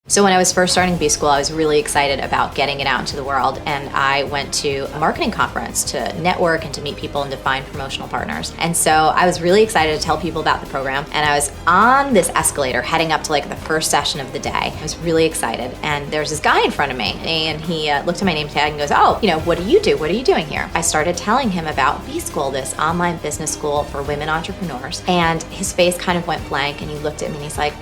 So when I was first starting B School, I was really excited about getting it out into the world, and I went to a marketing conference to network and to meet people and to find promotional partners. And so I was really excited to tell people about the program, and I was on this escalator heading up to like the first session of the day. I was really excited, and there's this guy in front of me, and he looked at my name tag and goes, "Oh, what do you do? What are you doing here?" I started telling him about B School, this online business school for women entrepreneurs, and his face kind of went blank, and he looked at me and he's like,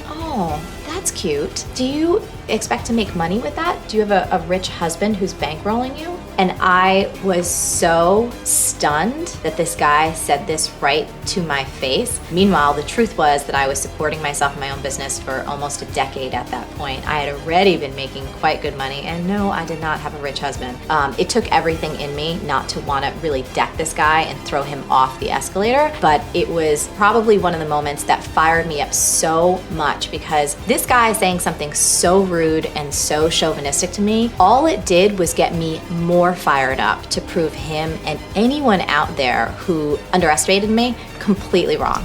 "Oh, that's cute. Do you expect to make money with that? Do you have a rich husband who's bankrolling you?" And I was so stunned that this guy said this right to my face. Meanwhile, the truth was that I was supporting myself in my own business for almost a decade at that point. I had already been making quite good money, and no, I did not have a rich husband. It took everything in me not to want to really deck this guy and throw him off the escalator, but it was probably one of the moments that fired me up so much, because this guy saying something so rude and so chauvinistic to me, all it did was get me more fired up to prove him and anyone out there who underestimated me completely wrong.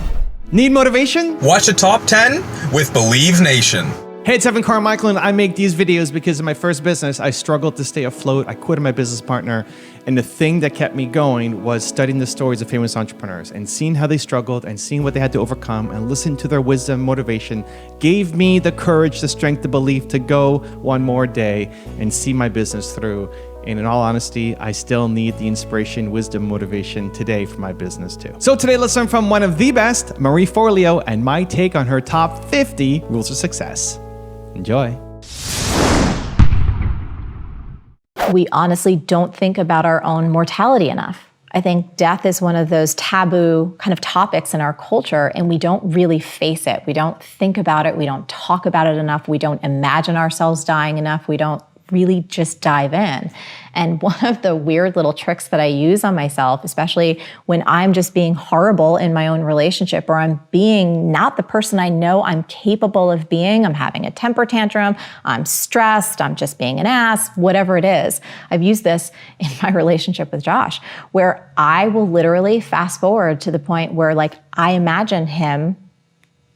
Need motivation? Watch the top 10 with Believe Nation. Hey, it's Carmichael, and I make these videos because in my first business, I struggled to stay afloat. I quit my business partner, and the thing that kept me going was studying the stories of famous entrepreneurs and seeing how they struggled and seeing what they had to overcome and listening to their wisdom, motivation, gave me the courage, the strength, the belief to go one more day and see my business through. And in all honesty, I still need the inspiration, wisdom, motivation today for my business too. So today, let's learn from one of the best, Marie Forleo, and my take on her top 50 rules of success. Enjoy. We honestly don't think about our own mortality enough. I think death is one of those taboo kind of topics in our culture, and we don't really face it. We don't think about it. We don't talk about it enough. We don't imagine ourselves dying enough. We don't really just dive in. And one of the weird little tricks that I use on myself, especially when I'm just being horrible in my own relationship, or I'm being not the person I know I'm capable of being, I'm having a temper tantrum, I'm stressed, I'm just being an ass, whatever it is. I've used this in my relationship with Josh, where I will literally fast forward to the point where I imagine him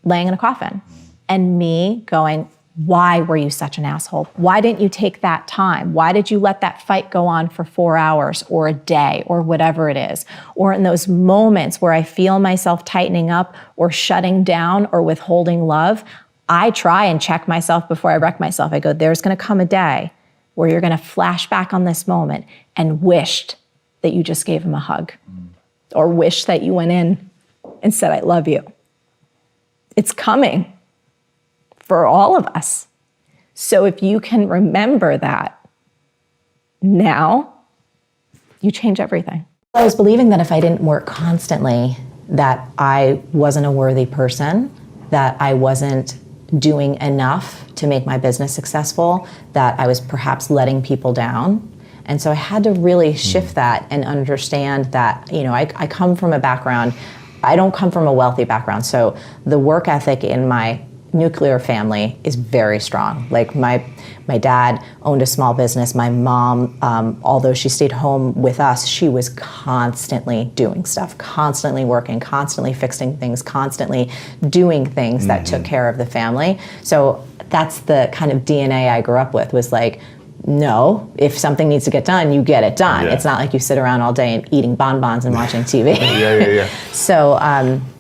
laying in a coffin and me going, "Why were you such an asshole? Why didn't you take that time? Why did you let that fight go on for 4 hours or a day or whatever it is?" Or in those moments where I feel myself tightening up or shutting down or withholding love, I try and check myself before I wreck myself. I go, there's gonna come a day where you're gonna flash back on this moment and wished that you just gave him a hug, or wished that you went in and said, "I love you." It's coming. For all of us. So if you can remember that now, you change everything. I was believing that if I didn't work constantly, that I wasn't a worthy person, that I wasn't doing enough to make my business successful, that I was perhaps letting people down. And so I had to really shift that and understand that, I come from a background, I don't come from a wealthy background. So the work ethic in my nuclear family is very strong. Like my dad owned a small business. My mom, although she stayed home with us, she was constantly doing stuff, constantly working, constantly fixing things, constantly doing things that took care of the family. So that's the kind of DNA I grew up with, was like, no, if something needs to get done, you get it done. Yeah. It's not like you sit around all day and eating bonbons and watching TV.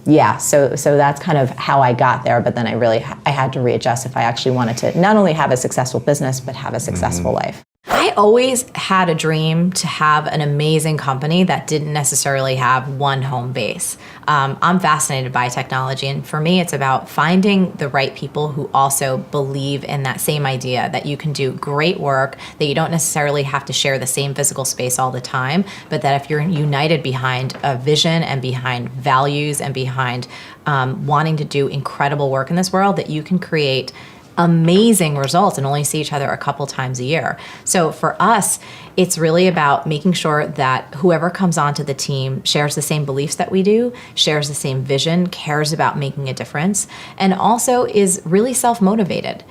Yeah. So that's kind of how I got there. But then I had to readjust if I actually wanted to not only have a successful business, but have a successful life. I always had a dream to have an amazing company that didn't necessarily have one home base. I'm fascinated by technology, and for me, it's about finding the right people who also believe in that same idea, that you can do great work, that you don't necessarily have to share the same physical space all the time, but that if you're united behind a vision and behind values and behind wanting to do incredible work in this world, that you can create amazing results and only see each other a couple times a year. So for us, it's really about making sure that whoever comes onto the team shares the same beliefs that we do, shares the same vision, cares about making a difference, and also is really self-motivated.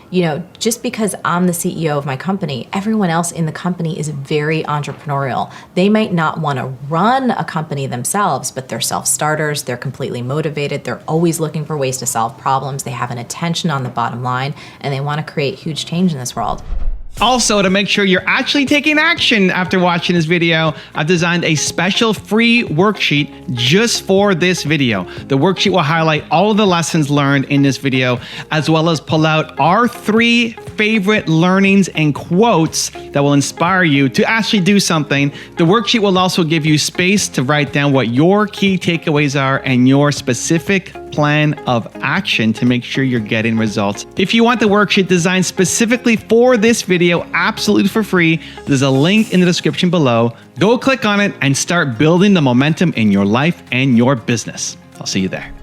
Just because I'm the CEO of my company, everyone else in the company is very entrepreneurial. They might not want to run a company themselves, but they're self-starters, they're completely motivated, they're always looking for ways to solve problems, they have an attention on the bottom line, and they want to create huge change in this world. Also, to make sure you're actually taking action after watching this video, I've designed a special free worksheet just for this video. The worksheet will highlight all of the lessons learned in this video, as well as pull out our 3 favorite learnings and quotes that will inspire you to actually do something. The worksheet will also give you space to write down what your key takeaways are and your specific plan of action to make sure you're getting results. If you want the worksheet designed specifically for this video, absolutely for free, there's a link in the description below. Go click on it and start building the momentum in your life and your business. I'll see you there.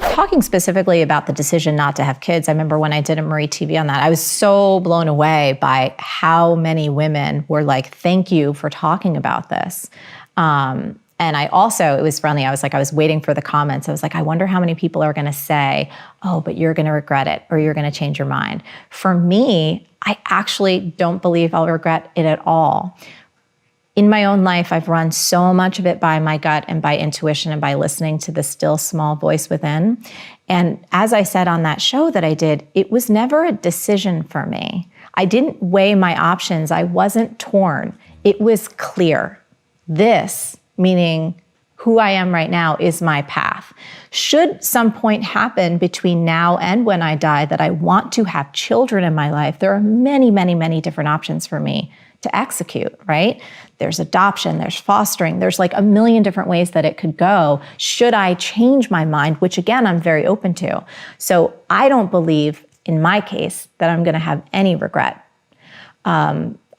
Talking specifically about the decision not to have kids, I remember when I did a MarieTV on that, I was so blown away by how many women were like, thank you for talking about this. And I also, it was funny, I was waiting for the comments. I was like, I wonder how many people are gonna say, oh, but you're gonna regret it, or you're gonna change your mind. For me, I actually don't believe I'll regret it at all. In my own life, I've run so much of it by my gut and by intuition and by listening to the still small voice within. And as I said on that show that I did, it was never a decision for me. I didn't weigh my options. I wasn't torn. It was clear. This, meaning who I am right now, is my path. Should some point happen between now and when I die that I want to have children in my life, there are many, many, many different options for me to execute, right? There's adoption, there's fostering, there's like a million different ways that it could go. Should I change my mind, which again, I'm very open to. So I don't believe, in my case, that I'm gonna have any regret.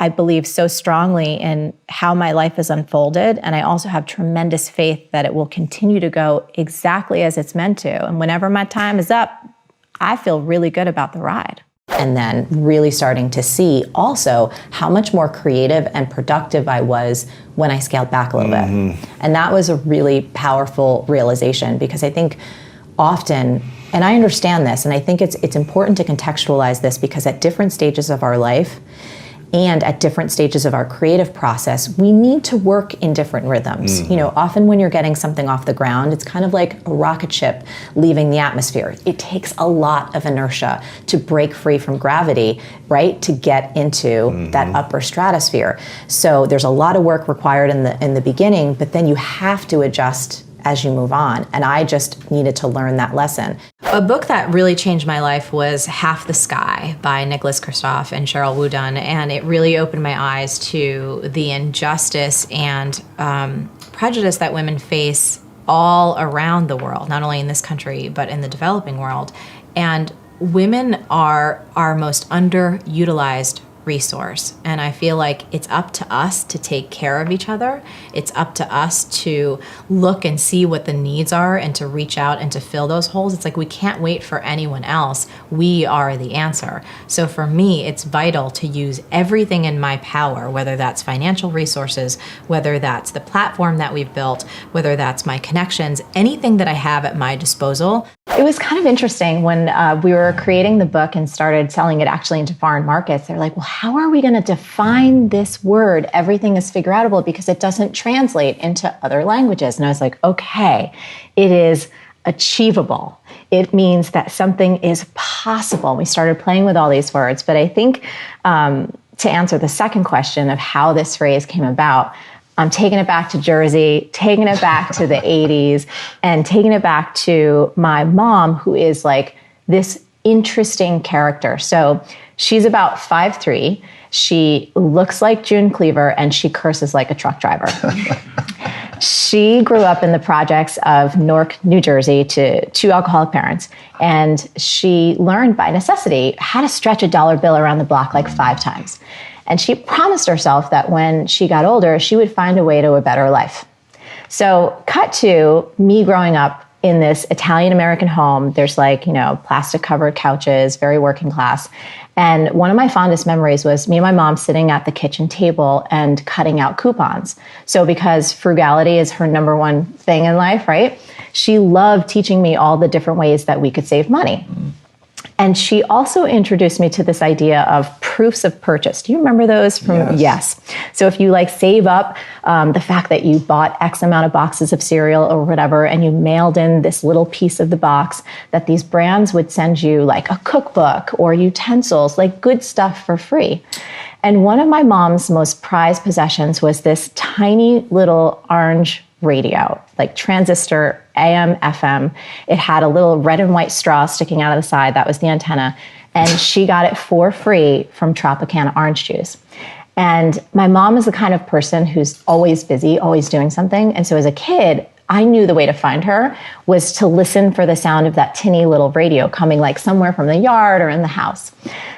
I believe so strongly in how my life has unfolded, and I also have tremendous faith that it will continue to go exactly as it's meant to. And whenever my time is up, I feel really good about the ride. And then really starting to see also how much more creative and productive I was when I scaled back a little bit. And that was a really powerful realization, because I think often, and I understand this, and I think it's important to contextualize this, because at different stages of our life, and at different stages of our creative process, we need to work in different rhythms. You know, often when you're getting something off the ground, it's kind of like a rocket ship leaving the atmosphere. It takes a lot of inertia to break free from gravity, right, to get into that upper stratosphere. So there's a lot of work required in the beginning, but then you have to adjust as you move on. And I just needed to learn that lesson. A book that really changed my life was Half the Sky by Nicholas Kristof and Cheryl Wudunn. And it really opened my eyes to the injustice and prejudice that women face all around the world, not only in this country, but in the developing world. And women are our most underutilized resource. And I feel like it's up to us to take care of each other. It's up to us to look and see what the needs are and to reach out and to fill those holes. It's like we can't wait for anyone else. We are the answer. So for me, it's vital to use everything in my power, whether that's financial resources, whether that's the platform that we've built, whether that's my connections, anything that I have at my disposal. It was kind of interesting when we were creating the book and started selling it actually into foreign markets. They're like, well, how are we going to define this word? Everything is figure outable because it doesn't translate into other languages. And I was like, okay, it is achievable. It means that something is possible. We started playing with all these words. But I think to answer the second question of how this phrase came about, I'm taking it back to Jersey, taking it back to the 80s, and taking it back to my mom, who is like this interesting character. So she's about 5'3". She looks like June Cleaver, and she curses like a truck driver. She grew up in the projects of Newark, New Jersey, to 2 alcoholic parents. And she learned by necessity how to stretch a dollar bill around the block like 5 times. And she promised herself that when she got older, she would find a way to a better life. So cut to me growing up in this Italian-American home. There's like, you know, plastic covered couches, very working class. And one of my fondest memories was me and my mom sitting at the kitchen table and cutting out coupons. So because frugality is her number one thing in life, right? She loved teaching me all the different ways that we could save money. And she also introduced me to this idea of proofs of purchase. Do you remember those from? Yes. So if you like save up the fact that you bought X amount of boxes of cereal or whatever, and you mailed in this little piece of the box, that these brands would send you like a cookbook or utensils, like good stuff for free. And one of my mom's most prized possessions was this tiny little orange radio, like transistor AM, FM. It had a little red and white straw sticking out of the side. That was the antenna. And she got it for free from Tropicana orange juice. And my mom is the kind of person who's always busy, always doing something. And so as a kid, I knew the way to find her was to listen for the sound of that tinny little radio coming like somewhere from the yard or in the house.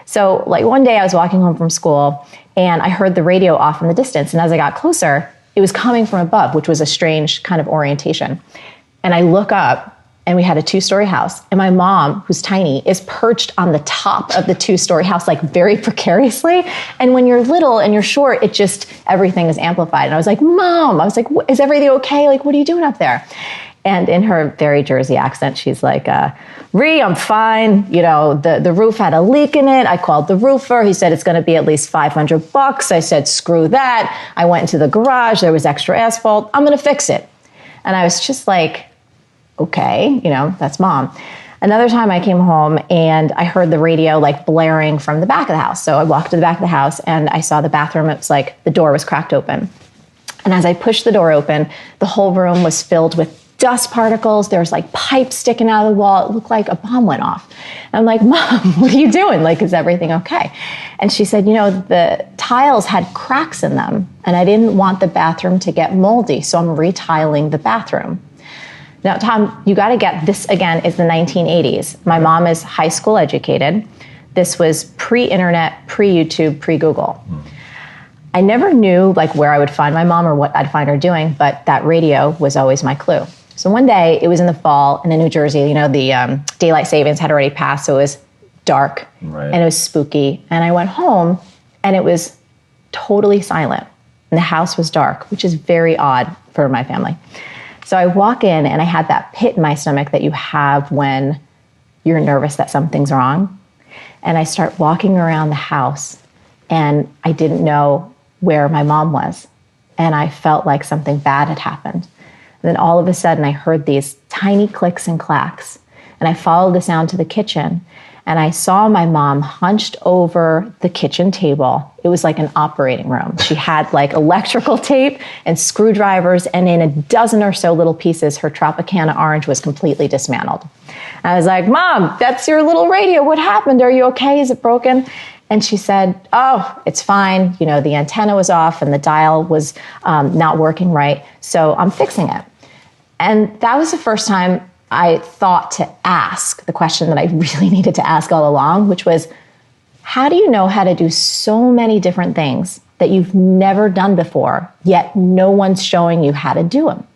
So like one day I was walking home from school and I heard the radio off in the distance. And as I got closer, it was coming from above, which was a strange kind of orientation. And I look up and we had a 2-story house. And my mom, who's tiny, is perched on the top of the 2-story house, like very precariously. And when you're little and you're short, it just, everything is amplified. And I was like, Mom, I was like, is everything okay? Like, what are you doing up there? And in her very Jersey accent, she's like, Ree, I'm fine. You know, the roof had a leak in it. I called the roofer. He said, it's going to be at least $500. I said, screw that. I went into the garage. There was extra asphalt. I'm going to fix it. And I was just like, okay, you know, that's Mom. Another time I came home and I heard the radio like blaring from the back of the house. So I walked to the back of the house and I saw the bathroom. It was like the door was cracked open. And as I pushed the door open, the whole room was filled with dust particles. There was like pipes sticking out of the wall. It looked like a bomb went off. And I'm like, Mom, what are you doing? Like, is everything okay? And she said, you know, the tiles had cracks in them and I didn't want the bathroom to get moldy. So I'm retiling the bathroom. Now, Tom, you got to get this again is the 1980s. My mom is high school educated. This was pre-internet, pre-YouTube, pre-Google. I never knew like where I would find my mom or what I'd find her doing, but that radio was always my clue. So one day, it was in the fall in New Jersey, you know, the daylight savings had already passed, so it was dark and it was spooky. And I went home and it was totally silent and the house was dark, which is very odd for my family. So I walk in and I had that pit in my stomach that you have when you're nervous that something's wrong. And I start walking around the house and I didn't know where my mom was. And I felt like something bad had happened. And then all of a sudden I heard these tiny clicks and clacks. And I followed the sound to the kitchen. And I saw my mom hunched over the kitchen table. It was like an operating room. She had like electrical tape and screwdrivers, and in a dozen or so little pieces, her Tropicana orange was completely dismantled. And I was like, Mom, that's your little radio. What happened? Are you okay? Is it broken? And she said, oh, it's fine. You know, the antenna was off and the dial was not working right. So I'm fixing it. And that was the first time I thought to ask the question that I really needed to ask all along, which was, how do you know how to do so many different things that you've never done before, yet no one's showing you how to do them?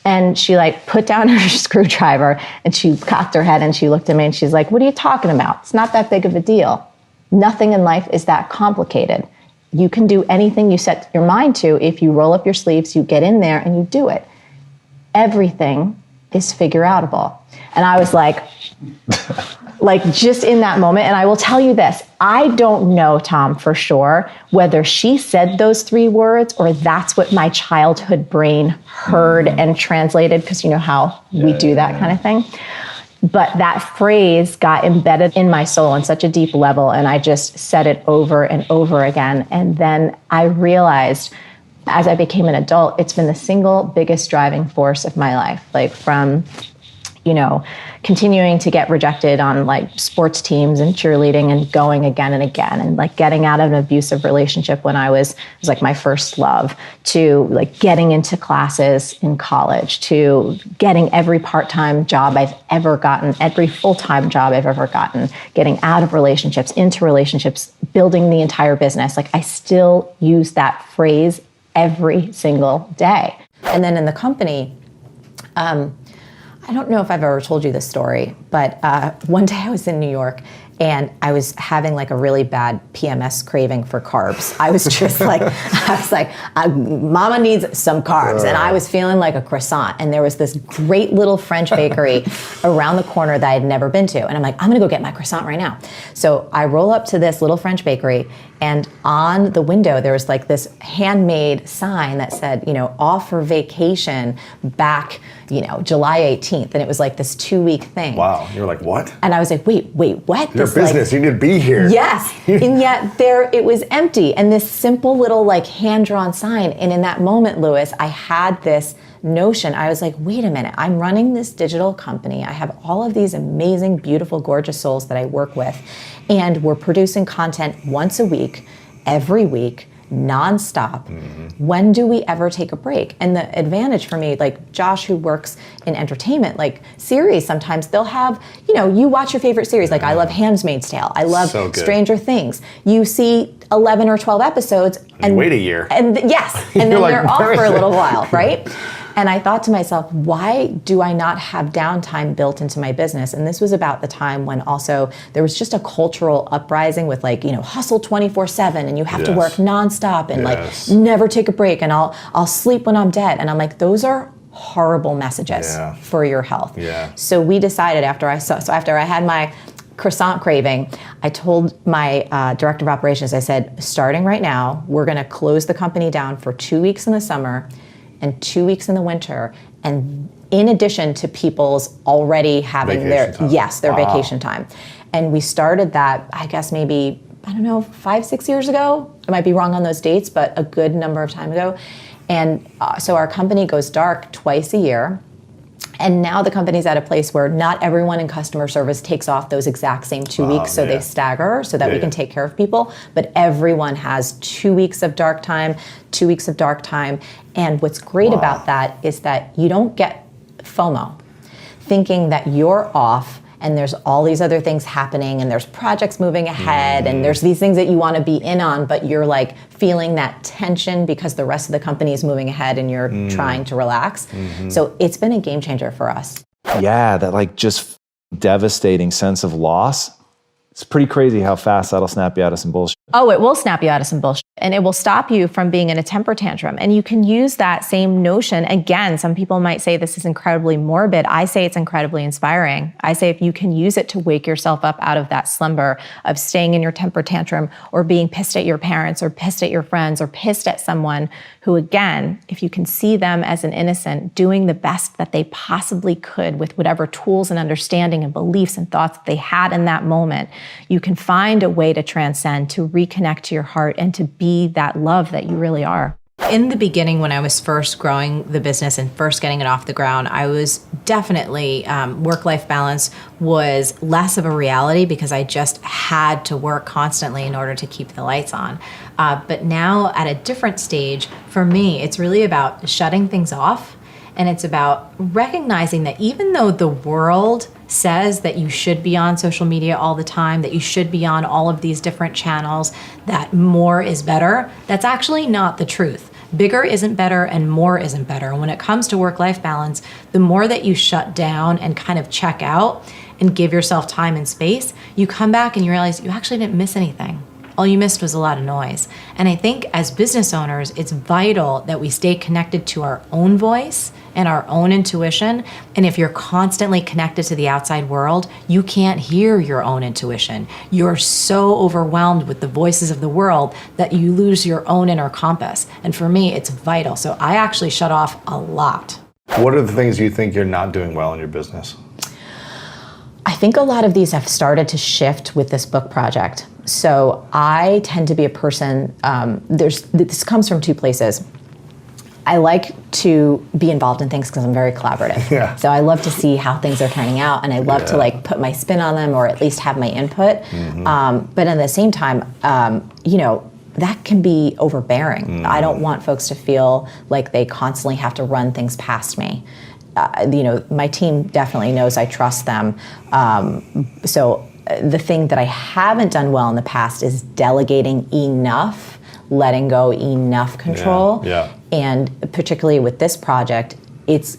And she like put down her screwdriver and she cocked her head and she looked at me and she's like, what are you talking about? It's not that big of a deal. Nothing in life is that complicated. You can do anything you set your mind to. If you roll up your sleeves, you get in there and you do it. Everything is figure outable. And I was like just in that moment. And I will tell you this, I don't know, Tom, for sure, whether she said those 3 words or that's what my childhood brain heard and translated, because you know how we do that kind of thing. But that phrase got embedded in my soul on such a deep level. And I just said it over and over again. And then I realized as I became an adult, it's been the single biggest driving force of my life. Like from, you know, continuing to get rejected on like sports teams and cheerleading and going again and again, and like getting out of an abusive relationship when it was like my first love, to like getting into classes in college, to getting every part-time job I've ever gotten, every full-time job I've ever gotten, getting out of relationships, into relationships, building the entire business. Like I still use that phrase every single day. And then in the company, I don't know if I've ever told you this story, but one day I was in New York And I was having like a really bad PMS craving for carbs. I was just like, Mama needs some carbs. And I was feeling like a croissant. And there was this great little French bakery around the corner that I had never been to. And I'm like, I'm gonna go get my croissant right now. So I roll up to this little French bakery, and on the window, there was like this handmade sign that said, off for vacation back, July 18th. And it was like this 2-week thing. Wow. You were like, what? And I was like, wait, what? Your business, you need to be here. Yes. And yet there it was empty. And this simple little like hand-drawn sign. And in that moment, Louis, I had this notion. I was like, wait a minute, I'm running this digital company. I have all of these amazing, beautiful, gorgeous souls that I work with. And we're producing content once a week, every week, nonstop. When do we ever take a break? And the advantage for me, like Josh, who works in entertainment, like series, sometimes they'll have, you watch your favorite series. Like I love Handmaid's Tale. I love Stranger Things. You see 11 or 12 episodes. And you wait a year. And yes. And then they're off for a little while, right? And I thought to myself, why do I not have downtime built into my business? And this was about the time when also there was just a cultural uprising with like, hustle 24/7 and you have to work nonstop and like never take a break and I'll sleep when I'm dead. And I'm like, those are horrible messages for your health. So we decided after I had my croissant craving, I told my director of operations, I said, starting right now, we're gonna close the company down for 2 weeks in the summer and 2 weeks in the winter, and in addition to people's already having their vacation time. And we started that, I guess maybe, 5-6 years ago. I might be wrong on those dates, but a good number of time ago. And so our company goes dark twice a year. And now the company's at a place where not everyone in customer service takes off those exact same 2 weeks, so they stagger so that we can take care of people. But everyone has 2 weeks of dark time, 2 weeks of dark time. And what's great about that is that you don't get FOMO, thinking that you're off and there's all these other things happening and there's projects moving ahead and there's these things that you want to be in on, but you're like feeling that tension because the rest of the company is moving ahead and you're trying to relax. So it's been a game changer for us. Yeah, that like just devastating sense of loss. It's pretty crazy how fast that'll snap you out of some bullshit. Oh, it will snap you out of some bullshit. And it will stop you from being in a temper tantrum. And you can use that same notion. Again, some people might say this is incredibly morbid. I say it's incredibly inspiring. I say if you can use it to wake yourself up out of that slumber of staying in your temper tantrum or being pissed at your parents or pissed at your friends or pissed at someone who, again, if you can see them as an innocent doing the best that they possibly could with whatever tools and understanding and beliefs and thoughts that they had in that moment, you can find a way to transcend, to reconnect to your heart and to be that love that you really are. In the beginning, when I was first growing the business and first getting it off the ground, I was definitely, work-life balance was less of a reality because I just had to work constantly in order to keep the lights on. But now at a different stage, for me, it's really about shutting things off. And it's about recognizing that even though the world says that you should be on social media all the time, that you should be on all of these different channels, that more is better, that's actually not the truth. Bigger isn't better and more isn't better. And when it comes to work-life balance, the more that you shut down and kind of check out and give yourself time and space, you come back and you realize you actually didn't miss anything. All you missed was a lot of noise. And I think as business owners, it's vital that we stay connected to our own voice and our own intuition. And if you're constantly connected to the outside world, you can't hear your own intuition. You're so overwhelmed with the voices of the world that you lose your own inner compass. And for me, it's vital. So I actually shut off a lot. What are the things you think you're not doing well in your business? I think a lot of these have started to shift with this book project. So I tend to be a person, this comes from two places. I like to be involved in things because I'm very collaborative. Yeah. So I love to see how things are turning out and I love to like put my spin on them or at least have my input. But at the same time, that can be overbearing. I don't want folks to feel like they constantly have to run things past me. My team definitely knows I trust them. So the thing that I haven't done well in the past is delegating enough, letting go enough control. And particularly with this project, it's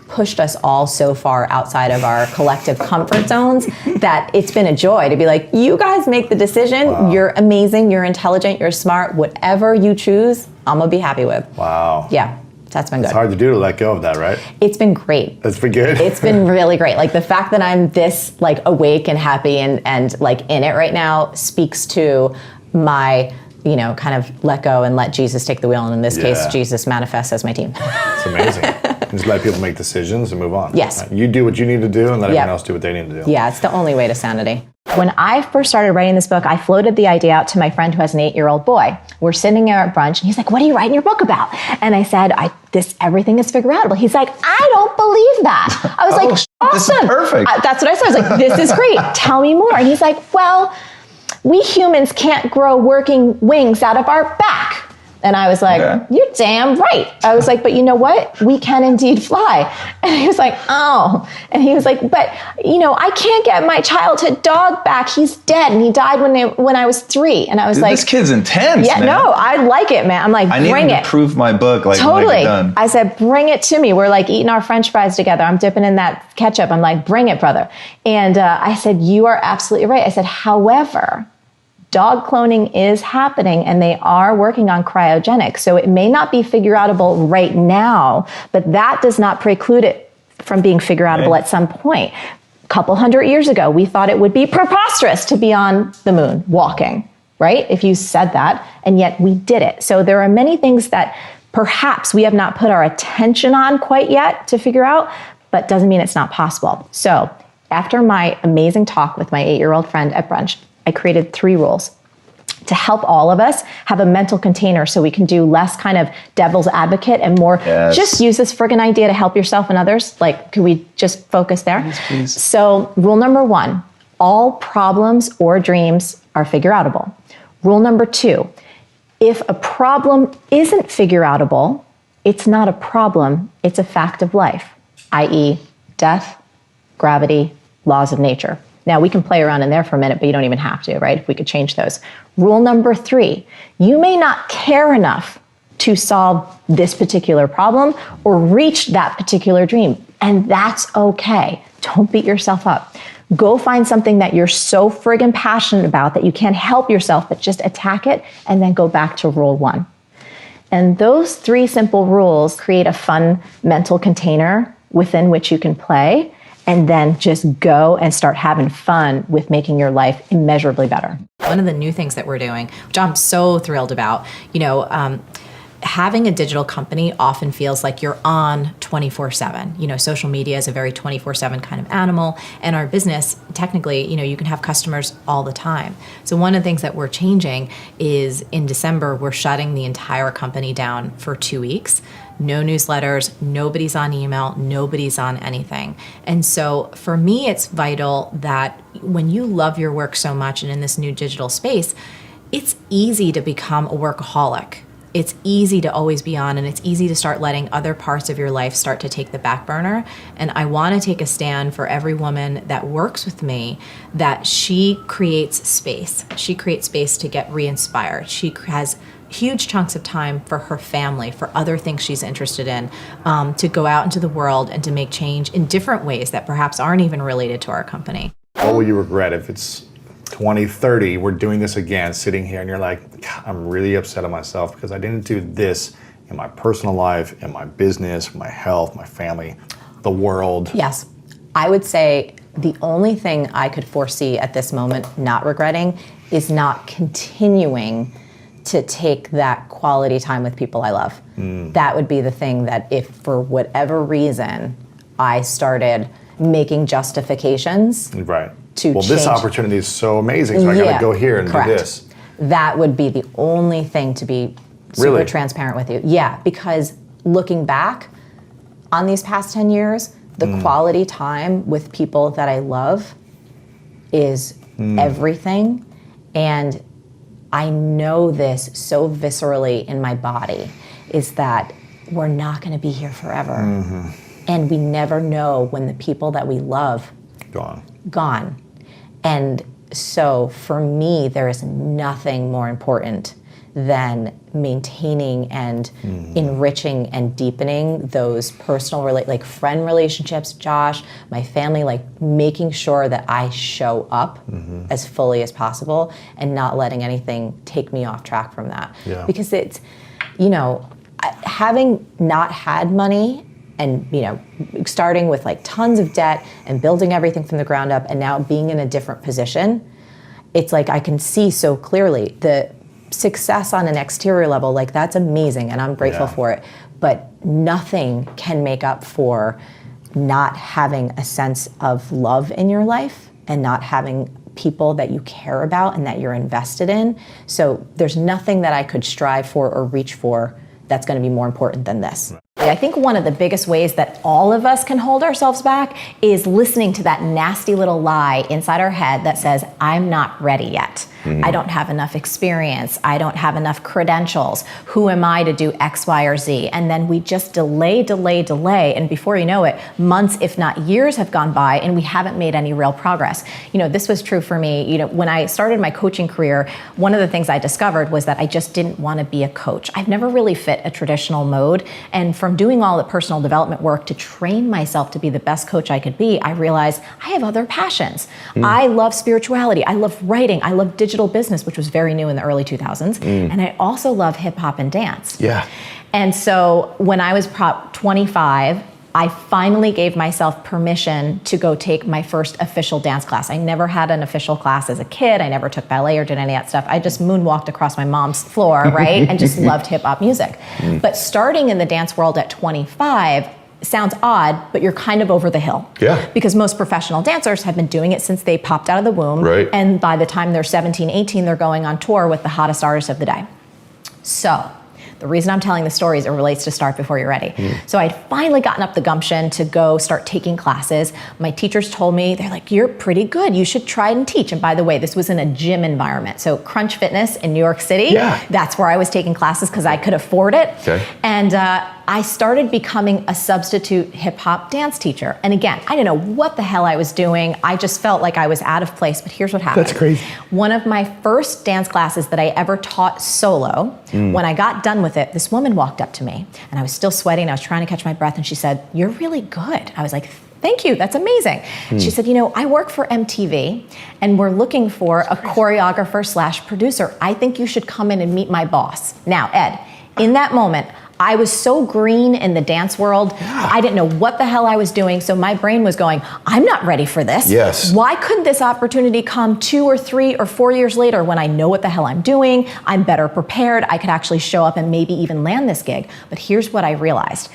pushed us all so far outside of our collective comfort zones that it's been a joy to be like, you guys make the decision. Wow. You're amazing. You're intelligent. You're smart. Whatever you choose, I'm going to be happy with. Wow. Yeah. That's been good. It's hard to do to let go of that, right? It's been great. It's been good. It's been really great. Like the fact that I'm this like awake and happy and like in it right now speaks to my, you know, kind of let go and let Jesus take the wheel. And in this case, Jesus manifests as my team. It's amazing. Just let people make decisions and move on. Yes. Right? You do what you need to do and let everyone else do what they need to do. Yeah, it's the only way to sanity. When I first started writing this book, I floated the idea out to my friend who has an 8-year-old boy. We're sitting there at brunch and he's like, what are you writing your book about? And I said, everything is figure outable. He's like, I don't believe that. I was like, awesome. This is perfect. That's what I said. I was like, this is great. Tell me more. And he's like, well, we humans can't grow working wings out of our back. And I was like, you're damn right. I was like, but you know what? We can indeed fly. And he was like, oh. And he was like, but, you know, I can't get my childhood dog back. He's dead. And he died when I was 3. And I was like, this kid's intense, yeah, man. No, I like it, man. I'm like, I need bring him it. to prove my book like totally. when I get done. I said, bring it to me. We're like eating our French fries together. I'm dipping in that ketchup. I'm like, bring it, brother. And I said, you are absolutely right. I said, however, dog cloning is happening and they are working on cryogenics. So it may not be figure outable right now, but that does not preclude it from being figure outable at some point. A couple hundred years ago, we thought it would be preposterous to be on the moon walking, right? If you said that, and yet we did it. So there are many things that perhaps we have not put our attention on quite yet to figure out, but doesn't mean it's not possible. So after my amazing talk with my 8-year-old friend at brunch, I created 3 rules to help all of us have a mental container so we can do less kind of devil's advocate and more just use this friggin' idea to help yourself and others. Like, could we just focus there? Please. So rule number 1, all problems or dreams are figure outable. Rule number 2, if a problem isn't figure outable, it's not a problem, it's a fact of life, i.e. death, gravity, laws of nature. Now, we can play around in there for a minute, but you don't even have to, right? If we could change those. Rule number 3, you may not care enough to solve this particular problem or reach that particular dream, and that's okay. Don't beat yourself up. Go find something that you're so friggin' passionate about that you can't help yourself, but just attack it, and then go back to rule 1. And those 3 simple rules create a fun mental container within which you can play, and then just go and start having fun with making your life immeasurably better. One of the new things that we're doing, which I'm so thrilled about, having a digital company often feels like you're on 24/7. Social media is a very 24/7 kind of animal, and our business, technically, you can have customers all the time. So one of the things that we're changing is in December, we're shutting the entire company down for 2 weeks. No newsletters, nobody's on email, nobody's on anything. And so for me, it's vital that when you love your work so much and in this new digital space, it's easy to become a workaholic. It's easy to always be on, and it's easy to start letting other parts of your life start to take the back burner. And I want to take a stand for every woman that works with me, that she creates space. She creates space to get re-inspired. She has huge chunks of time for her family, for other things she's interested in, to go out into the world and to make change in different ways that perhaps aren't even related to our company. What will you regret if it's 2030, we're doing this again, sitting here, and you're like, I'm really upset at myself because I didn't do this in my personal life, in my business, my health, my family, the world? Yes. I would say the only thing I could foresee at this moment not regretting is not continuing to take that quality time with people I love. That would be the thing that if for whatever reason I started making justifications right. to well, change. This opportunity is so amazing, so I gotta go here and correct. do this. That would be the only thing, to be super Really? transparent with you. Yeah, because looking back on these past 10 years, the quality time with people that I love is everything. And I know this so viscerally in my body, is that we're not gonna be here forever. And we never know when the people that we love gone. And so for me, there is nothing more important than maintaining and enriching and deepening those personal like friend relationships, Josh, my family, like making sure that I show up as fully as possible and not letting anything take me off track from that. Yeah. Because it's, you know, having not had money and, you know, starting with like tons of debt and building everything from the ground up and now being in a different position, it's like I can see so clearly the success on an exterior level, like that's amazing and I'm grateful for it, but nothing can make up for not having a sense of love in your life and not having people that you care about and that you're invested in. So there's nothing that I could strive for or reach for that's going to be more important than this. I think one of the biggest ways that all of us can hold ourselves back is listening to that nasty little lie inside our head that says, I'm not ready yet. I don't have enough experience. I don't have enough credentials. Who am I to do X, Y, or Z? And then we just delay. And before you know it, months, if not years have gone by and we haven't made any real progress. You know, this was true for me. You know, when I started my coaching career, one of the things I discovered was that I just didn't want to be a coach. I've never really fit a traditional mode. And from doing all the personal development work to train myself to be the best coach I could be, I realized I have other passions. I love spirituality. I love writing. I love digital business, which was very new in the early 2000s. And I also love hip hop and dance. Yeah. And so when I was 25, I finally gave myself permission to go take my first official dance class. I never had an official class as a kid. I never took ballet or did any of that stuff. I just moonwalked across my mom's floor, right? And just loved hip hop music. But starting in the dance world at 25 sounds odd, but you're kind of over the hill. Yeah. Because most professional dancers have been doing it since they popped out of the womb. Right. And by the time they're 17, 18, they're going on tour with the hottest artists of the day. So the reason I'm telling the story is it relates to Start Before You're Ready. So I'd finally gotten up the gumption to go start taking classes. My teachers told me, they're like, you're pretty good. You should try and teach. And by the way, this was in a gym environment. So Crunch Fitness in New York City, that's where I was taking classes because I could afford it. Okay. And I started becoming a substitute hip hop dance teacher. And again, I didn't know what the hell I was doing. I just felt like I was out of place, but here's what happened. That's crazy. One of my first dance classes that I ever taught solo, when I got done with it, this woman walked up to me and I was still sweating. I was trying to catch my breath and she said, you're really good. I was like, thank you, that's amazing. She said, you know, I work for MTV and we're looking for a choreographer / producer. I think you should come in and meet my boss. Now, Ed, in that moment, I was so green in the dance world. I didn't know what the hell I was doing. So my brain was going, I'm not ready for this. Yes. Why couldn't this opportunity come 2 or 3 or 4 years later when I know what the hell I'm doing? I'm better prepared. I could actually show up and maybe even land this gig. But here's what I realized.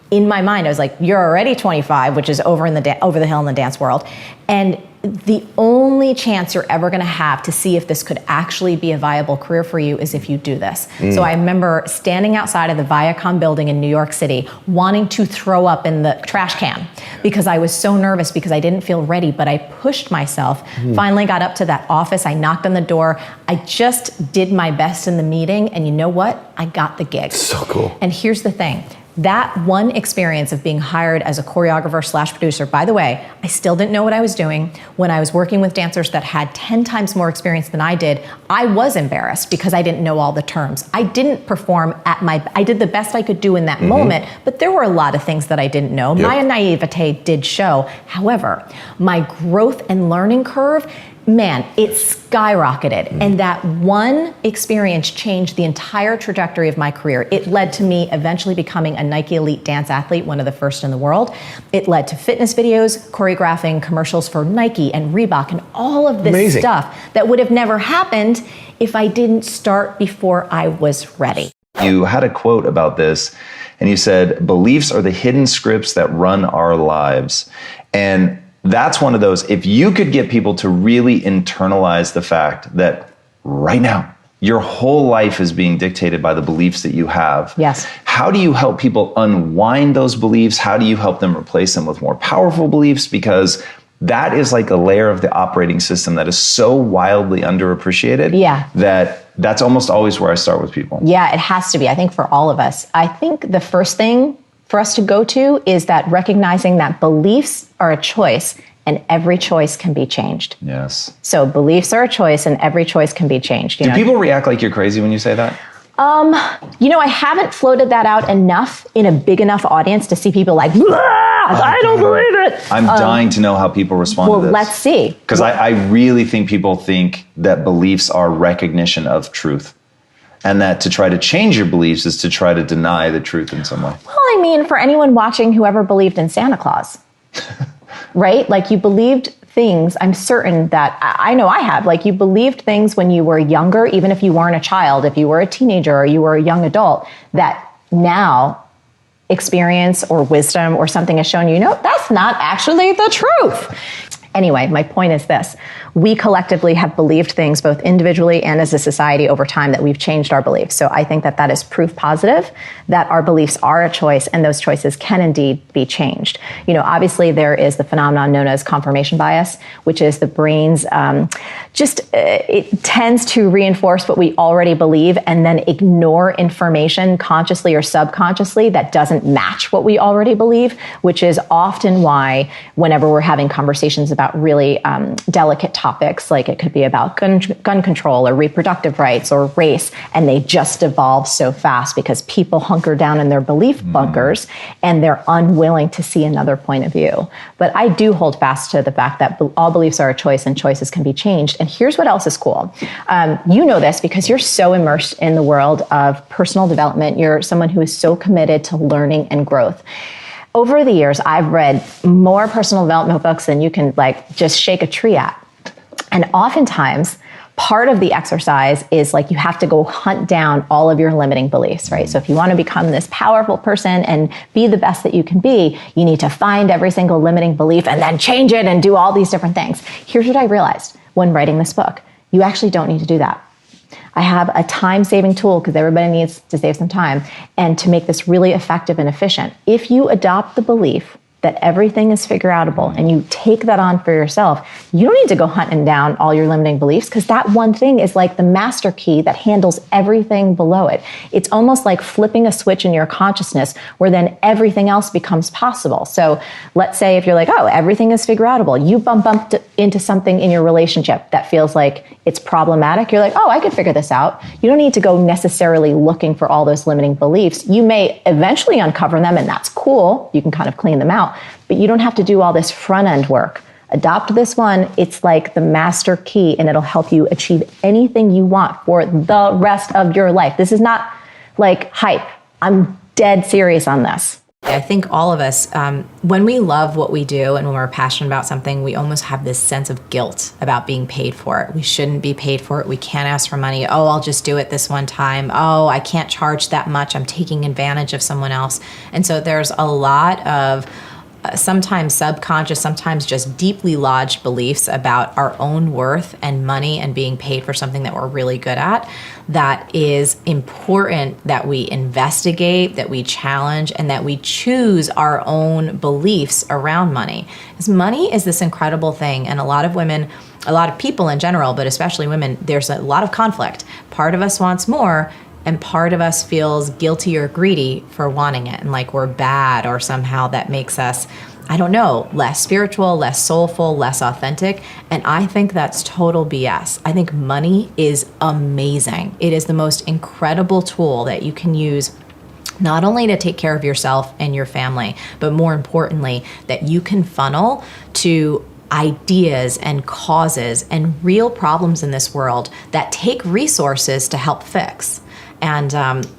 In my mind, I was like, you're already 25, which is over the hill in the dance world. And the only chance you're ever gonna have to see if this could actually be a viable career for you is if you do this. So I remember standing outside of the Viacom building in New York City, wanting to throw up in the trash can because I was so nervous because I didn't feel ready, but I pushed myself, finally got up to that office, I knocked on the door, I just did my best in the meeting, and you know what? I got the gig. So cool. And here's the thing. That one experience of being hired as a choreographer / producer, by the way, I still didn't know what I was doing. When I was working with dancers that had 10 times more experience than I did, I was embarrassed because I didn't know all the terms. I didn't perform I did the best I could do in that moment, but there were a lot of things that I didn't know. My naivete did show. However, my growth and learning curve, man, it skyrocketed. And that one experience changed the entire trajectory of my career. It led to me eventually becoming a Nike Elite dance athlete, one of the first in the world. It led to fitness videos, choreographing commercials for Nike and Reebok and all of this stuff that would have never happened if I didn't start before I was ready. You had a quote about this and you said, beliefs are the hidden scripts that run our lives. And that's one of those, if you could get people to really internalize the fact that right now, your whole life is being dictated by the beliefs that you have. Yes. How do you help people unwind those beliefs? How do you help them replace them with more powerful beliefs? Because that is like a layer of the operating system that is so wildly underappreciated that's almost always where I start with people. Yeah, it has to be. I think for all of us. I think the first thing for us to go to is that recognizing that beliefs are a choice and every choice can be changed. Yes. So beliefs are a choice and every choice can be changed. Do people react like you're crazy when you say that? I haven't floated that out enough in a big enough audience to see people like, I don't believe it. I'm dying to know how people respond to this. Well, let's see. Because I really think people think that beliefs are recognition of truth. And that to try to change your beliefs is to try to deny the truth in some way. Well, I mean, for anyone watching who ever believed in Santa Claus, right? Like you believed things, I'm certain that, I know I have, like you believed things when you were younger, even if you weren't a child, if you were a teenager or you were a young adult, that now experience or wisdom or something has shown you, no, that's not actually the truth. Anyway, my point is this. We collectively have believed things both individually and as a society over time that we've changed our beliefs. So I think that that is proof positive that our beliefs are a choice and those choices can indeed be changed. Obviously there is the phenomenon known as confirmation bias, which is the brain's it tends to reinforce what we already believe and then ignore information consciously or subconsciously that doesn't match what we already believe, which is often why whenever we're having conversations about really delicate topics, like it could be about gun control or reproductive rights or race, and they just evolve so fast because people hunker down in their belief bunkers and they're unwilling to see another point of view. But I do hold fast to the fact that all beliefs are a choice and choices can be changed. And here's what else is cool. You know this because you're so immersed in the world of personal development. You're someone who is so committed to learning and growth. Over the years, I've read more personal development books than you can just shake a tree at. And oftentimes, part of the exercise is you have to go hunt down all of your limiting beliefs, right? So if you want to become this powerful person and be the best that you can be, you need to find every single limiting belief and then change it and do all these different things. Here's what I realized when writing this book. You actually don't need to do that. I have a time-saving tool because everybody needs to save some time and to make this really effective and efficient. If you adopt the belief that everything is figure-outable and you take that on for yourself, you don't need to go hunting down all your limiting beliefs because that one thing is like the master key that handles everything below it. It's almost like flipping a switch in your consciousness where then everything else becomes possible. So let's say if you're like, oh, everything is figure-outable, you bump into something in your relationship that feels like it's problematic. You're like, oh, I could figure this out. You don't need to go necessarily looking for all those limiting beliefs. You may eventually uncover them and that's cool. You can kind of clean them out. But you don't have to do all this front end work. Adopt this one. It's like the master key and it'll help you achieve anything you want for the rest of your life. This is not like hype. I'm dead serious on this. I think all of us, when we love what we do and when we're passionate about something, we almost have this sense of guilt about being paid for it. We shouldn't be paid for it. We can't ask for money. Oh, I'll just do it this one time. Oh, I can't charge that much. I'm taking advantage of someone else. And so there's a lot of sometimes subconscious, sometimes just deeply lodged beliefs about our own worth and money and being paid for something that we're really good at. That is important that we investigate, that we challenge, and that we choose our own beliefs around money. Because money is this incredible thing, and a lot of women, a lot of people in general, but especially women, there's a lot of conflict. Part of us wants more, and part of us feels guilty or greedy for wanting it, and like we're bad, or somehow that makes us, I don't know, less spiritual, less soulful, less authentic. And I think that's total BS. I think money is amazing. It is the most incredible tool that you can use not only to take care of yourself and your family, but more importantly, that you can funnel to ideas and causes and real problems in this world that take resources to help fix. And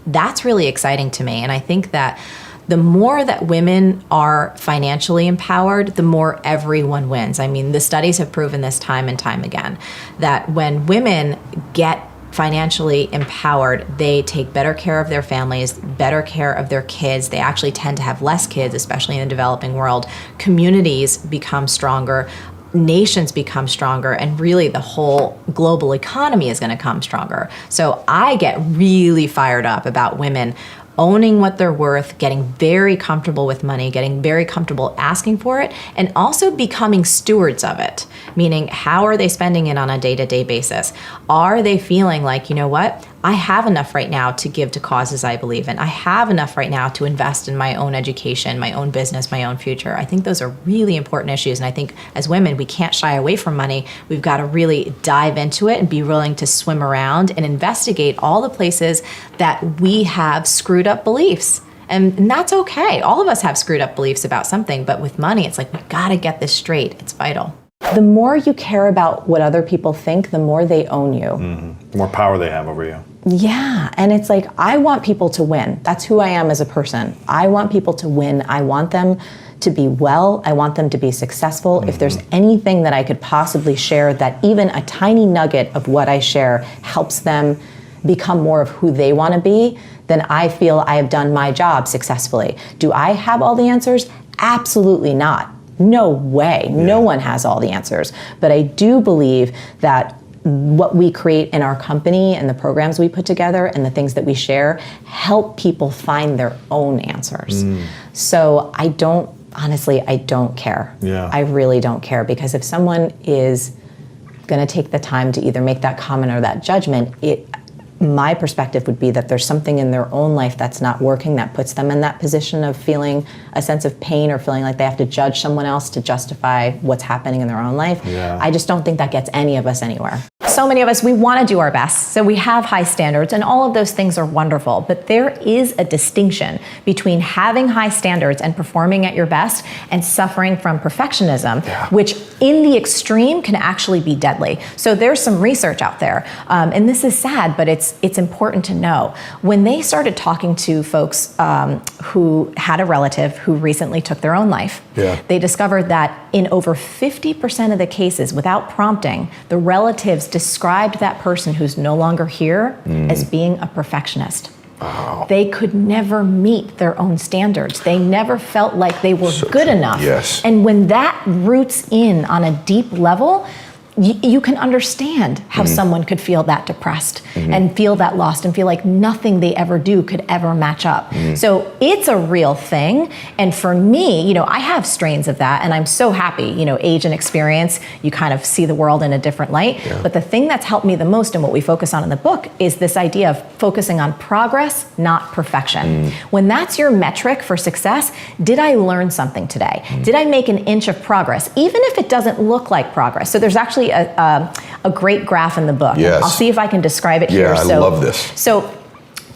that's really exciting to me. And I think that the more that women are financially empowered, the more everyone wins. I mean, the studies have proven this time and time again, that when women get financially empowered, they take better care of their families, better care of their kids. They actually tend to have less kids, especially in the developing world. Communities become stronger. Nations become stronger, and really the whole global economy is going to come stronger. So I get really fired up about women owning what they're worth, getting very comfortable with money, getting very comfortable asking for it, and also becoming stewards of it. Meaning, how are they spending it on a day-to-day basis? Are they feeling like, you know what? I have enough right now to give to causes I believe in. I have enough right now to invest in my own education, my own business, my own future. I think those are really important issues. And I think as women, we can't shy away from money. We've got to really dive into it and be willing to swim around and investigate all the places that we have screwed up beliefs. And that's okay. All of us have screwed up beliefs about something, but with money, it's like, we got to get this straight. It's vital. The more you care about what other people think, the more they own you. The more power they have over you. Yeah, and it's like, I want people to win. That's who I am as a person. I want people to win. I want them to be well. I want them to be successful. If there's anything that I could possibly share that even a tiny nugget of what I share helps them become more of who they want to be, then I feel I have done my job successfully. Do I have all the answers? Absolutely not. No way. No one has all the answers. But I do believe that what we create in our company and the programs we put together and the things that we share help people find their own answers. So I don't care. Yeah. I really don't care, because if someone is going to take the time to either make that comment or that judgment, my perspective would be that there's something in their own life that's not working that puts them in that position of feeling a sense of pain or feeling like they have to judge someone else to justify what's happening in their own life. Yeah. I just don't think that gets any of us anywhere. So many of us, we want to do our best. So we have high standards, and all of those things are wonderful. But there is a distinction between having high standards and performing at your best and suffering from perfectionism, which in the extreme can actually be deadly. So there's some research out there, and this is sad, but it's important to know. When they started talking to folks who had a relative who recently took their own life, they discovered that in over 50% of the cases, without prompting, the relatives described that person who's no longer here as being a perfectionist. Wow. They could never meet their own standards. They never felt like they were So good true. enough. Yes. And when that roots in on a deep level, you can understand how someone could feel that depressed and feel that lost and feel like nothing they ever do could ever match up. So it's a real thing. And for me, I have strains of that, and I'm so happy, age and experience, you kind of see the world in a different light. But the thing that's helped me the most, and what we focus on in the book, is this idea of focusing on progress, not perfection. When that's your metric for success, did I learn something today? Did I make an inch of progress, even if it doesn't look like progress? So there's actually a great graph in the book. Yes. I'll see if I can describe it here. Yeah, I love this. So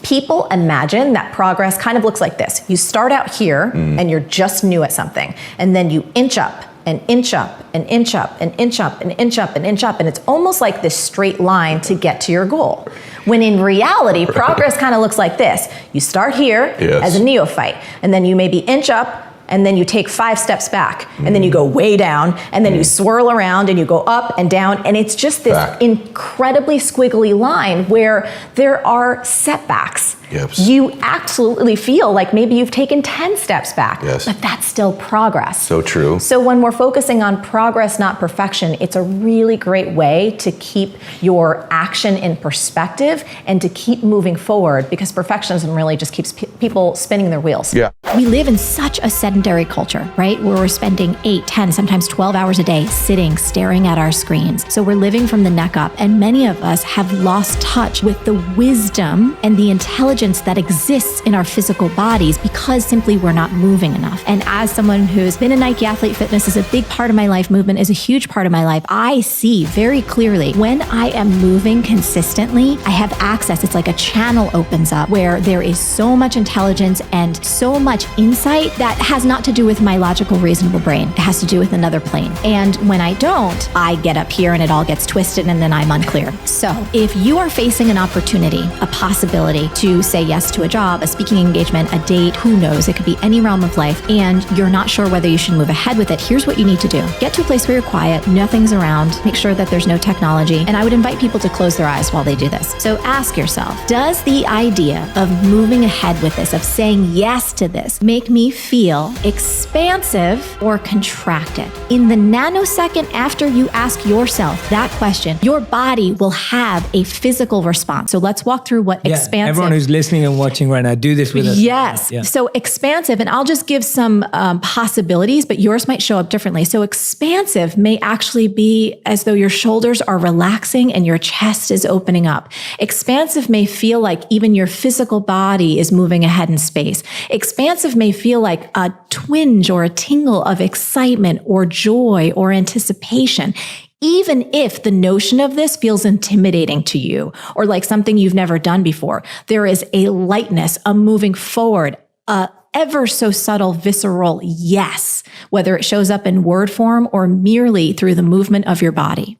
people imagine that progress kind of looks like this. You start out here and you're just new at something, and then you inch up and inch up and inch up and inch up and inch up and inch up, and it's almost like this straight line to get to your goal. When in reality, progress kind of looks like this. You start here as a neophyte, and then you maybe inch up, and then you take 5 steps back, and then you go way down, and then you swirl around, and you go up and down, and it's just this incredibly squiggly line where there are setbacks. Yes. You absolutely feel like maybe you've taken 10 steps back, Yes. but that's still progress. So true. So when we're focusing on progress, not perfection, it's a really great way to keep your action in perspective and to keep moving forward, because perfectionism really just keeps people spinning their wheels. Yeah. We live in such a sedentary culture, right? Where we're spending 8, 10, sometimes 12 hours a day sitting, staring at our screens. So we're living from the neck up, and many of us have lost touch with the wisdom and the intelligence that exists in our physical bodies because simply we're not moving enough. And as someone who's been a Nike athlete, fitness is a big part of my life, movement is a huge part of my life, I see very clearly when I am moving consistently, I have access. It's like a channel opens up where there is so much intelligence and so much insight that has not to do with my logical, reasonable brain. It has to do with another plane. And when I don't, I get up here and it all gets twisted and then I'm unclear. So if you are facing an opportunity, a possibility to say yes to a job, a speaking engagement, a date, who knows, it could be any realm of life, and you're not sure whether you should move ahead with it, here's what you need to do. Get to a place where you're quiet, nothing's around, make sure that there's no technology, and I would invite people to close their eyes while they do this. So ask yourself, does the idea of moving ahead with this, of saying yes to this, is make me feel expansive or contracted. In the nanosecond after you ask yourself that question, your body will have a physical response. So let's walk through what expansive. Everyone who's listening and watching right now, do this with us. Yes. Yeah. So expansive, and I'll just give some possibilities, but yours might show up differently. So expansive may actually be as though your shoulders are relaxing and your chest is opening up. Expansive may feel like even your physical body is moving ahead in space. Expansive may feel like a twinge or a tingle of excitement or joy or anticipation, even if the notion of this feels intimidating to you or like something you've never done before. There is a lightness, a moving forward, a ever so subtle, visceral yes, whether it shows up in word form or merely through the movement of your body.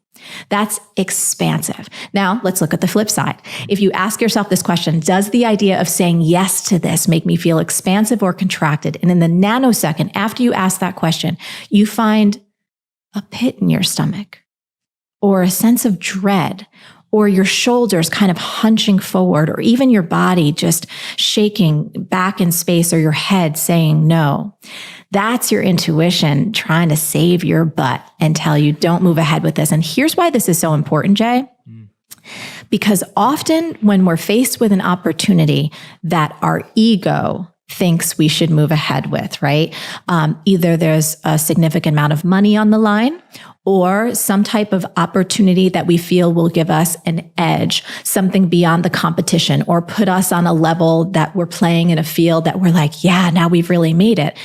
That's expansive. Now, let's look at the flip side. If you ask yourself this question, does the idea of saying yes to this make me feel expansive or contracted? And in the nanosecond after you ask that question, you find a pit in your stomach or a sense of dread, or your shoulders kind of hunching forward, or even your body just shaking back in space, or your head saying no. That's your intuition trying to save your butt and tell you, don't move ahead with this. And here's why this is so important, Jay. Because often when we're faced with an opportunity that our ego thinks we should move ahead with, right? Either there's a significant amount of money on the line, or some type of opportunity that we feel will give us an edge, something beyond the competition, or put us on a level that we're playing in a field that we're like, yeah, now we've really made it.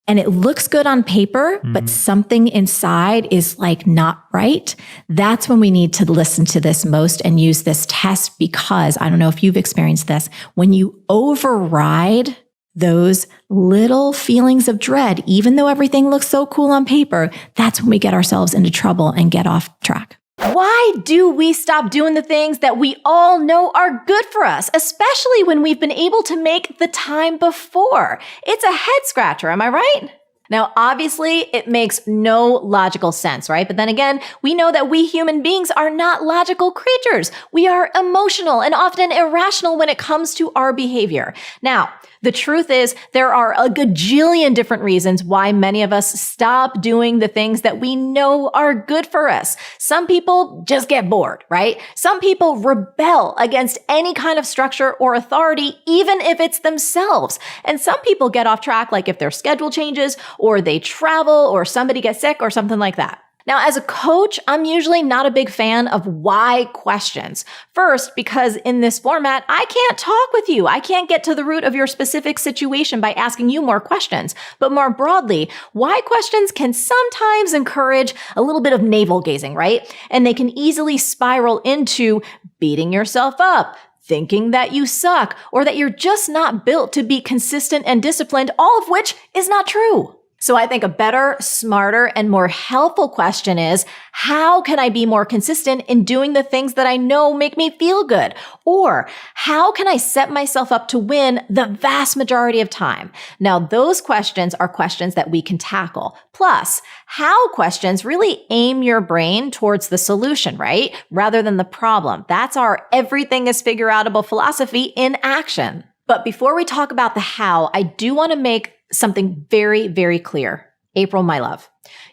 And it looks good on paper, but something inside is like not right. That's when we need to listen to this most and use this test, because I don't know if you've experienced this. When you override those little feelings of dread, even though everything looks so cool on paper, that's when we get ourselves into trouble and get off track. Why do we stop doing the things that we all know are good for us, especially when we've been able to make the time before? It's a head scratcher, am I right? Now, obviously, it makes no logical sense, right? But then again, we know that we human beings are not logical creatures. We are emotional and often irrational when it comes to our behavior. Now, the truth is there are a gajillion different reasons why many of us stop doing the things that we know are good for us. Some people just get bored, right? Some people rebel against any kind of structure or authority, even if it's themselves. And some people get off track, like if their schedule changes or they travel or somebody gets sick or something like that. Now, as a coach, I'm usually not a big fan of why questions. First, because in this format, I can't talk with you. I can't get to the root of your specific situation by asking you more questions. But more broadly, why questions can sometimes encourage a little bit of navel gazing, right? And they can easily spiral into beating yourself up, thinking that you suck, or that you're just not built to be consistent and disciplined, all of which is not true. So I think a better, smarter, and more helpful question is, how can I be more consistent in doing the things that I know make me feel good? Or how can I set myself up to win the vast majority of time? Now, those questions are questions that we can tackle. Plus, how questions really aim your brain towards the solution, right? Rather than the problem. That's our everything is figure outable philosophy in action. But before we talk about the how, I do want to make something very, very clear. April, my love,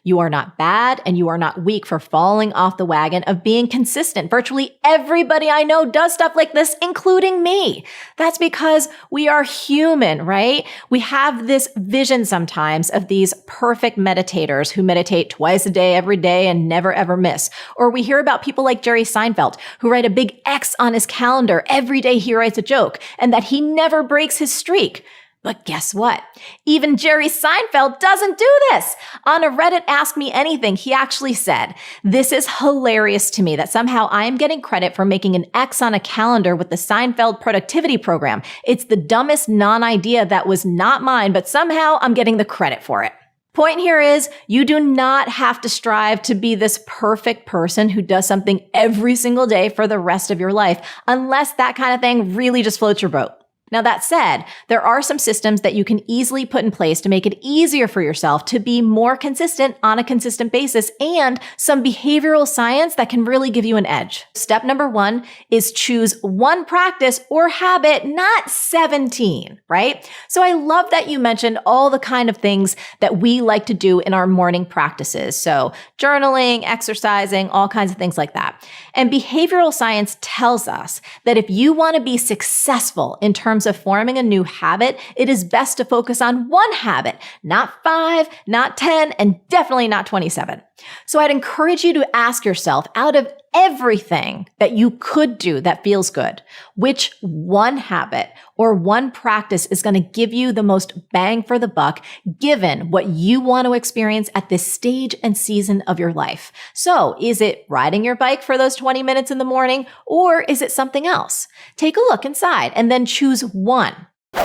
you are not bad and you are not weak for falling off the wagon of being consistent. Virtually everybody I know does stuff like this, including me. That's because we are human, right? We have this vision sometimes of these perfect meditators who meditate twice a day, every day, and never ever miss. Or we hear about people like Jerry Seinfeld who write a big X on his calendar every day he writes a joke and that he never breaks his streak. But guess what? Even Jerry Seinfeld doesn't do this. On a Reddit Ask Me Anything, he actually said, "This is hilarious to me that somehow I am getting credit for making an X on a calendar with the Seinfeld productivity program. It's the dumbest non-idea that was not mine, but somehow I'm getting the credit for it." Point here is, you do not have to strive to be this perfect person who does something every single day for the rest of your life, unless that kind of thing really just floats your boat. Now, that said, there are some systems that you can easily put in place to make it easier for yourself to be more consistent on a consistent basis, and some behavioral science that can really give you an edge. Step number 1 is choose one practice or habit, not 17, right? So I love that you mentioned all the kind of things that we like to do in our morning practices. So journaling, exercising, all kinds of things like that. And behavioral science tells us that if you want to be successful in terms of forming a new habit, it is best to focus on one habit, not 5, not 10, and definitely not 27. So I'd encourage you to ask yourself, out of everything that you could do that feels good, which one habit or one practice is going to give you the most bang for the buck, given what you want to experience at this stage and season of your life? So is it riding your bike for those 20 minutes in the morning, or is it something else? Take a look inside and then choose one.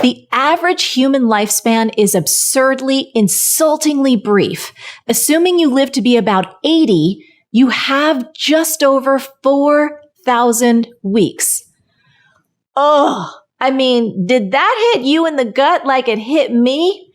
The average human lifespan is absurdly, insultingly brief. Assuming you live to be about 80, you have just over 4,000 weeks. Oh, I mean, did that hit you in the gut like it hit me?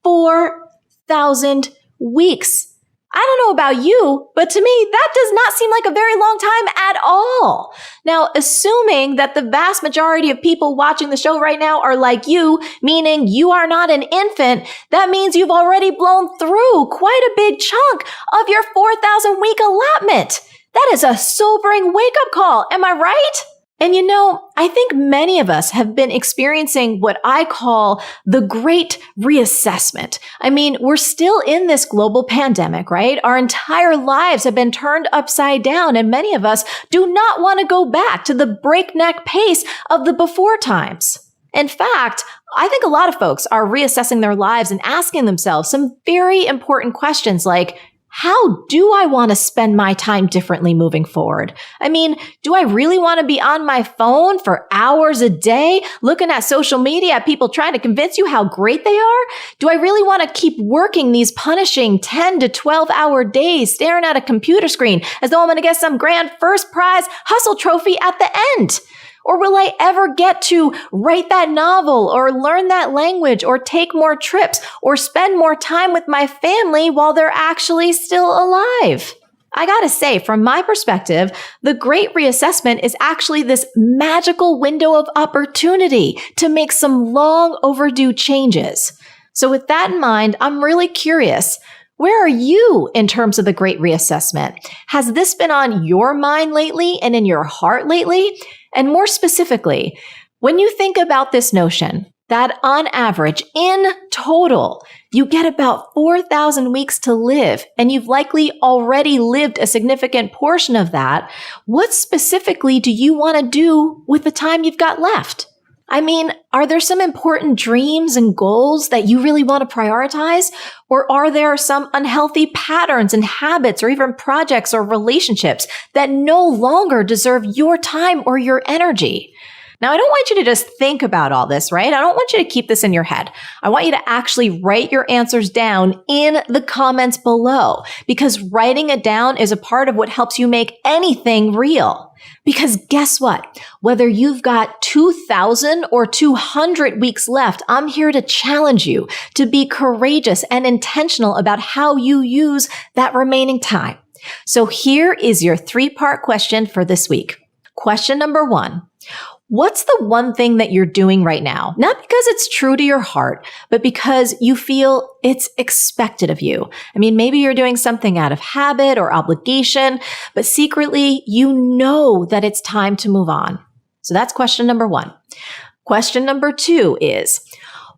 4,000 weeks. I don't know about you, but to me, that does not seem like a very long time at all. Now, assuming that the vast majority of people watching the show right now are like you, meaning you are not an infant, that means you've already blown through quite a big chunk of your 4,000 week allotment. That is a sobering wake-up call. Am I right? And you know, I think many of us have been experiencing what I call the great reassessment. I mean, we're still in this global pandemic, right? Our entire lives have been turned upside down, and many of us do not want to go back to the breakneck pace of the before times. In fact, I think a lot of folks are reassessing their lives and asking themselves some very important questions like, how do I want to spend my time differently moving forward? I mean, do I really want to be on my phone for hours a day, looking at social media, people trying to convince you how great they are? Do I really want to keep working these punishing 10 to 12-hour days, staring at a computer screen as though I'm going to get some grand first prize hustle trophy at the end? Or will I ever get to write that novel or learn that language or take more trips or spend more time with my family while they're actually still alive? I gotta say, from my perspective, the Great Reassessment is actually this magical window of opportunity to make some long overdue changes. So with that in mind, I'm really curious. Where are you in terms of the Great Reassessment? Has this been on your mind lately and in your heart lately? And more specifically, when you think about this notion that on average, in total, you get about 4,000 weeks to live, and you've likely already lived a significant portion of that, what specifically do you want to do with the time you've got left? I mean, are there some important dreams and goals that you really want to prioritize? Or are there some unhealthy patterns and habits or even projects or relationships that no longer deserve your time or your energy? Now, I don't want you to just think about all this, right? I don't want you to keep this in your head. I want you to actually write your answers down in the comments below, because writing it down is a part of what helps you make anything real. Because guess what? Whether you've got 2,000 or 200 weeks left, I'm here to challenge you to be courageous and intentional about how you use that remaining time. So here is your 3-part question for this week. Question number 1. What's the one thing that you're doing right now? Not because it's true to your heart, but because you feel it's expected of you. I mean, maybe you're doing something out of habit or obligation, but secretly you know that it's time to move on. So that's question number 1. Question number 2 is,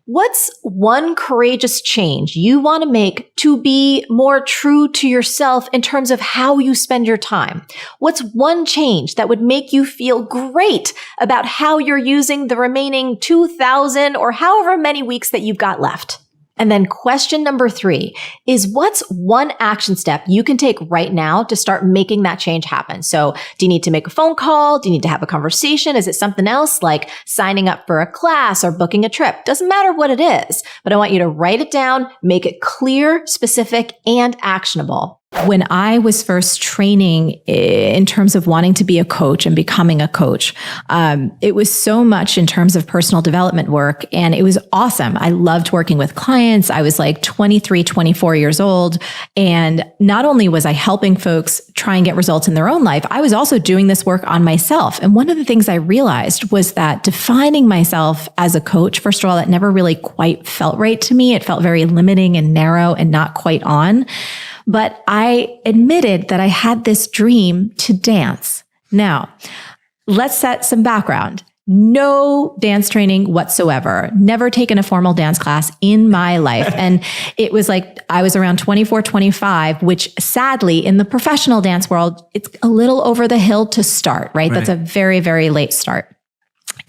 what's one courageous change you want to make to be more true to yourself in terms of how you spend your time? What's one change that would make you feel great about how you're using the remaining 2,000 or however many weeks that you've got left? And then question number 3 is, what's one action step you can take right now to start making that change happen? So do you need to make a phone call? Do you need to have a conversation? Is it something else like signing up for a class or booking a trip? Doesn't matter what it is, but I want you to write it down, make it clear, specific, and actionable. When I was first training in terms of wanting to be a coach and becoming a coach, it was so much in terms of personal development work, and it was awesome. I loved working with clients. I was like 23, 24 years old. And not only was I helping folks try and get results in their own life, I was also doing this work on myself. And one of the things I realized was that defining myself as a coach, first of all, that never really quite felt right to me. It felt very limiting and narrow and not quite on. But I admitted that I had this dream to dance. Now, let's set some background. No dance training whatsoever. Never taken a formal dance class in my life. And it was like, I was around 24, 25, which sadly in the professional dance world, it's a little over the hill to start, right? That's a very, very late start.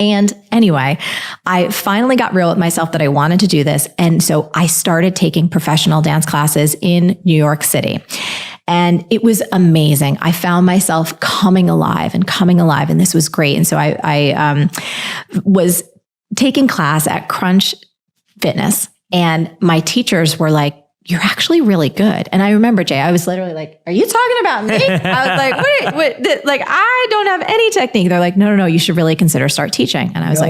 And anyway, I finally got real with myself that I wanted to do this. And so I started taking professional dance classes in New York City. And it was amazing. I found myself coming alive. And this was great. And so I was taking class at Crunch Fitness, and my teachers were like, "You're actually really good." And I remember, Jay, I was literally like, "Are you talking about me?" I was like, wait, like, I don't have any technique. They're like, no, you should really consider start teaching. And I was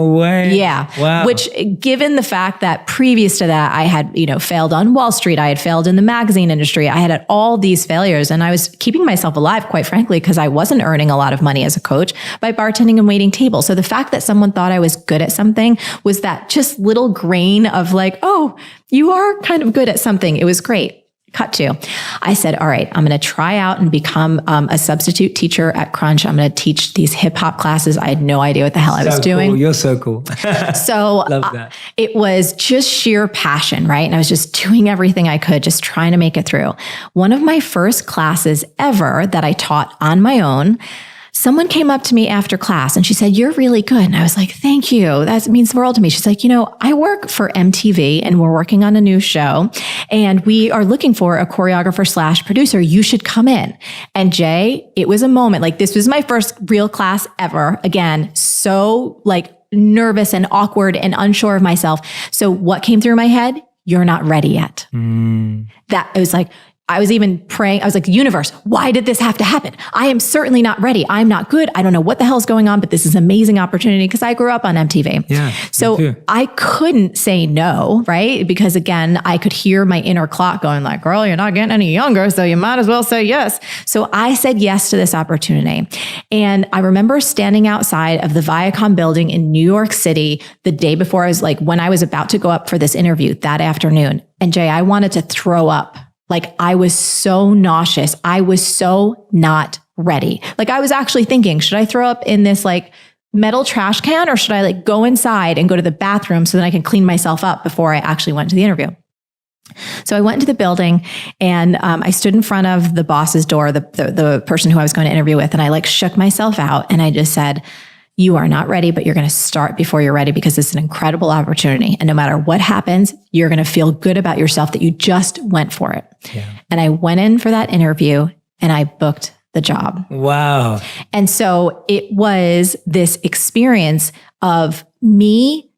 yeah. Wow. Which, given the fact that previous to that, I had, failed on Wall Street, I had failed in the magazine industry, I had all these failures, and I was keeping myself alive, quite frankly, because I wasn't earning a lot of money as a coach by bartending and waiting tables. So the fact that someone thought I was good at something was that just little grain of like, oh, you are kind of good at something. It was great. Cut to, I said, all right, I'm going to try out and become a substitute teacher at Crunch. I'm going to teach these hip hop classes. I had no idea what the hell I was doing. Cool. You're so cool. So Love that. It was just sheer passion, right? And I was just doing everything I could, just trying to make it through. One of my first classes ever that I taught on my own, someone came up to me after class and she said, "You're really good." And I was like, "Thank you. That means the world to me." She's like, "I work for MTV and we're working on a new show and we are looking for a choreographer / producer. You should come in." And Jay, it was a moment, like this was my first real class ever. Again, so like nervous and awkward and unsure of myself. So what came through my head? You're not ready yet. That it was like, I was even praying. I was like, "Universe, why did this have to happen? I am certainly not ready. I'm not good. I don't know what the hell is going on, but this is an amazing opportunity," because I grew up on MTV. Yeah. So I couldn't say no, right? Because again, I could hear my inner clock going like, "Girl, you're not getting any younger, so you might as well say yes." So I said yes to this opportunity. And I remember standing outside of the Viacom building in New York City the day before, when I was about to go up for this interview that afternoon. And Jay, I wanted to throw up. Like I was so nauseous. I was so not ready. Like I was actually thinking, should I throw up in this like metal trash can, or should I go inside and go to the bathroom so that I can clean myself up before I actually went to the interview? So I went into the building and I stood in front of the boss's door, the person who I was going to interview with. And I shook myself out and I just said, "You are not ready, but you're going to start before you're ready because it's an incredible opportunity. And no matter what happens, you're going to feel good about yourself that you just went for it." Yeah. And I went in for that interview and I booked the job. Wow. And so it was this experience of me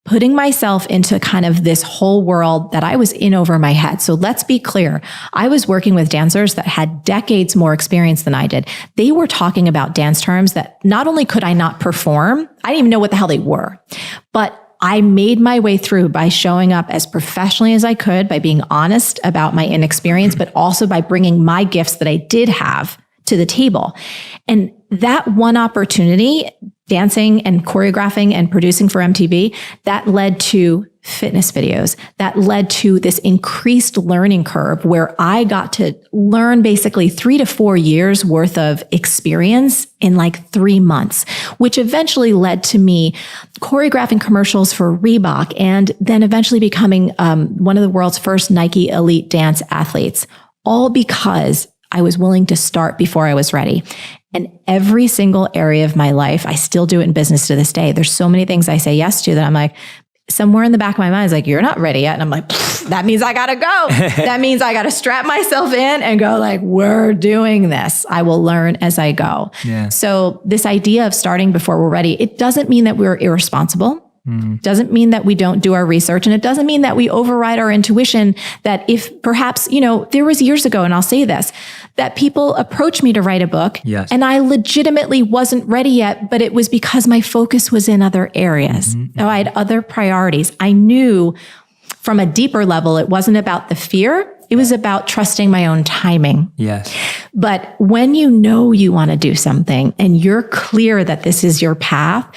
putting myself into kind of this whole world that I was in over my head. So let's be clear. I was working with dancers that had decades more experience than I did. They were talking about dance terms that not only could I not perform, I didn't even know what the hell they were, but I made my way through by showing up as professionally as I could, by being honest about my inexperience, but also by bringing my gifts that I did have to the table. And that one opportunity, dancing and choreographing and producing for MTV, that led to fitness videos. That led to this increased learning curve where I got to learn basically 3 to 4 years worth of experience in 3 months, which eventually led to me choreographing commercials for Reebok and then eventually becoming one of the world's first Nike elite dance athletes, all because I was willing to start before I was ready. And every single area of my life, I still do it in business to this day. There's so many things I say yes to that I'm like, somewhere in the back of my mind is like, "You're not ready yet." And I'm like, that means I gotta go. That means I gotta strap myself in and go we're doing this. I will learn as I go. Yeah. So this idea of starting before we're ready, it doesn't mean that we're irresponsible. Doesn't mean that we don't do our research, and it doesn't mean that we override our intuition. That if perhaps, there was years ago, and I'll say this, that people approached me to write a book, Yes. and I legitimately wasn't ready yet, but it was because my focus was in other areas. So I had other priorities. I knew from a deeper level, it wasn't about the fear. It was about trusting my own timing. Yes. But when you know you want to do something and you're clear that this is your path,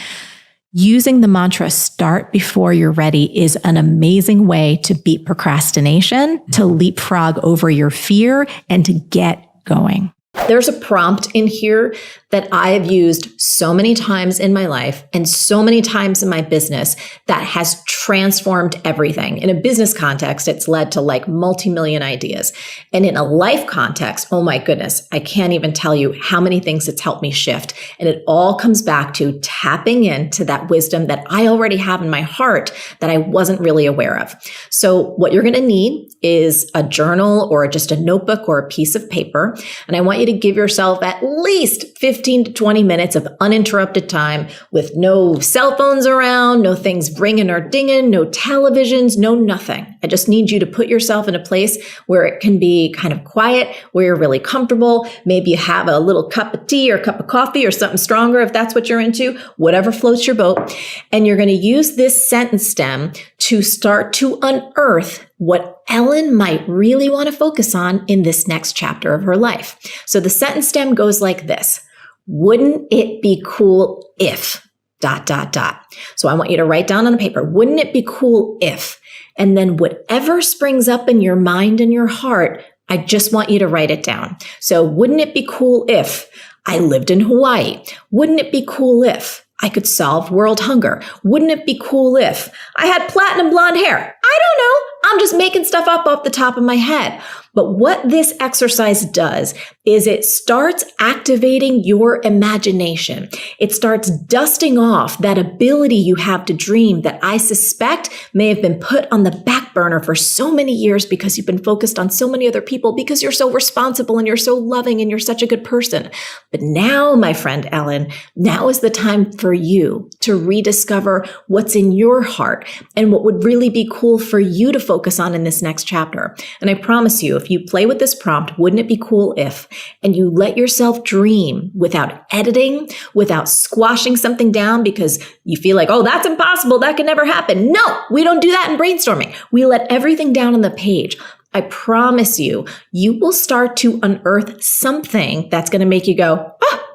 using the mantra, start before you're ready, is an amazing way to beat procrastination, to leapfrog over your fear, and to get going. There's a prompt in here that I have used so many times in my life and so many times in my business that has transformed everything. In a business context, it's led to like multi-million ideas. And in a life context, oh my goodness, I can't even tell you how many things it's helped me shift. And it all comes back to tapping into that wisdom that I already have in my heart that I wasn't really aware of. So what you're going to need is a journal or just a notebook or a piece of paper. And I want you to give yourself at least 15 to 20 minutes of uninterrupted time with no cell phones around, no things ringing or dinging, no televisions, no nothing. I just need you to put yourself in a place where it can be kind of quiet, where you're really comfortable. Maybe you have a little cup of tea or cup of coffee or something stronger if that's what you're into, whatever floats your boat. And you're going to use this sentence stem to start to unearth what Ellen might really want to focus on in this next chapter of her life. So the sentence stem goes like this: wouldn't it be cool if ... So I want you to write down on a paper, wouldn't it be cool if? And then whatever springs up in your mind and your heart, I just want you to write it down. So wouldn't it be cool if I lived in Hawaii? Wouldn't it be cool if I could solve world hunger? Wouldn't it be cool if I had platinum blonde hair? I don't know. I'm just making stuff up off the top of my head. But what this exercise does is it starts activating your imagination. It starts dusting off that ability you have to dream that I suspect may have been put on the back burner for so many years because you've been focused on so many other people, because you're so responsible and you're so loving and you're such a good person. But now, my friend Ellen, now is the time for you to rediscover what's in your heart and what would really be cool for you to focus on in this next chapter. And I promise you, if you play with this prompt, wouldn't it be cool if, and you let yourself dream without editing, without squashing something down because you feel like, oh, that's impossible, that could never happen. No, we don't do that in brainstorming. We let everything down on the page. I promise you, you will start to unearth something that's going to make you go, oh,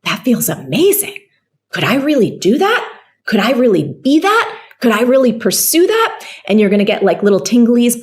that feels amazing. Could I really do that? Could I really be that? Could I really pursue that? And you're going to get like little tinglies.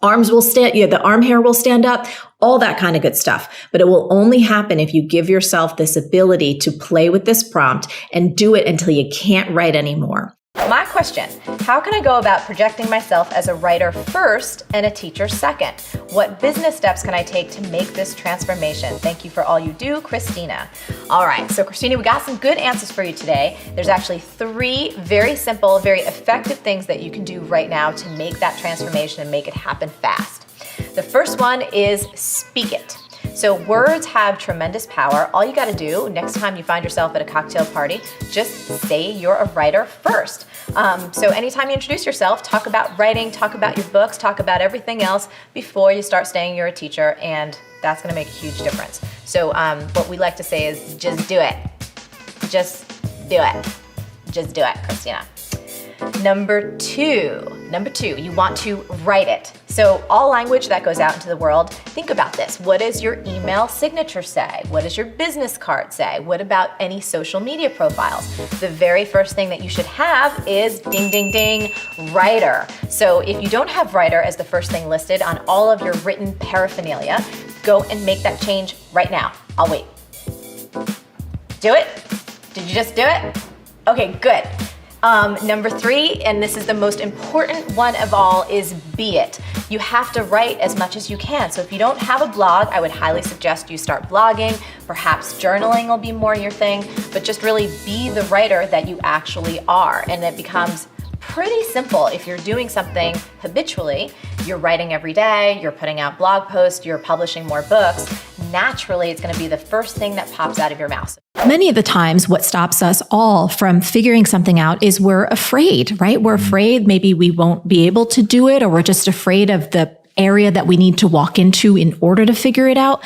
Arms will stand, the arm hair will stand up, all that kind of good stuff. But it will only happen if you give yourself this ability to play with this prompt and do it until you can't write anymore. My question: how can I go about projecting myself as a writer first and a teacher second? What business steps can I take to make this transformation? Thank you for all you do, Christina. All right, so Christina, we got some good answers for you today. There's actually 3 very simple, very effective things that you can do right now to make that transformation and make it happen fast. The first one is speak it. So words have tremendous power. All you got to do next time you find yourself at a cocktail party, just say you're a writer first. So anytime you introduce yourself, talk about writing, talk about your books, talk about everything else before you start saying you're a teacher, and that's going to make a huge difference. So what we like to say is just do it. Just do it. Just do it, Christina. Number two, you want to write it. So all language that goes out into the world, think about this. What does your email signature say? What does your business card say? What about any social media profiles? The very first thing that you should have is ding, ding, ding, writer. So if you don't have writer as the first thing listed on all of your written paraphernalia, go and make that change right now. I'll wait. Do it? Did you just do it? Okay, good. Number 3, and this is the most important one of all, is be it. You have to write as much as you can. So if you don't have a blog, I would highly suggest you start blogging. Perhaps journaling will be more your thing, but just really be the writer that you actually are. And it becomes pretty simple. If you're doing something habitually, you're writing every day, you're putting out blog posts, you're publishing more books, naturally it's going to be the first thing that pops out of your mouth. Many of the times, what stops us all from figuring something out is we're afraid, right? We're afraid maybe we won't be able to do it, or we're just afraid of the area that we need to walk into in order to figure it out.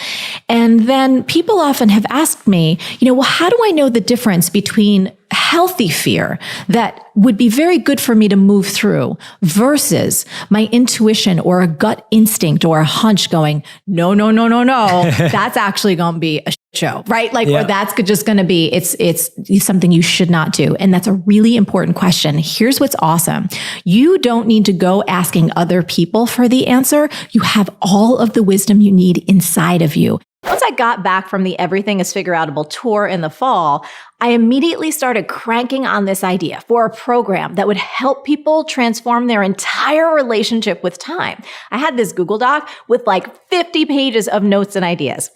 And then people often have asked me, well, how do I know the difference between healthy fear that would be very good for me to move through versus my intuition or a gut instinct or a hunch going, no, that's actually going to be a show, right? Or that's just going to be, it's something you should not do. And that's a really important question. Here's what's awesome. You don't need to go asking other people for the answer. You have all of the wisdom you need inside of you. Once I got back from the Everything is Figure Outable tour in the fall, I immediately started cranking on this idea for a program that would help people transform their entire relationship with time. I had this Google Doc with 50 pages of notes and ideas.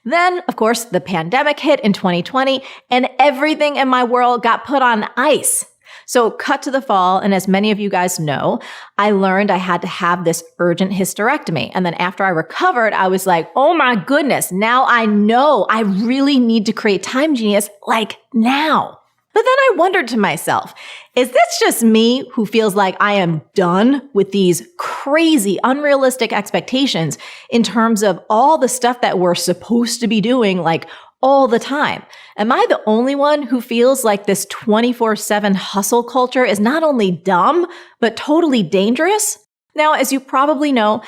Then, of course, the pandemic hit in 2020 and everything in my world got put on ice. So cut to the fall, and as many of you guys know, I learned I had to have this urgent hysterectomy. And then after I recovered, I was like, oh my goodness, now I know I really need to create Time Genius now. But then I wondered to myself, is this just me who feels like I am done with these crazy, unrealistic expectations in terms of all the stuff that we're supposed to be doing all the time? Am I the only one who feels like this 24/7 hustle culture is not only dumb, but totally dangerous? Now, as you probably know,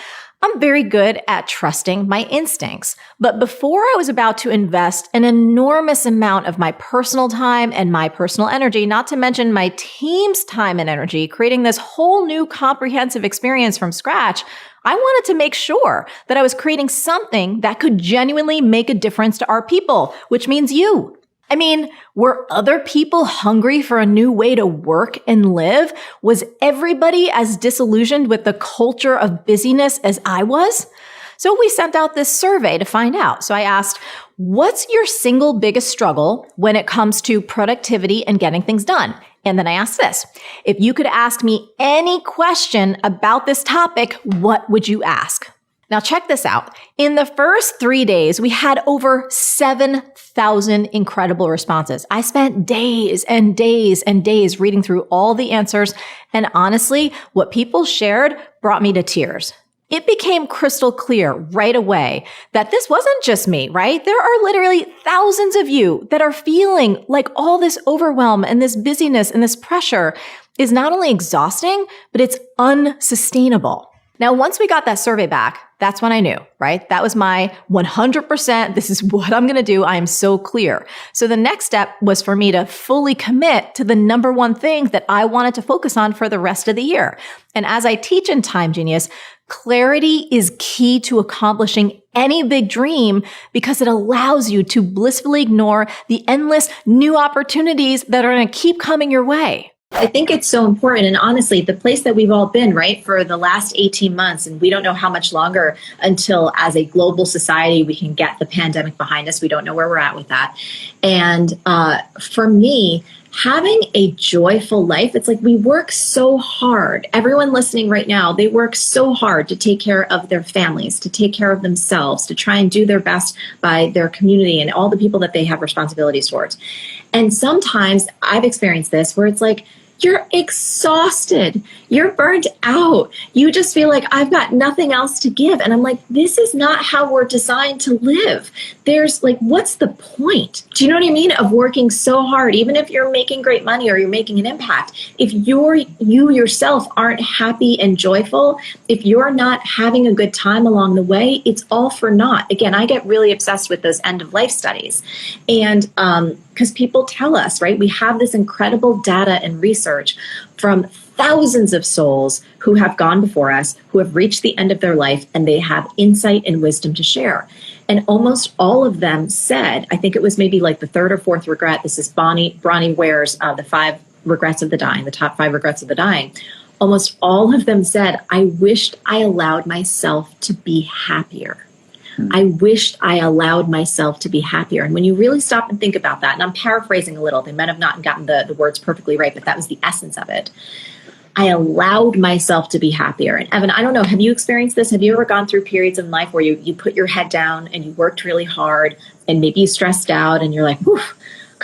I'm very good at trusting my instincts. But before I was about to invest an enormous amount of my personal time and my personal energy, not to mention my team's time and energy, creating this whole new comprehensive experience from scratch, I wanted to make sure that I was creating something that could genuinely make a difference to our people, which means you. I mean, were other people hungry for a new way to work and live? Was everybody as disillusioned with the culture of busyness as I was? So we sent out this survey to find out. So I asked, what's your single biggest struggle when it comes to productivity and getting things done? And then I asked this, if you could ask me any question about this topic, what would you ask? Now check this out. In the first 3 days, we had over 7,000 incredible responses. I spent days and days and days reading through all the answers. And honestly, what people shared brought me to tears. It became crystal clear right away that this wasn't just me, right? There are literally thousands of you that are feeling like all this overwhelm and this busyness and this pressure is not only exhausting, but it's unsustainable. Now, once we got that survey back, that's when I knew, right? That was my 100%. This is what I'm going to do. I am so clear. So the next step was for me to fully commit to the number one thing that I wanted to focus on for the rest of the year. And as I teach in Time Genius, clarity is key to accomplishing any big dream because it allows you to blissfully ignore the endless new opportunities that are going to keep coming your way. I think it's so important. And honestly, the place that we've all been, right, for the last 18 months, and we don't know how much longer until as a global society, we can get the pandemic behind us. We don't know where we're at with that. And for me, having a joyful life, it's like we work so hard. Everyone listening right now, they work so hard to take care of their families, to take care of themselves, to try and do their best by their community and all the people that they have responsibilities towards. And sometimes I've experienced this where it's like, you're exhausted. You're burnt out. You just feel like I've got nothing else to give. And I'm like, this is not how we're designed to live. There's like, what's the point? Do you know what I mean? Of working so hard, even if you're making great money or you're making an impact. If you yourself aren't happy and joyful, if you're not having a good time along the way, it's all for naught. Again, I get really obsessed with those end of life studies. And because people tell us, right, we have this incredible data and research from thousands of souls who have gone before us, who have reached the end of their life, and they have insight and wisdom to share. And almost all of them said, I think it was maybe like the third or fourth regret, this is Bronnie Ware's The 5 Regrets of the Dying, the top 5 regrets of the dying. Almost all of them said, I wished I allowed myself to be happier. I wished I allowed myself to be happier. And when you really stop and think about that, and I'm paraphrasing a little, they might have not gotten the words perfectly right, but that was the essence of it. I allowed myself to be happier. And Evan, I don't know, have you experienced this? Have you ever gone through periods in life where you put your head down and you worked really hard and maybe you stressed out and you're like, whew,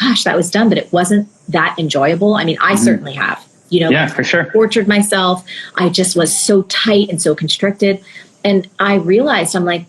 gosh, that was done, but it wasn't that enjoyable. I mean, I certainly have, Yeah, for sure. tortured myself. I just was so tight and so constricted. And I realized, I'm like,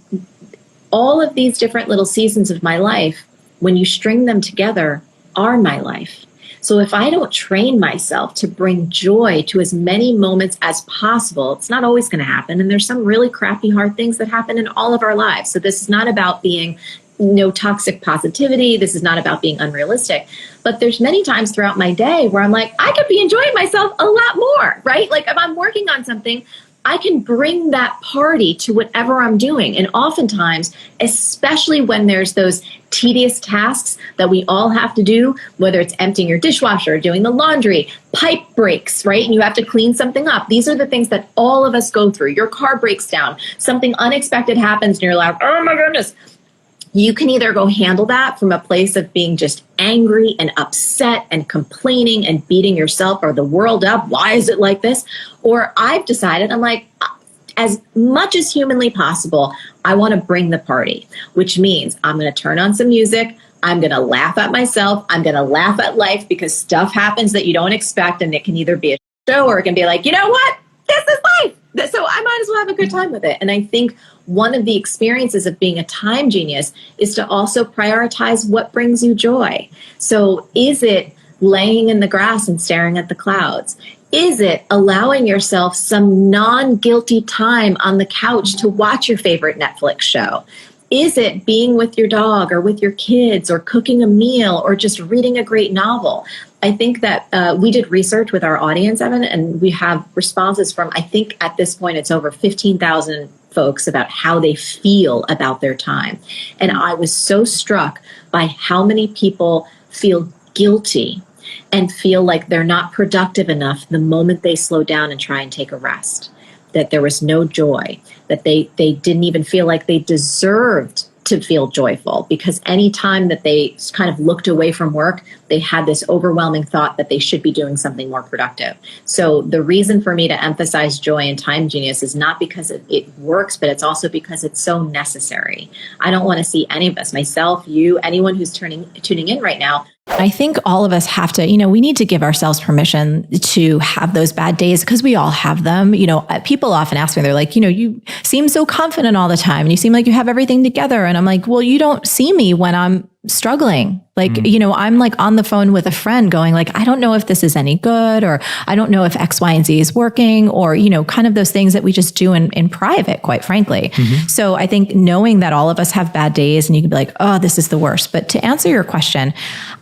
all of these different little seasons of my life, when you string them together, are my life. So if I don't train myself to bring joy to as many moments as possible, it's not always going to happen. And there's some really crappy, hard things that happen in all of our lives. So this is not about being no toxic positivity. This is not about being unrealistic. But there's many times throughout my day where I'm like, I could be enjoying myself a lot more, right? Like if I'm working on something, I can bring that party to whatever I'm doing. And oftentimes, especially when there's those tedious tasks that we all have to do, whether it's emptying your dishwasher, doing the laundry, pipe breaks, right? And you have to clean something up. These are the things that all of us go through. Your car breaks down, something unexpected happens, and you're like, oh my goodness. You can either go handle that from a place of being just angry and upset and complaining and beating yourself or the world up. Why is it like this? Or I've decided, I'm like, as much as humanly possible, I want to bring the party, which means I'm going to turn on some music. I'm going to laugh at myself. I'm going to laugh at life because stuff happens that you don't expect. And it can either be a show or it can be like, you know what? This is life. So I might as well have a good time with it. And I think one of the experiences of being a time genius is to also prioritize what brings you joy. So is it laying in the grass and staring at the clouds? Is it allowing yourself some non-guilty time on the couch to watch your favorite Netflix show? Is it being with your dog or with your kids or cooking a meal or just reading a great novel? I think that we did research with our audience, Evan, and we have responses from, I think at this point, it's over 15,000 folks about how they feel about their time. And I was so struck by how many people feel guilty and feel like they're not productive enough the moment they slow down and try and take a rest, that there was no joy, that they didn't even feel like they deserved to feel joyful, because any time that they kind of looked away from work, they had this overwhelming thought that they should be doing something more productive. So the reason for me to emphasize joy and time genius is not because it works, but it's also because it's so necessary. I don't want to see any of us, myself, you, anyone who's tuning in right now. I think all of us have to, we need to give ourselves permission to have those bad days because we all have them. People often ask me, they're like, you seem so confident all the time and you seem like you have everything together. And I'm like, well, you don't see me when I'm struggling. Like, I'm like on the phone with a friend going like, I don't know if this is any good, or I don't know if X, Y, and Z is working, or, kind of those things that we just do in private, quite frankly. Mm-hmm. So I think knowing that all of us have bad days and you can be like, oh, this is the worst. But to answer your question,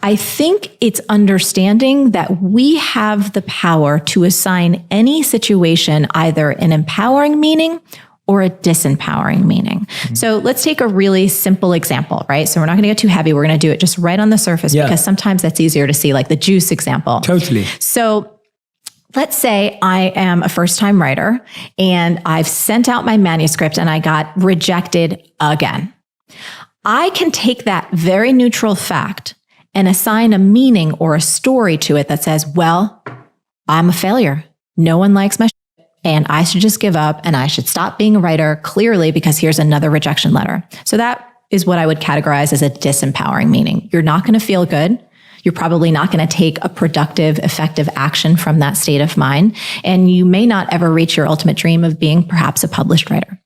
I think it's understanding that we have the power to assign any situation either an empowering meaning or a disempowering meaning. Mm-hmm. So let's take a really simple example, right? So we're not going to get too heavy. We're going to do it just right on the surface because sometimes that's easier to see, like the juice example. Totally. So let's say I am a first-time writer and I've sent out my manuscript and I got rejected again. I can take that very neutral fact and assign a meaning or a story to it that says, well, I'm a failure. No one likes my shit, and I should just give up and I should stop being a writer clearly because here's another rejection letter. So that is what I would categorize as a disempowering meaning. You're not going to feel good. You're probably not going to take a productive, effective action from that state of mind. And you may not ever reach your ultimate dream of being perhaps a published writer.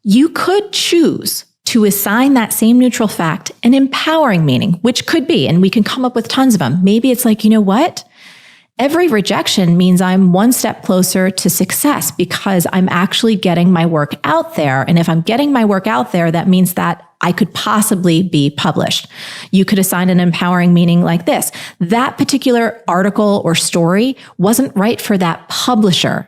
You could choose to assign that same neutral fact an empowering meaning, which could be, and we can come up with tons of them. Maybe it's like, you know what? Every rejection means I'm one step closer to success because I'm actually getting my work out there. And if I'm getting my work out there, that means that I could possibly be published. You could assign an empowering meaning like this. That particular article or story wasn't right for that publisher.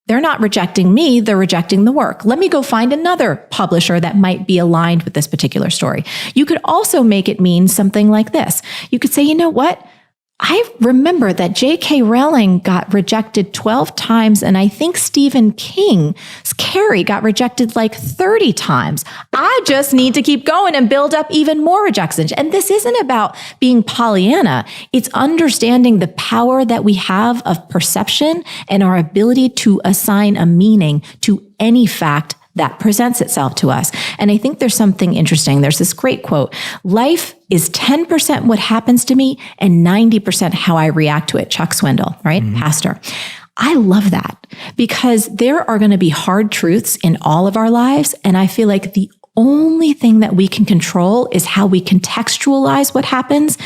They're not rejecting me, they're rejecting the work. Let me go find another publisher that might be aligned with this particular story. You could also make it mean something like this. You could say, you know what? I remember that J.K. Rowling got rejected 12 times, and I think Stephen King's Carrie got rejected like 30 times. I just need to keep going and build up even more rejections. And this isn't about being Pollyanna. It's understanding the power that we have of perception and our ability to assign a meaning to any fact that presents itself to us. And I think there's something interesting. There's this great quote: life is 10% what happens to me and 90% how I react to it. Chuck Swindoll, right? Pastor. I love that because there are going to be hard truths in all of our lives. And I feel like the only thing that we can control is how we contextualize what happens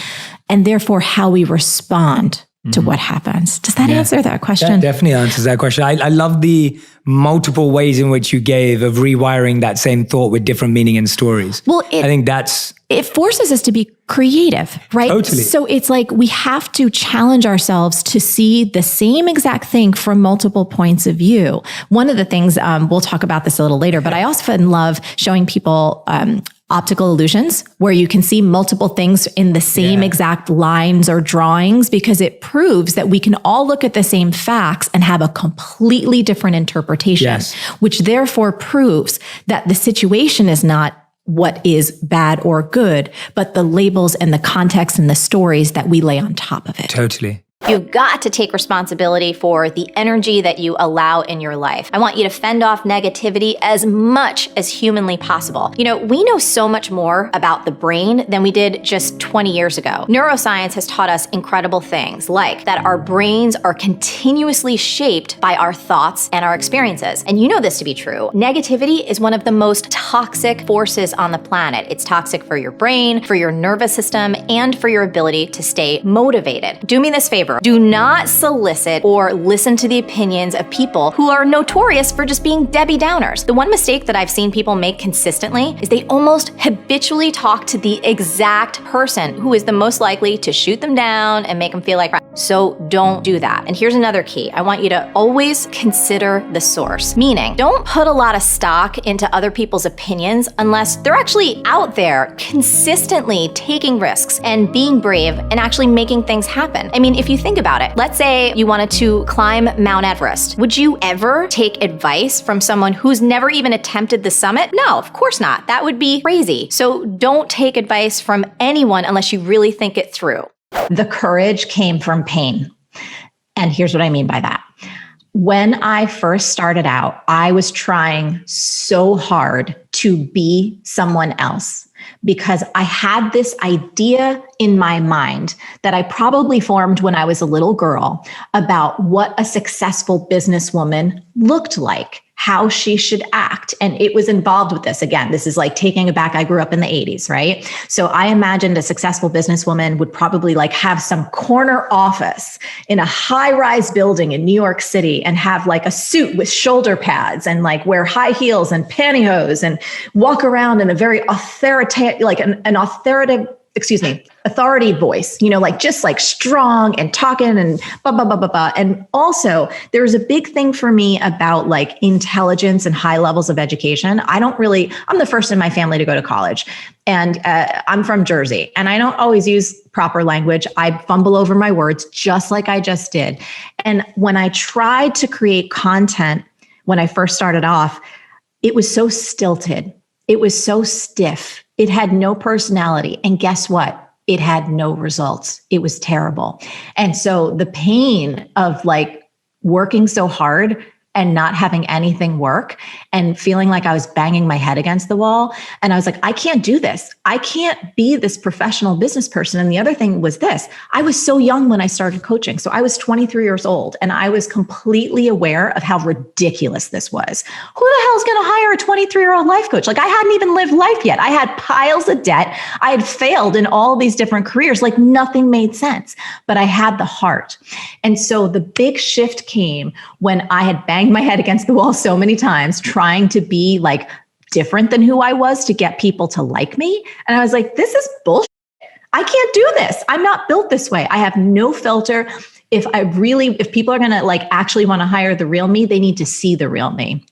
and therefore how we respond to what happens. Does that answer that question? That definitely answers that question. I love the multiple ways in which you gave of rewiring that same thought with different meaning and stories. Well, I think it forces us to be creative, right? Totally. So it's like we have to challenge ourselves to see the same exact thing from multiple points of view. One of the things, we'll talk about this a little later, but I often love showing people optical illusions where you can see multiple things in the same exact lines or drawings because it proves that we can all look at the same facts and have a completely different interpretation, which therefore proves that the situation is not what is bad or good, but the labels and the context and the stories that we lay on top of it. Totally. You've got to take responsibility for the energy that you allow in your life. I want you to fend off negativity as much as humanly possible. You know, we know so much more about the brain than we did just 20 years ago. Neuroscience has taught us incredible things, like that our brains are continuously shaped by our thoughts and our experiences. And you know this to be true. Negativity is one of the most toxic forces on the planet. It's toxic for your brain, for your nervous system, and for your ability to stay motivated. Do me this favor. Do not solicit or listen to the opinions of people who are notorious for just being Debbie Downers. The one mistake that I've seen people make consistently is they almost habitually talk to the exact person who is the most likely to shoot them down and make them feel like crap. So don't do that. And here's another key. I want you to always consider the source, meaning don't put a lot of stock into other people's opinions unless they're actually out there consistently taking risks and being brave and actually making things happen. I mean, if you think about it, let's say you wanted to climb Mount Everest. Would you ever take advice from someone who's never even attempted the summit? No, of course not. That would be crazy. So don't take advice from anyone unless you really think it through. The courage came from pain. And here's what I mean by that. When I first started out, I was trying so hard to be someone else because I had this idea in my mind that I probably formed when I was a little girl about what a successful businesswoman looked like, how she should act. And it was involved with this. Again, this is like taking it back. I grew up in the 80s, right? So I imagined a successful businesswoman would probably like have some corner office in a high-rise building in New York City and have like a suit with shoulder pads and like wear high heels and pantyhose and walk around in a very authoritative, like an authority voice, you know, like just like strong and talking and blah, blah, blah, blah, blah. And also there's a big thing for me about like intelligence and high levels of education. I'm the first in my family to go to college and I'm from Jersey and I don't always use proper language. I fumble over my words just like I just did. And when I tried to create content, when I first started off, it was so stilted. It was so stiff. It had no personality. And guess what? It had no results. It was terrible. And so the pain of like working so hard and not having anything work and feeling like I was banging my head against the wall. And I was like, I can't do this. I can't be this professional business person. And the other thing was this, I was so young when I started coaching. So I was 23 years old and I was completely aware of how ridiculous this was. Who the hell is going to hire a 23-year-old life coach? Like I hadn't even lived life yet. I had piles of debt. I had failed in all these different careers. Like nothing made sense, but I had the heart. And so the big shift came when I had banged my head against the wall so many times trying to be like different than who I was to get people to like me. And I was like, this is bullshit. I can't do this. I'm not built this way. I have no filter. If people are going to like actually want to hire the real me, they need to see the real me.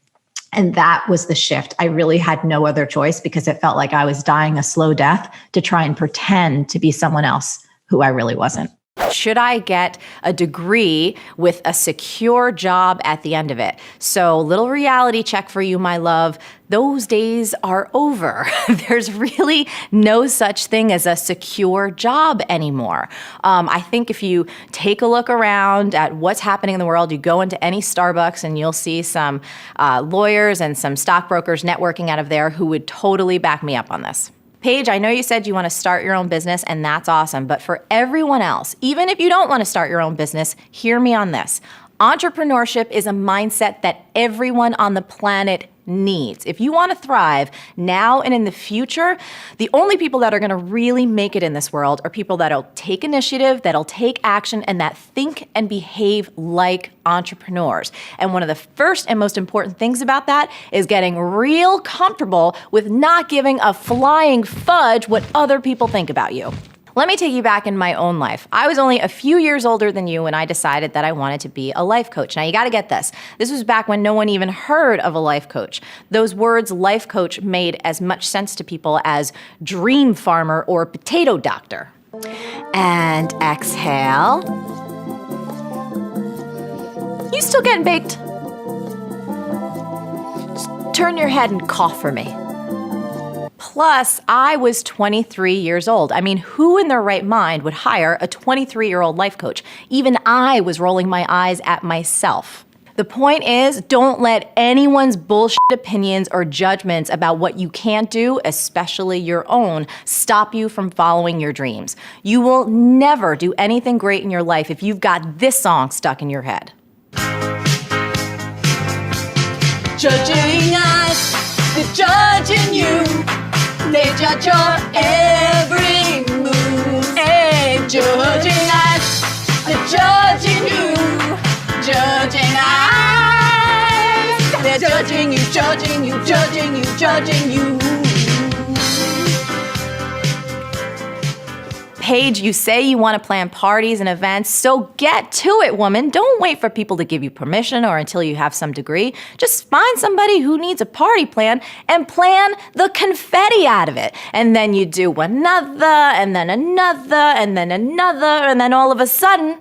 And that was the shift. I really had no other choice because it felt like I was dying a slow death to try and pretend to be someone else who I really wasn't. Should I get a degree with a secure job at the end of it? So, little reality check for you, my love. Those days are over. There's really no such thing as a secure job anymore. I think if you take a look around at what's happening in the world, you go into any Starbucks and you'll see some lawyers and some stockbrokers networking out of there who would totally back me up on this. Paige, I know you said you want to start your own business, and that's awesome. But for everyone else, even if you don't want to start your own business, hear me on this. Entrepreneurship is a mindset that everyone on the planet needs. If you want to thrive now and in the future, the only people that are going to really make it in this world are people that'll take initiative, that'll take action, and that think and behave like entrepreneurs. And one of the first and most important things about that is getting real comfortable with not giving a flying fudge what other people think about you. Let me take you back in my own life. I was only a few years older than you when I decided that I wanted to be a life coach. Now, you got to get this. This was back when no one even heard of a life coach. Those words life coach made as much sense to people as dream farmer or potato doctor. And exhale. You still getting baked? Just turn your head and cough for me. Plus, I was 23 years old. I mean, who in their right mind would hire a 23-year-old life coach? Even I was rolling my eyes at myself. The point is, don't let anyone's bullshit opinions or judgments about what you can't do, especially your own, stop you from following your dreams. You will never do anything great in your life if you've got this song stuck in your head. Judging eyes, they're judging you. They judge your every move. Hey, judging eyes, they're judging you. Judging eyes, they're judging you, judging you, judging you, judging you. Paige, you say you want to plan parties and events, so get to it, woman. Don't wait for people to give you permission or until you have some degree. Just find somebody who needs a party plan and plan the confetti out of it. And then you do another, and then another, and then another, and then all of a sudden,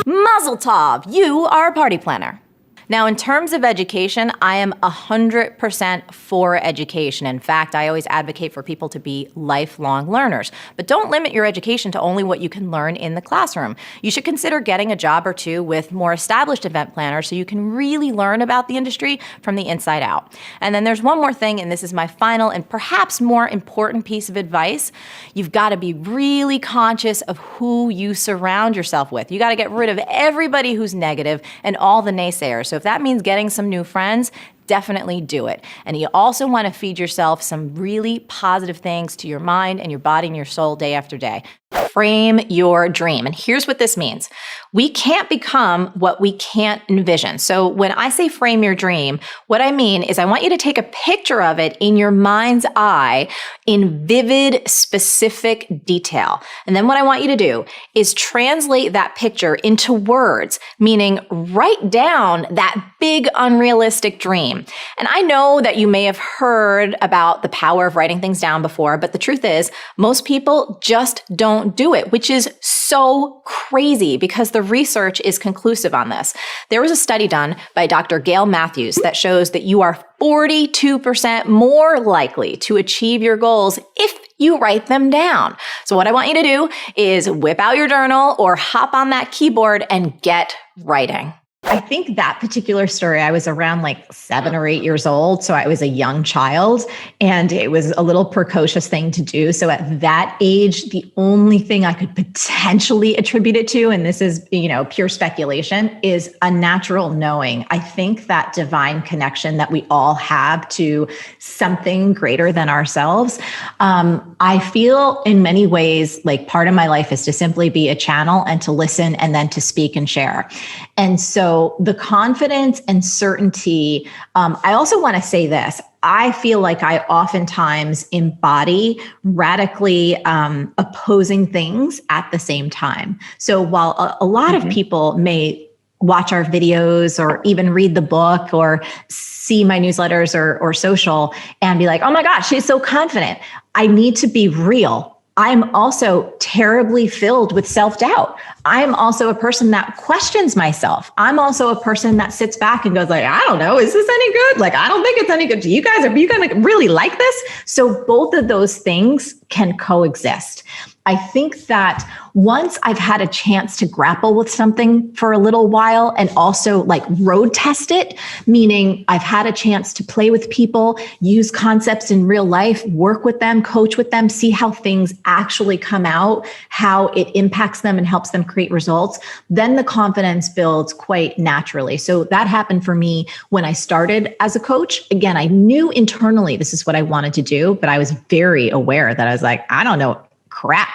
Mazel tov, you are a party planner. Now, in terms of education, I am 100% for education. In fact, I always advocate for people to be lifelong learners. But don't limit your education to only what you can learn in the classroom. You should consider getting a job or two with more established event planners so you can really learn about the industry from the inside out. And then there's one more thing, and this is my final and perhaps more important piece of advice. You've got to be really conscious of who you surround yourself with. You got to get rid of everybody who's negative and all the naysayers. So if that means getting some new friends, definitely do it. And you also want to feed yourself some really positive things to your mind and your body and your soul day after day. Frame your dream. And here's what this means. We can't become what we can't envision. So when I say frame your dream, what I mean is I want you to take a picture of it in your mind's eye in vivid, specific detail. And then what I want you to do is translate that picture into words, meaning write down that big, unrealistic dream. And I know that you may have heard about the power of writing things down before, but the truth is most people just don't do it, which is so crazy because the research is conclusive on this. There was a study done by Dr. Gail Matthews that shows that you are 42% more likely to achieve your goals if you write them down. So what I want you to do is whip out your journal or hop on that keyboard and get writing. I think that particular story, I was around like 7 or 8 years old. So I was a young child and it was a little precocious thing to do. So at that age, the only thing I could potentially attribute it to, and this is, pure speculation, is a natural knowing. I think that divine connection that we all have to something greater than ourselves. I feel in many ways like part of my life is to simply be a channel and to listen and then to speak and share. And so the confidence and certainty, I also want to say this. I feel like I oftentimes embody radically opposing things at the same time. So while a lot of people may watch our videos or even read the book or see my newsletters or social and be like, oh my gosh, she's so confident. I need to be real. I'm also terribly filled with self-doubt. I'm also a person that questions myself. I'm also a person that sits back and goes like, I don't know, is this any good? Like, I don't think it's any good. Are you going to really like this? So both of those things can coexist. I think that once I've had a chance to grapple with something for a little while and also like road test it, meaning I've had a chance to play with people, use concepts in real life, work with them, coach with them, see how things actually come out, how it impacts them and helps them create results, then the confidence builds quite naturally. So that happened for me when I started as a coach. Again, I knew internally this is what I wanted to do, but I was very aware that I was like, I don't know crap,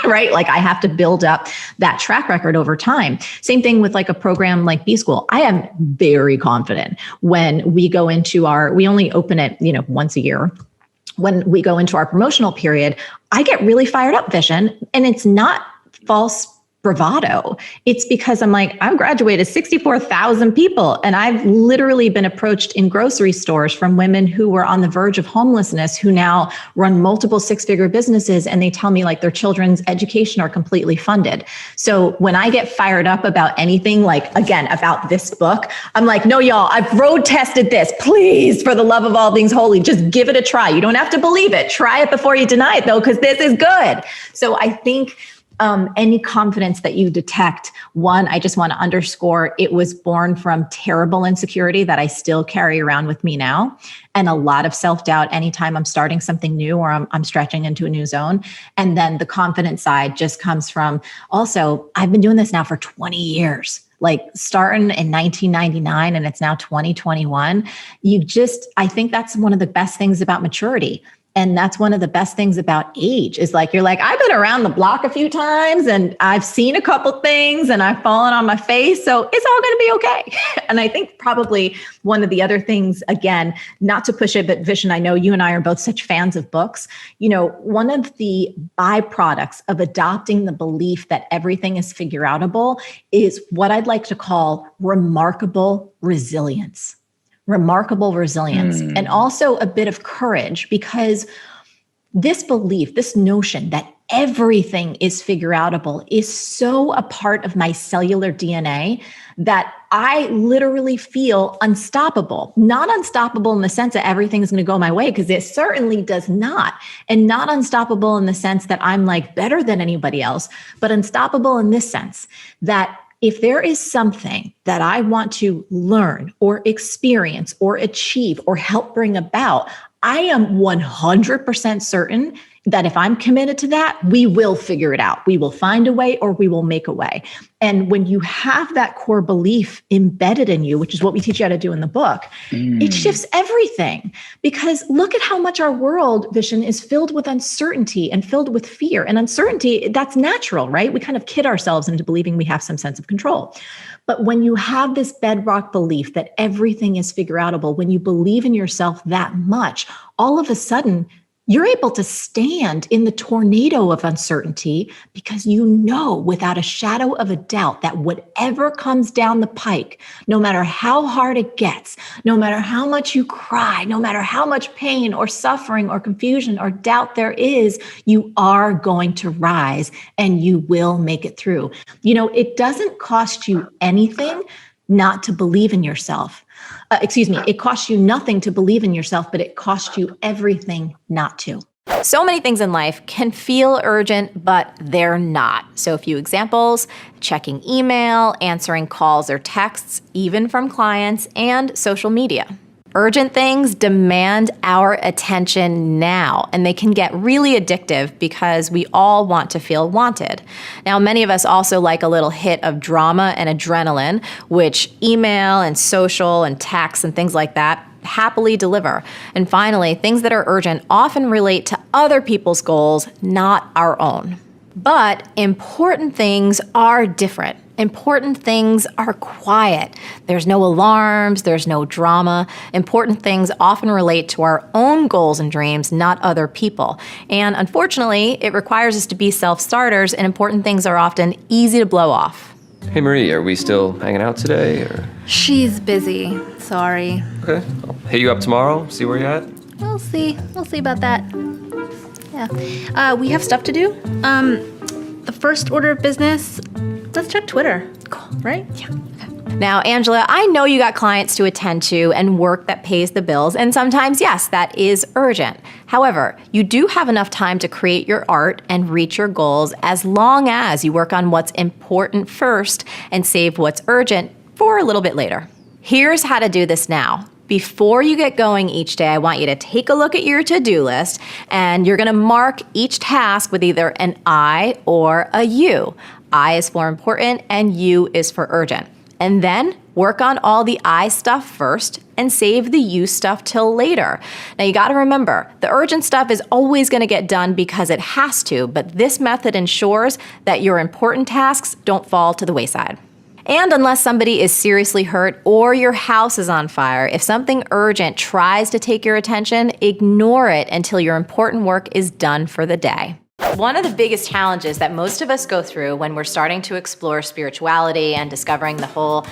right? Like I have to build up that track record over time. Same thing with like a program like B-School. I am very confident when we go into we only open it, once a year. When we go into our promotional period, I get really fired up, Vision, and it's not false bravado. It's because I'm like, I've graduated 64,000 people. And I've literally been approached in grocery stores from women who were on the verge of homelessness, who now run multiple 6-figure businesses. And they tell me like their children's education are completely funded. So when I get fired up about anything, like again, about this book, I'm like, no, y'all, I've road tested this. Please, for the love of all things holy, just give it a try. You don't have to believe it. Try it before you deny it though, because this is good. So I think any confidence that you detect, one, I just want to underscore, it was born from terrible insecurity that I still carry around with me now, and a lot of self-doubt anytime I'm starting something new or I'm stretching into a new zone. And then the confidence side just comes from also, I've been doing this now for 20 years. Like starting in 1999 and it's now 2021. I think that's one of the best things about maturity. And that's one of the best things about age is like, you're like, I've been around the block a few times and I've seen a couple things and I've fallen on my face. So it's all going to be okay. And I think probably one of the other things, again, not to push it, but Vision, I know you and I are both such fans of books. One of the byproducts of adopting the belief that everything is figure outable is what I'd like to call remarkable resilience. And also a bit of courage, because this belief, this notion that everything is figure outable is so a part of my cellular DNA that I literally feel unstoppable. Not unstoppable in the sense that everything is going to go my way, because it certainly does not. And not unstoppable in the sense that I'm like better than anybody else, but unstoppable in this sense that if there is something that I want to learn or experience or achieve or help bring about, I am 100% certain that if I'm committed to that, we will figure it out. We will find a way or we will make a way. And when you have that core belief embedded in you, which is what we teach you how to do in the book, it shifts everything. Because look at how much our world, Vision, is filled with uncertainty and filled with fear. And uncertainty, that's natural, right? We kind of kid ourselves into believing we have some sense of control. But when you have this bedrock belief that everything is figure outable, when you believe in yourself that much, all of a sudden, you're able to stand in the tornado of uncertainty because you know without a shadow of a doubt that whatever comes down the pike, no matter how hard it gets, no matter how much you cry, no matter how much pain or suffering or confusion or doubt there is, you are going to rise and you will make it through. It doesn't cost you anything not to believe in yourself. It costs you nothing to believe in yourself, but it costs you everything not to. So many things in life can feel urgent, but they're not. So a few examples: checking email, answering calls or texts, even from clients, and social media. Urgent things demand our attention now, and they can get really addictive because we all want to feel wanted. Now, many of us also like a little hit of drama and adrenaline, which email and social and text and things like that happily deliver. And finally, things that are urgent often relate to other people's goals, not our own. But important things are different. Important things are quiet. There's no alarms, there's no drama. Important things often relate to our own goals and dreams, not other people. And unfortunately, it requires us to be self-starters, and important things are often easy to blow off. Hey Marie, are we still hanging out today, or? She's busy, sorry. Okay, I'll hit you up tomorrow, see where you're at. We'll see about that. Yeah. We have stuff to do. The first order of business, let's check Twitter. Cool. Right? Yeah. Okay. Now, Angela, I know you got clients to attend to and work that pays the bills, and sometimes, yes, that is urgent. However, you do have enough time to create your art and reach your goals as long as you work on what's important first and save what's urgent for a little bit later. Here's how to do this now. Before you get going each day, I want you to take a look at your to-do list, and you're gonna mark each task with either an I or a U. I is for important and U is for urgent. And then work on all the I stuff first and save the U stuff till later. Now you gotta remember, the urgent stuff is always gonna get done because it has to, but this method ensures that your important tasks don't fall to the wayside. And unless somebody is seriously hurt or your house is on fire, if something urgent tries to take your attention, ignore it until your important work is done for the day. One of the biggest challenges that most of us go through when we're starting to explore spirituality and discovering the whole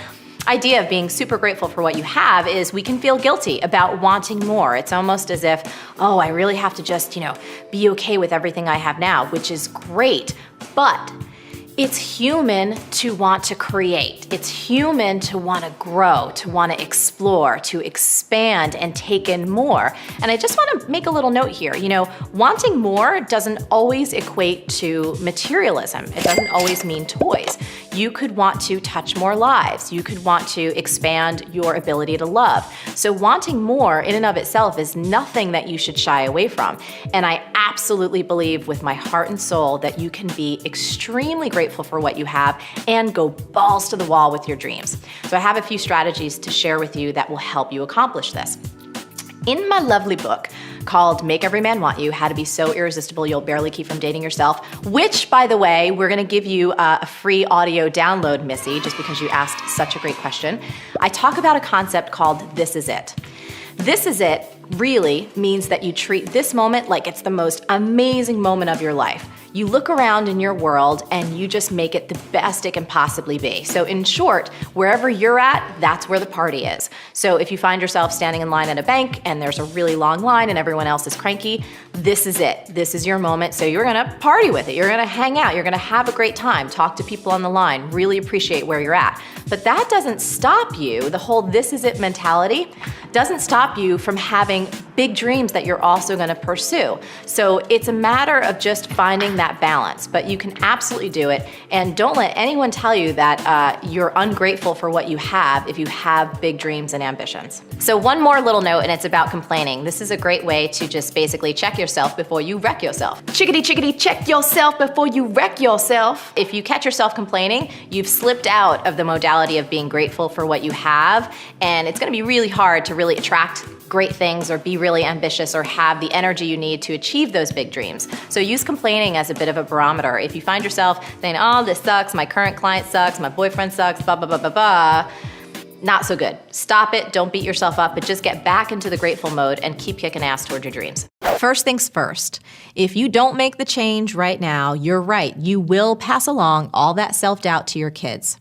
idea of being super grateful for what you have is we can feel guilty about wanting more. It's almost as if, oh, I really have to just, be okay with everything I have now, which is great, but it's human to want to create. It's human to want to grow, to want to explore, to expand and take in more. And I just want to make a little note here. Wanting more doesn't always equate to materialism. It doesn't always mean toys. You could want to touch more lives. You could want to expand your ability to love. So wanting more in and of itself is nothing that you should shy away from. And I absolutely believe with my heart and soul that you can be extremely grateful for what you have and go balls to the wall with your dreams. So I have a few strategies to share with you that will help you accomplish this. In my lovely book called Make Every Man Want You, How to Be So Irresistible You'll Barely Keep From Dating Yourself, which, by the way, we're gonna give you a free audio download, Missy, just because you asked such a great question. I talk about a concept called This Is It. This is it really means that you treat this moment like it's the most amazing moment of your life. You look around in your world and you just make it the best it can possibly be. So in short, wherever you're at, that's where the party is. So if you find yourself standing in line at a bank and there's a really long line and everyone else is cranky, this is it. This is your moment. So you're gonna party with it. You're gonna hang out. You're gonna have a great time, talk to people on the line, really appreciate where you're at. But that doesn't stop you, the whole this is it mentality doesn't stop you from having big dreams that you're also gonna pursue. So it's a matter of just finding that balance, but you can absolutely do it. And don't let anyone tell you that you're ungrateful for what you have if you have big dreams and ambitions. So one more little note, and it's about complaining. This is a great way to just basically check yourself before you wreck yourself. Chickadee, chickadee, check yourself before you wreck yourself. If you catch yourself complaining, you've slipped out of the modality of being grateful for what you have, and it's gonna be really hard to really attract great things or be really ambitious or have the energy you need to achieve those big dreams. So use complaining as a bit of a barometer. If you find yourself saying, oh, this sucks, my current client sucks, my boyfriend sucks, blah, blah, blah, blah, blah, not so good. Stop it, don't beat yourself up, but just get back into the grateful mode and keep kicking ass toward your dreams. First things first, if you don't make the change right now, you're right, you will pass along all that self-doubt to your kids.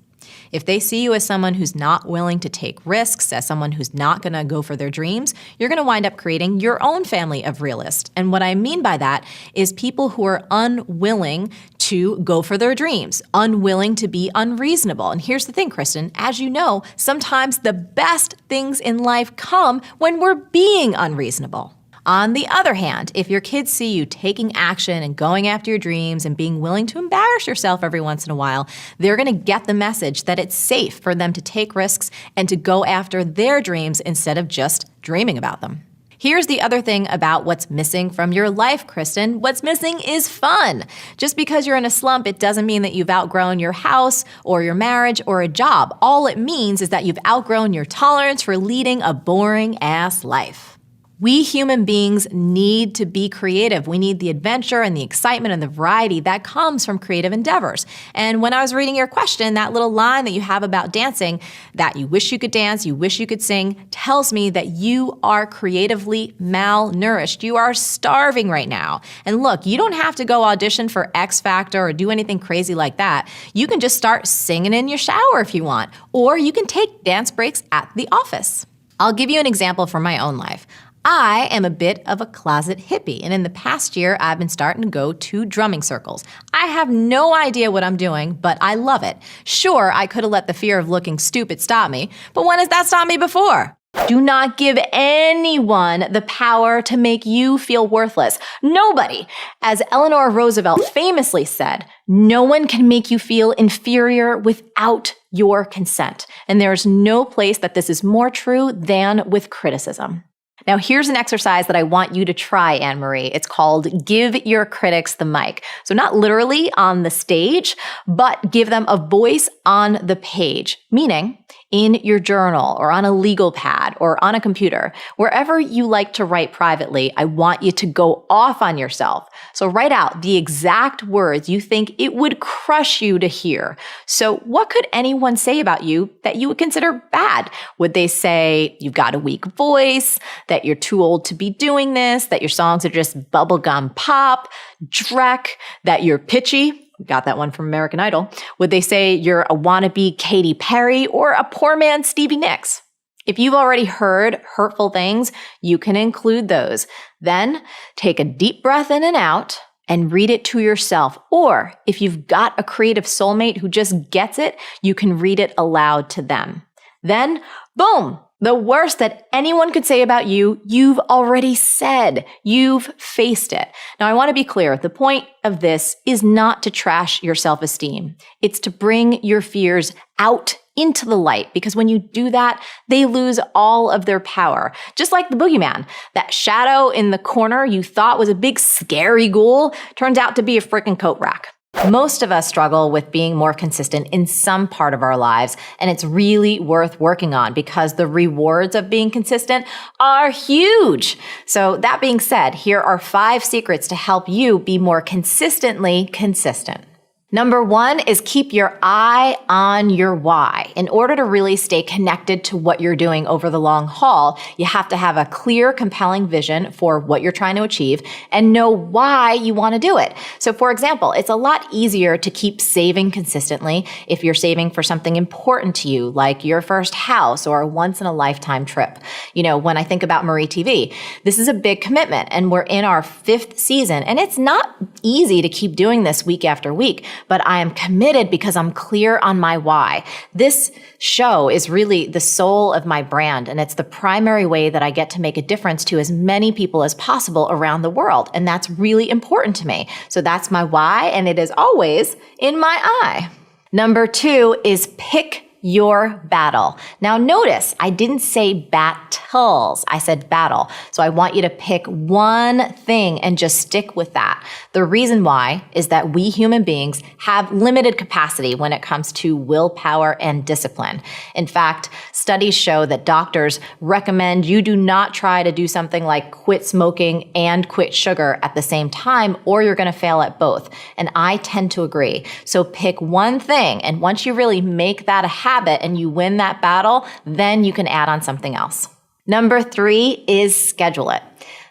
If they see you as someone who's not willing to take risks, as someone who's not gonna go for their dreams, you're gonna wind up creating your own family of realists. And what I mean by that is people who are unwilling to go for their dreams, unwilling to be unreasonable. And here's the thing, Kristen, as you know, sometimes the best things in life come when we're being unreasonable. On the other hand, if your kids see you taking action and going after your dreams and being willing to embarrass yourself every once in a while, they're gonna get the message that it's safe for them to take risks and to go after their dreams instead of just dreaming about them. Here's the other thing about what's missing from your life, Kristen. What's missing is fun. Just because you're in a slump, it doesn't mean that you've outgrown your house or your marriage or a job. All it means is that you've outgrown your tolerance for leading a boring-ass life. We human beings need to be creative. We need the adventure and the excitement and the variety that comes from creative endeavors. And when I was reading your question, that little line that you have about dancing, that you wish you could dance, you wish you could sing, tells me that you are creatively malnourished. You are starving right now. And look, you don't have to go audition for X Factor or do anything crazy like that. You can just start singing in your shower if you want, or you can take dance breaks at the office. I'll give you an example from my own life. I am a bit of a closet hippie, and in the past year, I've been starting to go to drumming circles. I have no idea what I'm doing, but I love it. Sure, I could have let the fear of looking stupid stop me, but when has that stopped me before? Do not give anyone the power to make you feel worthless. Nobody. As Eleanor Roosevelt famously said, no one can make you feel inferior without your consent. And there's no place that this is more true than with criticism. Now, here's an exercise that I want you to try, Anne-Marie. It's called Give Your Critics the Mic. So not literally on the stage, but give them a voice on the page, meaning in your journal or on a legal pad or on a computer. Wherever you like to write privately, I want you to go off on yourself. So write out the exact words you think it would crush you to hear. So what could anyone say about you that you would consider bad? Would they say you've got a weak voice, that you're too old to be doing this, that your songs are just bubblegum pop, dreck, that you're pitchy? Got that one from American Idol. Would they say you're a wannabe Katy Perry or a poor man Stevie Nicks? If you've already heard hurtful things, you can include those. Then take a deep breath in and out and read it to yourself. Or if you've got a creative soulmate who just gets it, you can read it aloud to them. Then, boom! The worst that anyone could say about you, you've already said. You've faced it. Now, I want to be clear. The point of this is not to trash your self-esteem. It's to bring your fears out into the light, because when you do that, they lose all of their power. Just like the boogeyman, that shadow in the corner you thought was a big scary ghoul turns out to be a freaking coat rack. Most of us struggle with being more consistent in some part of our lives, and it's really worth working on because the rewards of being consistent are huge. So that being said, here are 5 secrets to help you be more consistently consistent. Number 1 is keep your eye on your why. In order to really stay connected to what you're doing over the long haul, you have to have a clear, compelling vision for what you're trying to achieve and know why you want to do it. So for example, it's a lot easier to keep saving consistently if you're saving for something important to you, like your first house or a once-in-a-lifetime trip. You know, when I think about MarieTV, this is a big commitment and we're in our 5th season, and it's not easy to keep doing this week after week. But I am committed because I'm clear on my why. This show is really the soul of my brand, and it's the primary way that I get to make a difference to as many people as possible around the world. And that's really important to me. So that's my why, and it is always in my eye. Number 2 is pick your battle. Now notice, I didn't say battles, I said battle. So I want you to pick one thing and just stick with that. The reason why is that we human beings have limited capacity when it comes to willpower and discipline. In fact, studies show that doctors recommend you do not try to do something like quit smoking and quit sugar at the same time, or you're going to fail at both. And I tend to agree. So pick one thing, and once you really make that a habit and you win that battle, then you can add on something else. Number 3 is schedule it.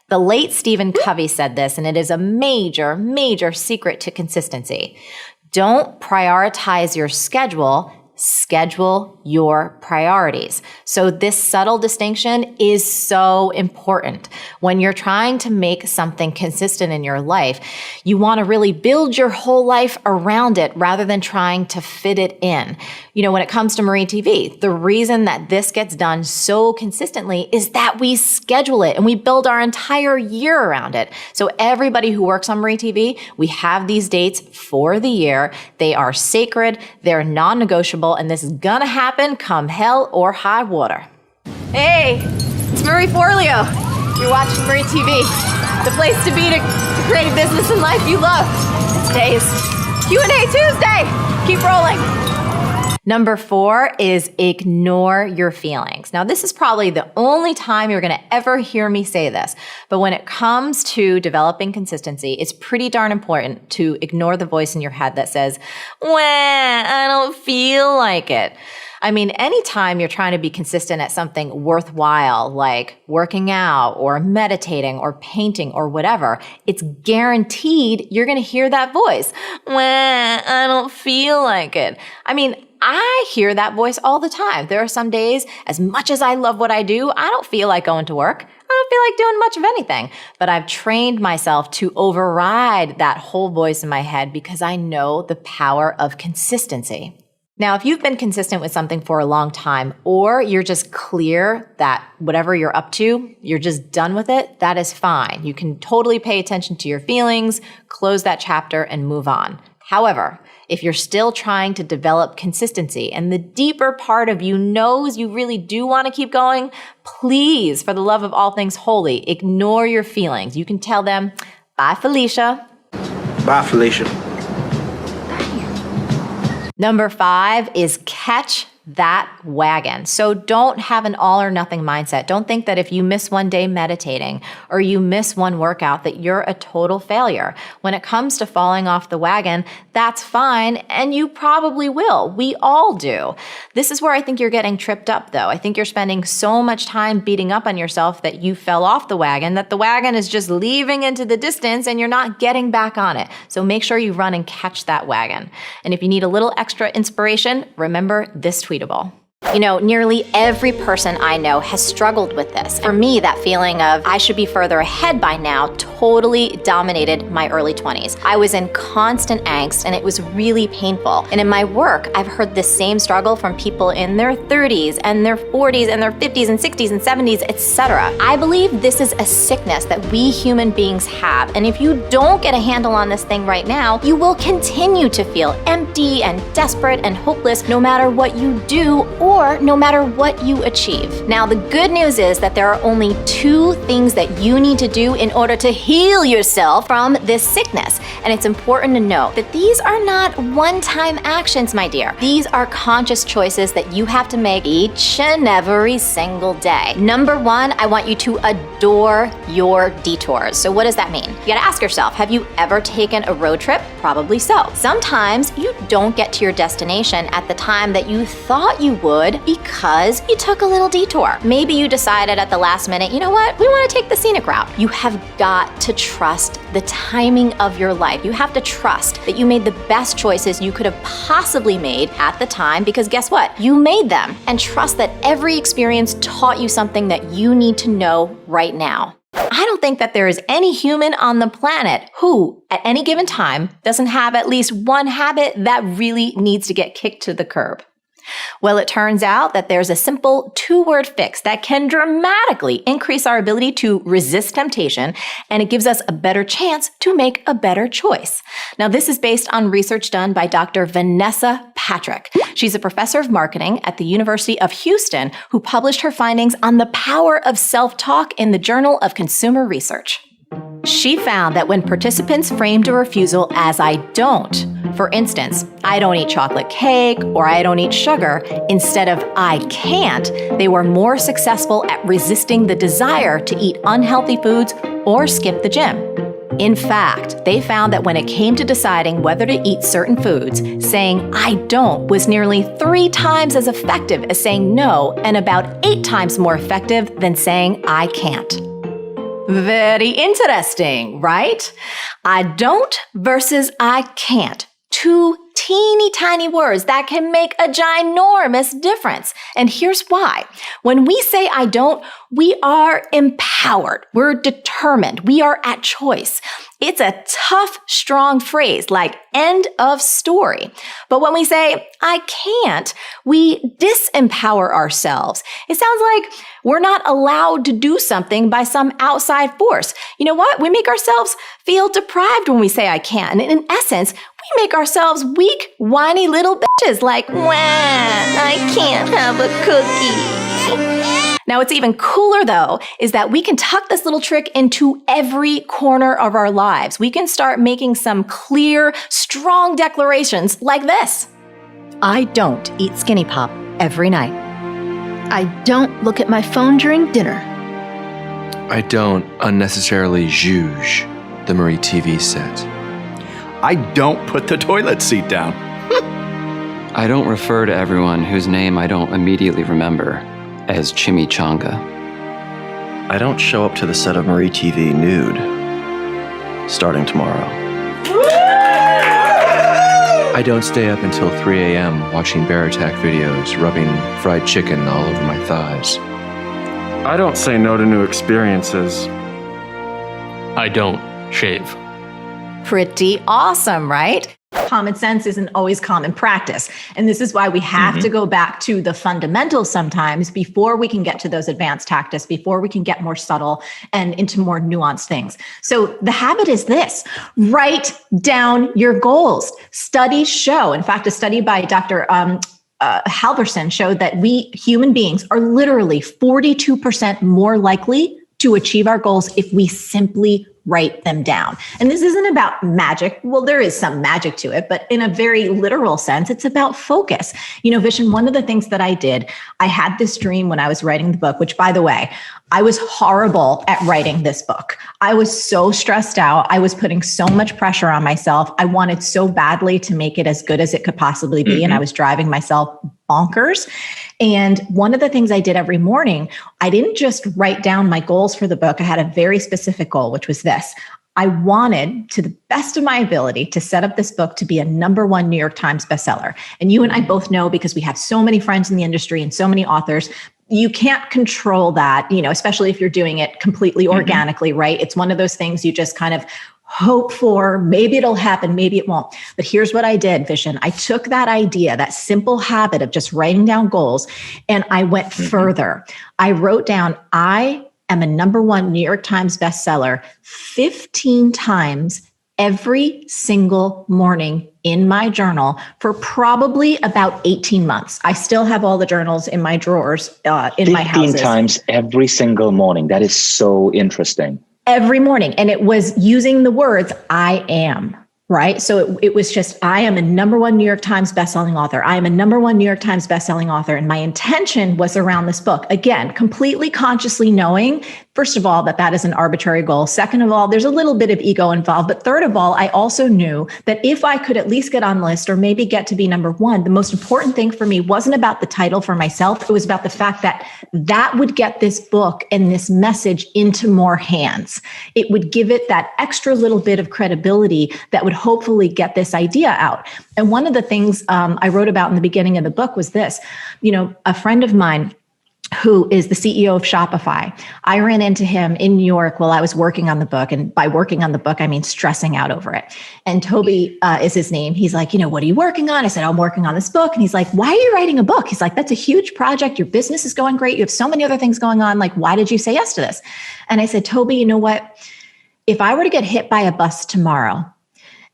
The late Stephen Covey said this, and it is a major, major secret to consistency. Don't prioritize your schedule, schedule your priorities. So this subtle distinction is so important. When you're trying to make something consistent in your life, you want to really build your whole life around it rather than trying to fit it in. You know, when it comes to MarieTV, the reason that this gets done so consistently is that we schedule it and we build our entire year around it. So everybody who works on MarieTV, we have these dates for the year. They are sacred, they're non-negotiable, and this is gonna happen come hell or high water. Hey, it's Marie Forleo. You're watching MarieTV, the place to be to create a business and life you love. Today's Q&A Tuesday. Keep rolling. Number 4 is ignore your feelings. Now, this is probably the only time you're going to ever hear me say this, but when it comes to developing consistency, it's pretty darn important to ignore the voice in your head that says, "Wah, I don't feel like it." I mean, anytime you're trying to be consistent at something worthwhile, like working out or meditating or painting or whatever, it's guaranteed you're going to hear that voice. Well, I don't feel like it. I mean, I hear that voice all the time. There are some days, as much as I love what I do, I don't feel like going to work. I don't feel like doing much of anything. But I've trained myself to override that whole voice in my head because I know the power of consistency. Now, if you've been consistent with something for a long time, or you're just clear that whatever you're up to, you're just done with it, that is fine. You can totally pay attention to your feelings, close that chapter, and move on. However, if you're still trying to develop consistency and the deeper part of you knows you really do want to keep going, please, for the love of all things holy, ignore your feelings. You can tell them, bye, Felicia. Bye, Felicia. Number 5 is catch that wagon. So don't have an all or nothing mindset. Don't think that if you miss one day meditating or you miss one workout that you're a total failure. When it comes to falling off the wagon, that's fine, and you probably will. We all do. This is where I think you're getting tripped up, though. I think you're spending so much time beating up on yourself that you fell off the wagon, that the wagon is just leaving into the distance and you're not getting back on it. So make sure you run and catch that wagon. And if you need a little extra inspiration, remember this tweetable. You know, nearly every person I know has struggled with this. For me, that feeling of I should be further ahead by now totally dominated my early 20s. I was in constant angst and it was really painful. And in my work, I've heard this same struggle from people in their 30s and their 40s and their 50s and 60s and 70s, etc. I believe this is a sickness that we human beings have. And if you don't get a handle on this thing right now, you will continue to feel empty and desperate and hopeless no matter what you do or no matter what you achieve. Now, the good news is that there are only 2 things that you need to do in order to heal yourself from this sickness. And it's important to know that these are not one-time actions, my dear. These are conscious choices that you have to make each and every single day. Number 1, I want you to adore your detours. So what does that mean? You gotta ask yourself, have you ever taken a road trip? Probably so. Sometimes you don't get to your destination at the time that you thought you would because you took a little detour. Maybe you decided at the last minute, you know what, we want to take the scenic route. You have got to trust the timing of your life. You have to trust that you made the best choices you could have possibly made at the time because guess what? You made them. And trust that every experience taught you something that you need to know right now. I don't think that there is any human on the planet who, at any given time, doesn't have at least one habit that really needs to get kicked to the curb. Well, it turns out that there's a simple 2-word fix that can dramatically increase our ability to resist temptation, and it gives us a better chance to make a better choice. Now, this is based on research done by Dr. Vanessa Patrick. She's a professor of marketing at the University of Houston who published her findings on the power of self-talk in the Journal of Consumer Research. She found that when participants framed a refusal as I don't, for instance, I don't eat chocolate cake or I don't eat sugar, instead of I can't, they were more successful at resisting the desire to eat unhealthy foods or skip the gym. In fact, they found that when it came to deciding whether to eat certain foods, saying I don't was nearly 3 times as effective as saying no and about 8 times more effective than saying I can't. Very interesting, right? I don't versus I can't. 2 teeny tiny words that can make a ginormous difference. And here's why. When we say I don't, we are empowered. We're determined. We are at choice. It's a tough, strong phrase like end of story. But when we say I can't, we disempower ourselves. It sounds like we're not allowed to do something by some outside force. You know what? We make ourselves feel deprived when we say I can't. And in essence, we make ourselves weak, whiny little bitches like, wah, I can't have a cookie. Now, what's even cooler, though, is that we can tuck this little trick into every corner of our lives. We can start making some clear, strong declarations like this. I don't eat Skinny Pop every night. I don't look at my phone during dinner. I don't unnecessarily zhuzh the MarieTV set. I don't put the toilet seat down. I don't refer to everyone whose name I don't immediately remember as Chimichanga. I don't show up to the set of MarieTV nude starting tomorrow. I don't stay up until 3 a.m. watching bear attack videos, rubbing fried chicken all over my thighs. I don't say no to new experiences. I don't shave. Pretty awesome, right? Common sense isn't always common practice. And this is why we have to go back to the fundamentals sometimes before we can get to those advanced tactics, before we can get more subtle and into more nuanced things. So the habit is this: write down your goals. Studies show, in fact, a study by Dr. Halverson showed that we human beings are literally 42% more likely to achieve our goals if we simply write them down. And this isn't about magic. Well, there is some magic to it, but in a very literal sense, it's about focus. You know, Vishen, one of the things that I did, I had this dream when I was writing the book, which, by the way, I was horrible at writing this book. I was so stressed out. I was putting so much pressure on myself. I wanted so badly to make it as good as it could possibly be. And I was driving myself bonkers. And one of the things I did every morning, I didn't just write down my goals for the book. I had a very specific goal, which was this. I wanted, to the best of my ability, to set up this book to be a #1 New York Times bestseller. And you and I both know, because we have so many friends in the industry and so many authors, you can't control that, you know, especially if you're doing it completely organically, right? It's one of those things you just kind of hope for. Maybe it'll happen, maybe it won't. But here's what I did, Vishen. I took that idea, that simple habit of just writing down goals, and I went further. I wrote down, I am a #1 New York Times bestseller 15 times every single morning in my journal for probably about 18 months. I still have all the journals in my drawers in my house. 15 times every single morning. That is so interesting. Every morning. And it was using the words, I am. Right. So it was just, I am a #1 New York Times bestselling author. I am a #1 New York Times bestselling author. And my intention was around this book. Again, completely consciously knowing, first of all, that that is an arbitrary goal. Second of all, there's a little bit of ego involved. But third of all, I also knew that if I could at least get on the list or maybe get to be #1, the most important thing for me wasn't about the title for myself. It was about the fact that that would get this book and this message into more hands. It would give it that extra little bit of credibility that would hopefully get this idea out. And one of the things I wrote about in the beginning of the book was this. You know, a friend of mine who is the CEO of Shopify, I ran into him in New York while I was working on the book. And by working on the book, I mean stressing out over it. And Toby is his name. He's like, you know, what are you working on? I said, I'm working on this book. And he's like, why are you writing a book? He's like, that's a huge project. Your business is going great. You have so many other things going on. Like, why did you say yes to this? And I said, Toby, you know what? If I were to get hit by a bus tomorrow,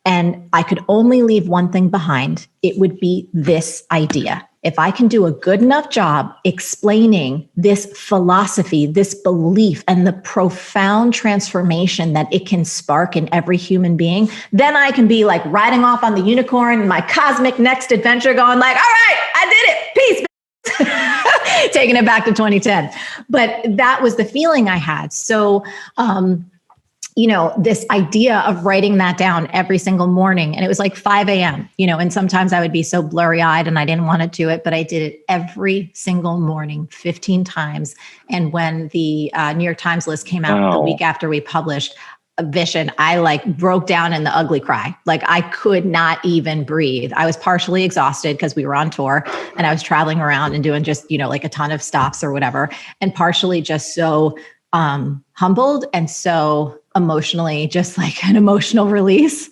and I could only leave one thing behind, it would be this idea. If I can do a good enough job explaining this philosophy, this belief, and the profound transformation that it can spark in every human being, then I can be like riding off on the unicorn in my cosmic next adventure going like, all right, I did it. Peace. Taking it back to 2010. But that was the feeling I had. So, you know, this idea of writing that down every single morning. And it was like 5 a.m., you know, and sometimes I would be so blurry eyed and I didn't want to do it, but I did it every single morning, 15 times. And when the New York Times list came out the week after we published Vishen, I like broke down in the ugly cry. Like I could not even breathe. I was partially exhausted because we were on tour and I was traveling around and doing just, you know, like a ton of stops or whatever. And partially just so humbled and so emotionally, just like an emotional release.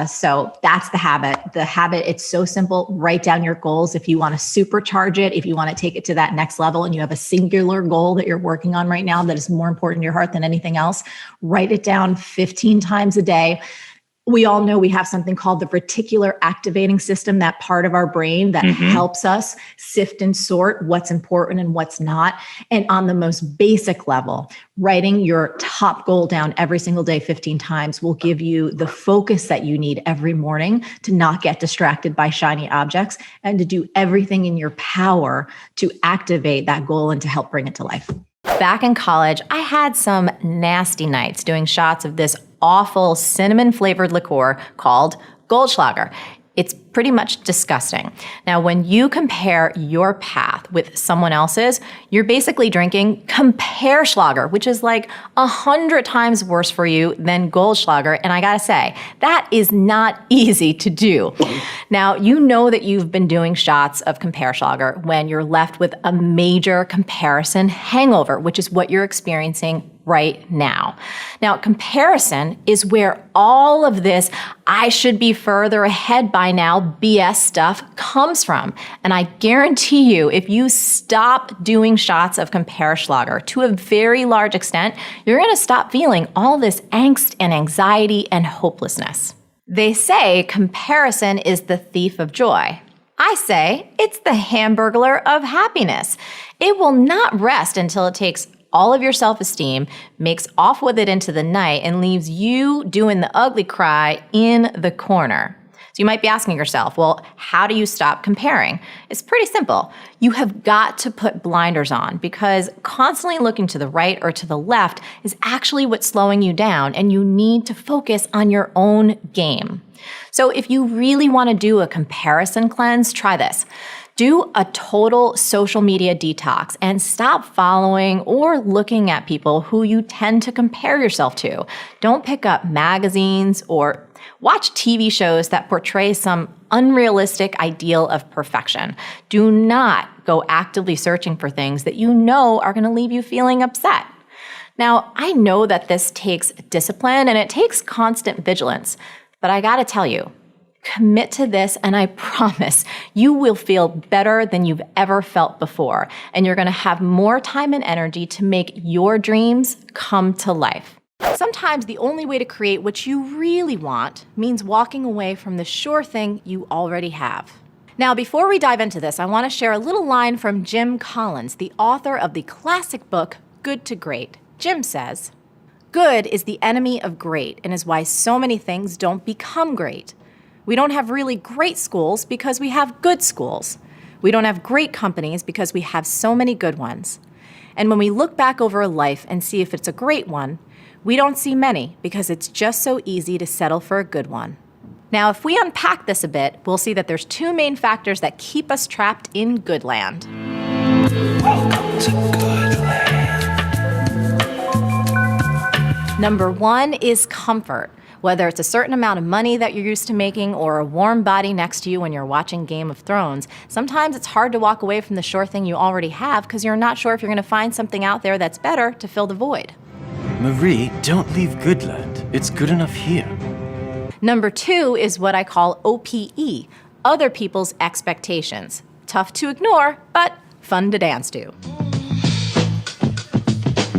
So that's the habit. The habit, it's so simple. Write down your goals. If you want to supercharge it, if you want to take it to that next level and you have a singular goal that you're working on right now that is more important to your heart than anything else, write it down 15 times a day. We all know we have something called the reticular activating system, that part of our brain that helps us sift and sort what's important and what's not. And on the most basic level, writing your top goal down every single day 15 times will give you the focus that you need every morning to not get distracted by shiny objects and to do everything in your power to activate that goal and to help bring it to life. Back in college, I had some nasty nights doing shots of this awful cinnamon flavored liqueur called Goldschlager. It's pretty much disgusting. Now, when you compare your path with someone else's, you're basically drinking Compereschlager, which is like 100 times worse for you than Goldschlager. And I gotta say, that is not easy to do. Now, you know that you've been doing shots of Compereschlager when you're left with a major comparison hangover, which is what you're experiencing right now. Now, comparison is where all of this I should be further ahead by now BS stuff comes from. And I guarantee you, if you stop doing shots of Compereschlager to a very large extent, you're gonna stop feeling all this angst and anxiety and hopelessness. They say comparison is the thief of joy. I say it's the hamburglar of happiness. It will not rest until it takes all of your self-esteem, makes off with it into the night, and leaves you doing the ugly cry in the corner. So you might be asking yourself, well, how do you stop comparing? It's pretty simple. You have got to put blinders on, because constantly looking to the right or to the left is actually what's slowing you down, and you need to focus on your own game. So if you really want to do a comparison cleanse, try this. Do a total social media detox and stop following or looking at people who you tend to compare yourself to. Don't pick up magazines or watch TV shows that portray some unrealistic ideal of perfection. Do not go actively searching for things that you know are going to leave you feeling upset. Now, I know that this takes discipline and it takes constant vigilance, but I gotta tell you, commit to this, and I promise you will feel better than you've ever felt before. And you're gonna have more time and energy to make your dreams come to life. Sometimes the only way to create what you really want means walking away from the sure thing you already have. Now, before we dive into this, I wanna share a little line from Jim Collins, the author of the classic book, Good to Great. Jim says, "Good is the enemy of great and is why so many things don't become great. We don't have really great schools because we have good schools. We don't have great companies because we have so many good ones. And when we look back over a life and see if it's a great one, we don't see many because it's just so easy to settle for a good one." Now, if we unpack this a bit, we'll see that there's two main factors that keep us trapped in good land. Welcome to good land. Number one is comfort. Whether it's a certain amount of money that you're used to making or a warm body next to you when you're watching Game of Thrones, sometimes it's hard to walk away from the sure thing you already have because you're not sure if you're going to find something out there that's better to fill the void. Marie, don't leave Goodland. It's good enough here. Number two is what I call OPE, other people's expectations. Tough to ignore, but fun to dance to.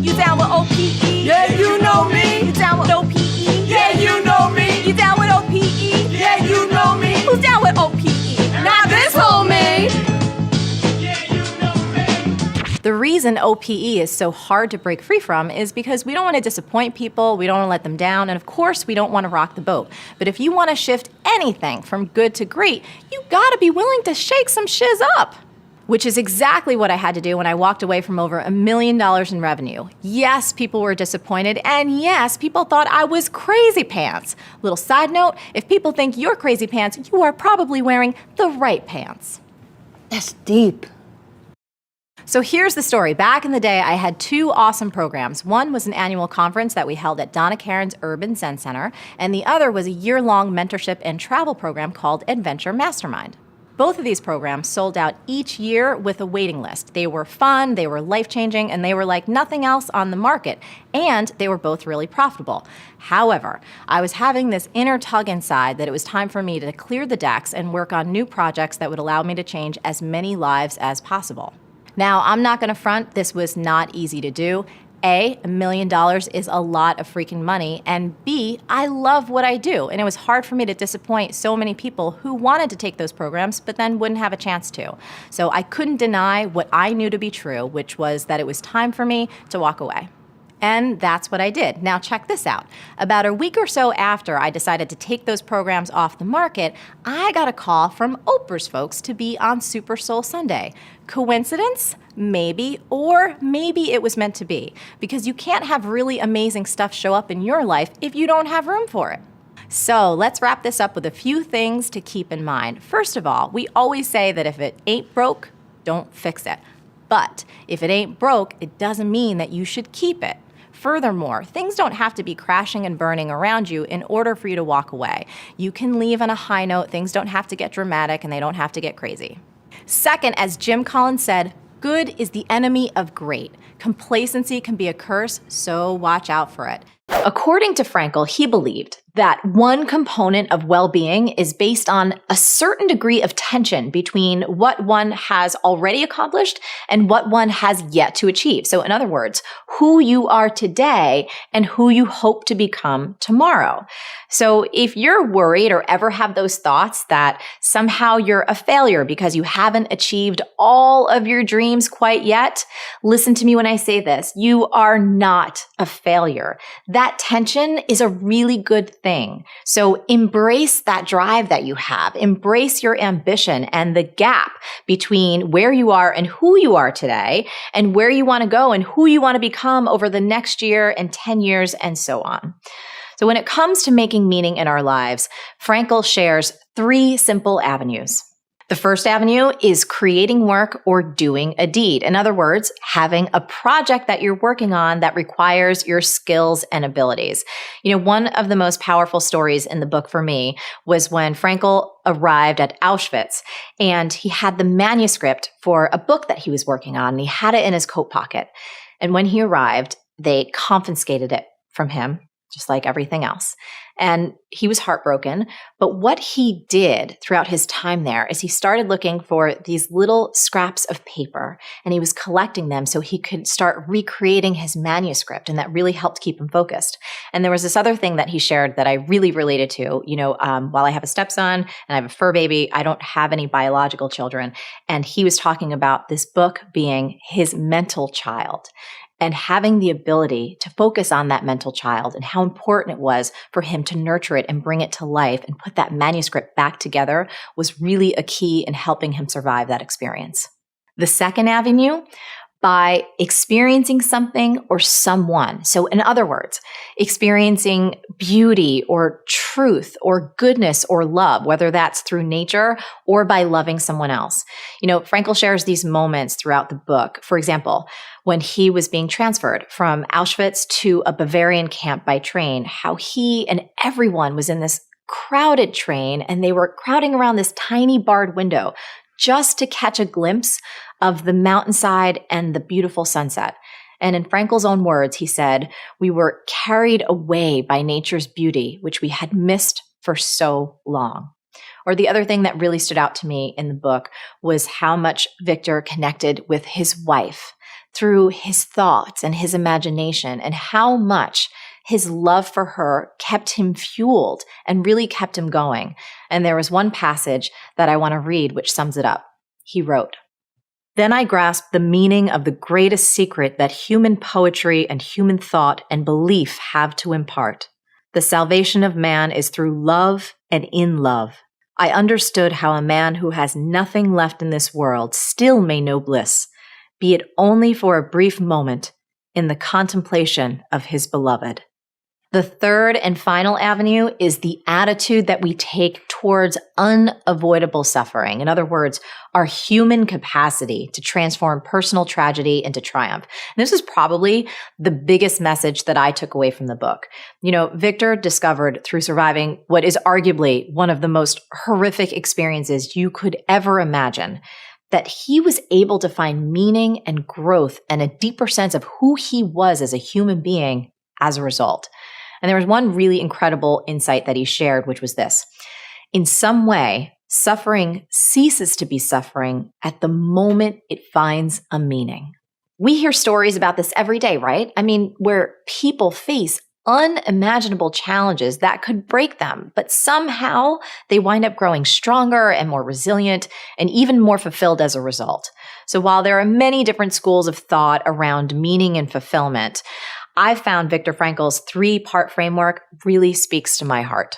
You down with OPE? Yeah, you know me. You down with OPE? Yeah, you know me. You down with OPE? Yeah, you know me. Who's down with OPE? Not this homie. Yeah, you know me. The reason OPE is so hard to break free from is because we don't want to disappoint people, we don't want to let them down, and of course we don't want to rock the boat. But if you want to shift anything from good to great, you gotta be willing to shake some shiz up. Which is exactly what I had to do when I walked away from over $1 million in revenue. Yes, people were disappointed, and yes, people thought I was crazy pants. Little side note, if people think you're crazy pants, you are probably wearing the right pants. That's deep. So here's the story. Back in the day, I had two awesome programs. One was an annual conference that we held at Donna Karen's Urban Zen Center, and the other was a year-long mentorship and travel program called Adventure Mastermind. Both of these programs sold out each year with a waiting list. They were fun, they were life-changing, and they were like nothing else on the market. And they were both really profitable. However, I was having this inner tug inside that it was time for me to clear the decks and work on new projects that would allow me to change as many lives as possible. Now, I'm not gonna front, this was not easy to do. A, $1 million is a lot of freaking money, and B, I love what I do, and it was hard for me to disappoint so many people who wanted to take those programs but then wouldn't have a chance to. So I couldn't deny what I knew to be true, which was that it was time for me to walk away. And that's what I did. Now check this out. About a week or so after I decided to take those programs off the market, I got a call from Oprah's folks to be on Super Soul Sunday. Coincidence? Maybe, or maybe it was meant to be, because you can't have really amazing stuff show up in your life if you don't have room for it. So let's wrap this up with a few things to keep in mind. First of all, we always say that if it ain't broke, don't fix it. But if it ain't broke, it doesn't mean that you should keep it. Furthermore, things don't have to be crashing and burning around you in order for you to walk away. You can leave on a high note. Things don't have to get dramatic and they don't have to get crazy. Second, as Jim Collins said, good is the enemy of great. Complacency can be a curse, so watch out for it. According to Frankl, he believed that one component of well-being is based on a certain degree of tension between what one has already accomplished and what one has yet to achieve. So in other words, who you are today and who you hope to become tomorrow. So if you're worried or ever have those thoughts that somehow you're a failure because you haven't achieved all of your dreams quite yet, listen to me when I say this. You are not a failure. That tension is a really good thing. So embrace that drive that you have. Embrace your ambition and the gap between where you are and who you are today and where you want to go and who you want to become over the next year and 10 years and so on. So when it comes to making meaning in our lives, Frankl shares 3 simple avenues. The first avenue is creating work or doing a deed. In other words, having a project that you're working on that requires your skills and abilities. You know, one of the most powerful stories in the book for me was when Frankl arrived at Auschwitz and he had the manuscript for a book that he was working on and he had it in his coat pocket. And when he arrived, they confiscated it from him, just like everything else. And he was heartbroken. But what he did throughout his time there is he started looking for these little scraps of paper and he was collecting them so he could start recreating his manuscript. And that really helped keep him focused. And there was this other thing that he shared that I really related to. You know, while I have a stepson and I have a fur baby, I don't have any biological children. And he was talking about this book being his mental child. And having the ability to focus on that mental child and how important it was for him to nurture it and bring it to life and put that manuscript back together was really a key in helping him survive that experience. The second avenue, by experiencing something or someone. So in other words, experiencing beauty or truth or goodness or love, whether that's through nature or by loving someone else. You know, Frankl shares these moments throughout the book. For example, when he was being transferred from Auschwitz to a Bavarian camp by train, how he and everyone was in this crowded train and they were crowding around this tiny barred window just to catch a glimpse of the mountainside and the beautiful sunset. And in Frankl's own words, he said, "We were carried away by nature's beauty, which we had missed for so long." Or the other thing that really stood out to me in the book was how much Victor connected with his wife through his thoughts and his imagination, and how much his love for her kept him fueled and really kept him going. And there was one passage that I want to read which sums it up. He wrote, "Then I grasped the meaning of the greatest secret that human poetry and human thought and belief have to impart. The salvation of man is through love and in love. I understood how a man who has nothing left in this world still may know bliss, be it only for a brief moment, in the contemplation of his beloved." The third and final avenue is the attitude that we take towards unavoidable suffering. In other words, our human capacity to transform personal tragedy into triumph. And this is probably the biggest message that I took away from the book. You know, Victor discovered through surviving what is arguably one of the most horrific experiences you could ever imagine, that he was able to find meaning and growth and a deeper sense of who he was as a human being as a result. And there was one really incredible insight that he shared, which was this: in some way, suffering ceases to be suffering at the moment it finds a meaning. We hear stories about this every day, right? I mean, where people face unimaginable challenges that could break them, but somehow they wind up growing stronger and more resilient and even more fulfilled as a result. So while there are many different schools of thought around meaning and fulfillment, I found Viktor Frankl's 3-part framework really speaks to my heart.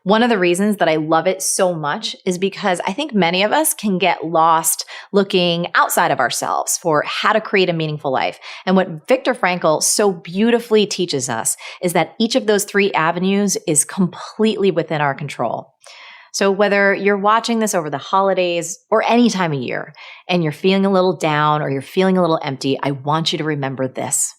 One of the reasons that I love it so much is because I think many of us can get lost looking outside of ourselves for how to create a meaningful life. And what Viktor Frankl so beautifully teaches us is that each of those 3 avenues is completely within our control. So whether you're watching this over the holidays or any time of year and you're feeling a little down or you're feeling a little empty, I want you to remember this.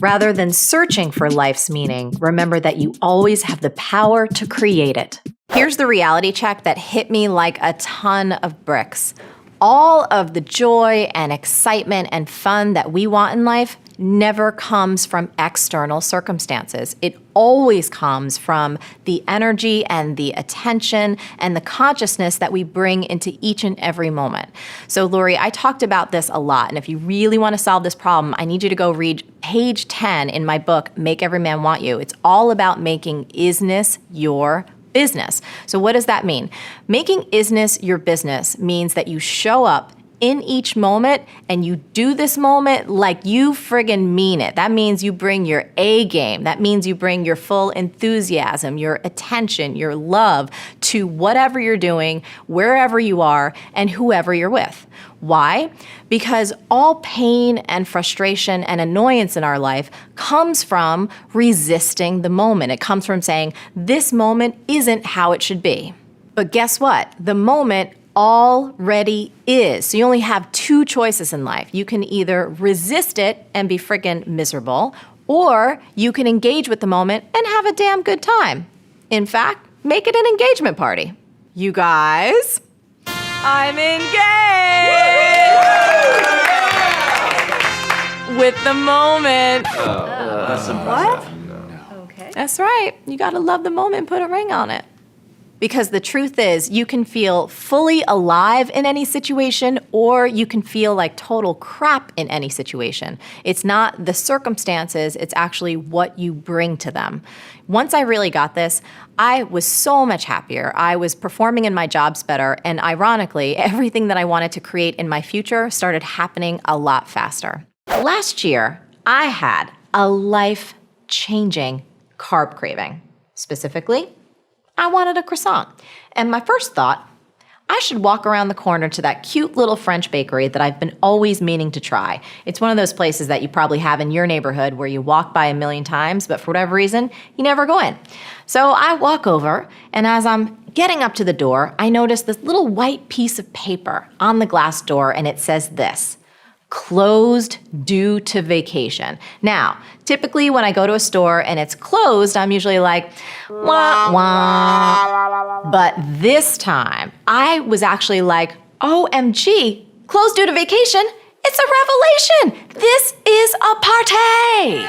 Rather than searching for life's meaning, remember that you always have the power to create it. Here's the reality check that hit me like a ton of bricks. All of the joy and excitement and fun that we want in life never comes from external circumstances. It always comes from the energy and the attention and the consciousness that we bring into each and every moment. So Lori, I talked about this a lot, and if you really want to solve this problem, I need you to go read page 10 in my book, Make Every Man Want You. It's all about making isness your business. So what does that mean? Making isness your business means that you show up in each moment and you do this moment like you friggin' mean it. That means you bring your A game. That means you bring your full enthusiasm, your attention, your love to whatever you're doing, wherever you are, and whoever you're with. Why? Because all pain and frustration and annoyance in our life comes from resisting the moment. It comes from saying, this moment isn't how it should be. But guess what? The moment already is. So you only have 2 choices in life. You can either resist it and be freaking miserable, or you can engage with the moment and have a damn good time. In fact, make it an engagement party. You guys, I'm engaged with the moment. That's What? Okay. That's right. You got to love the moment and put a ring on it. Because the truth is, you can feel fully alive in any situation, or you can feel like total crap in any situation. It's not the circumstances, it's actually what you bring to them. Once I really got this, I was so much happier. I was performing in my jobs better, and ironically, everything that I wanted to create in my future started happening a lot faster. Last year, I had a life-changing carb craving. Specifically, I wanted a croissant. And my first thought, I should walk around the corner to that cute little French bakery that I've been always meaning to try. It's one of those places that you probably have in your neighborhood where you walk by a million times, but for whatever reason, you never go in. So I walk over, and as I'm getting up to the door, I notice this little white piece of paper on the glass door, and it says this: closed due to vacation. Now, typically when I go to a store and it's closed, I'm usually like, wah, wah. But this time, I was actually like, OMG, closed due to vacation? It's a revelation. This is a party.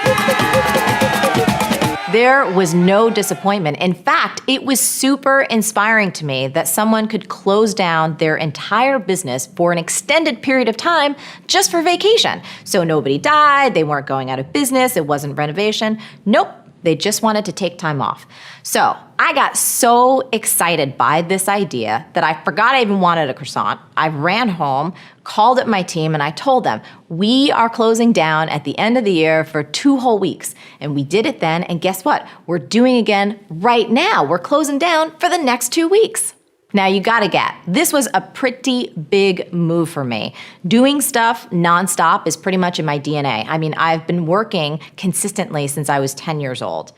There was no disappointment. In fact, it was super inspiring to me that someone could close down their entire business for an extended period of time just for vacation. So nobody died, they weren't going out of business, it wasn't renovation. Nope, they just wanted to take time off. So I got so excited by this idea that I forgot I even wanted a croissant. I ran home, called up my team, and I told them, we are closing down at the end of the year for 2 whole weeks. And we did it then, and guess what? We're doing again right now. We're closing down for the next 2 weeks. Now you gotta get, this was a pretty big move for me. Doing stuff nonstop is pretty much in my DNA. I mean, I've been working consistently since I was 10 years old.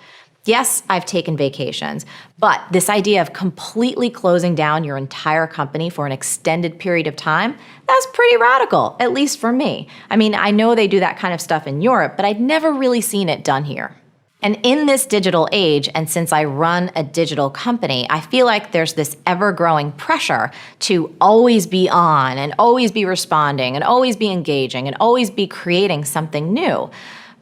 Yes, I've taken vacations, but this idea of completely closing down your entire company for an extended period of time, that's pretty radical, at least for me. I mean, I know they do that kind of stuff in Europe, but I'd never really seen it done here. And in this digital age, and since I run a digital company, I feel like there's this ever-growing pressure to always be on and always be responding and always be engaging and always be creating something new.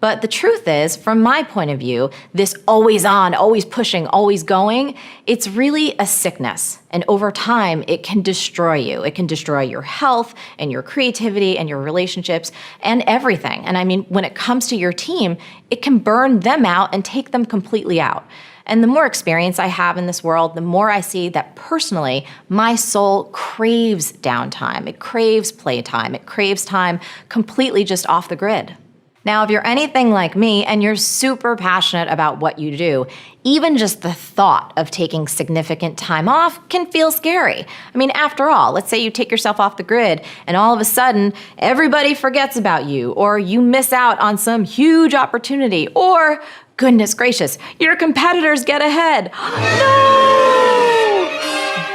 But the truth is, from my point of view, this always on, always pushing, always going, it's really a sickness. And over time, it can destroy you. It can destroy your health and your creativity and your relationships and everything. And I mean, when it comes to your team, it can burn them out and take them completely out. And the more experience I have in this world, the more I see that personally, my soul craves downtime. It craves playtime. It craves time completely just off the grid. Now, if you're anything like me and you're super passionate about what you do, even just the thought of taking significant time off can feel scary. I mean, after all, let's say you take yourself off the grid and all of a sudden everybody forgets about you, or you miss out on some huge opportunity, or goodness gracious, your competitors get ahead. No!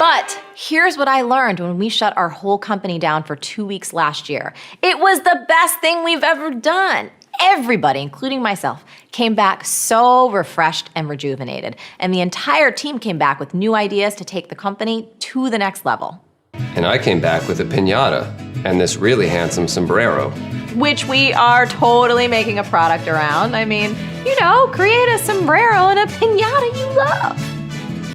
But here's what I learned when we shut our whole company down for 2 weeks last year. It was the best thing we've ever done. Everybody, including myself, came back so refreshed and rejuvenated. And the entire team came back with new ideas to take the company to the next level. And I came back with a piñata and this really handsome sombrero. Which we are totally making a product around. I mean, create a sombrero and a piñata you love.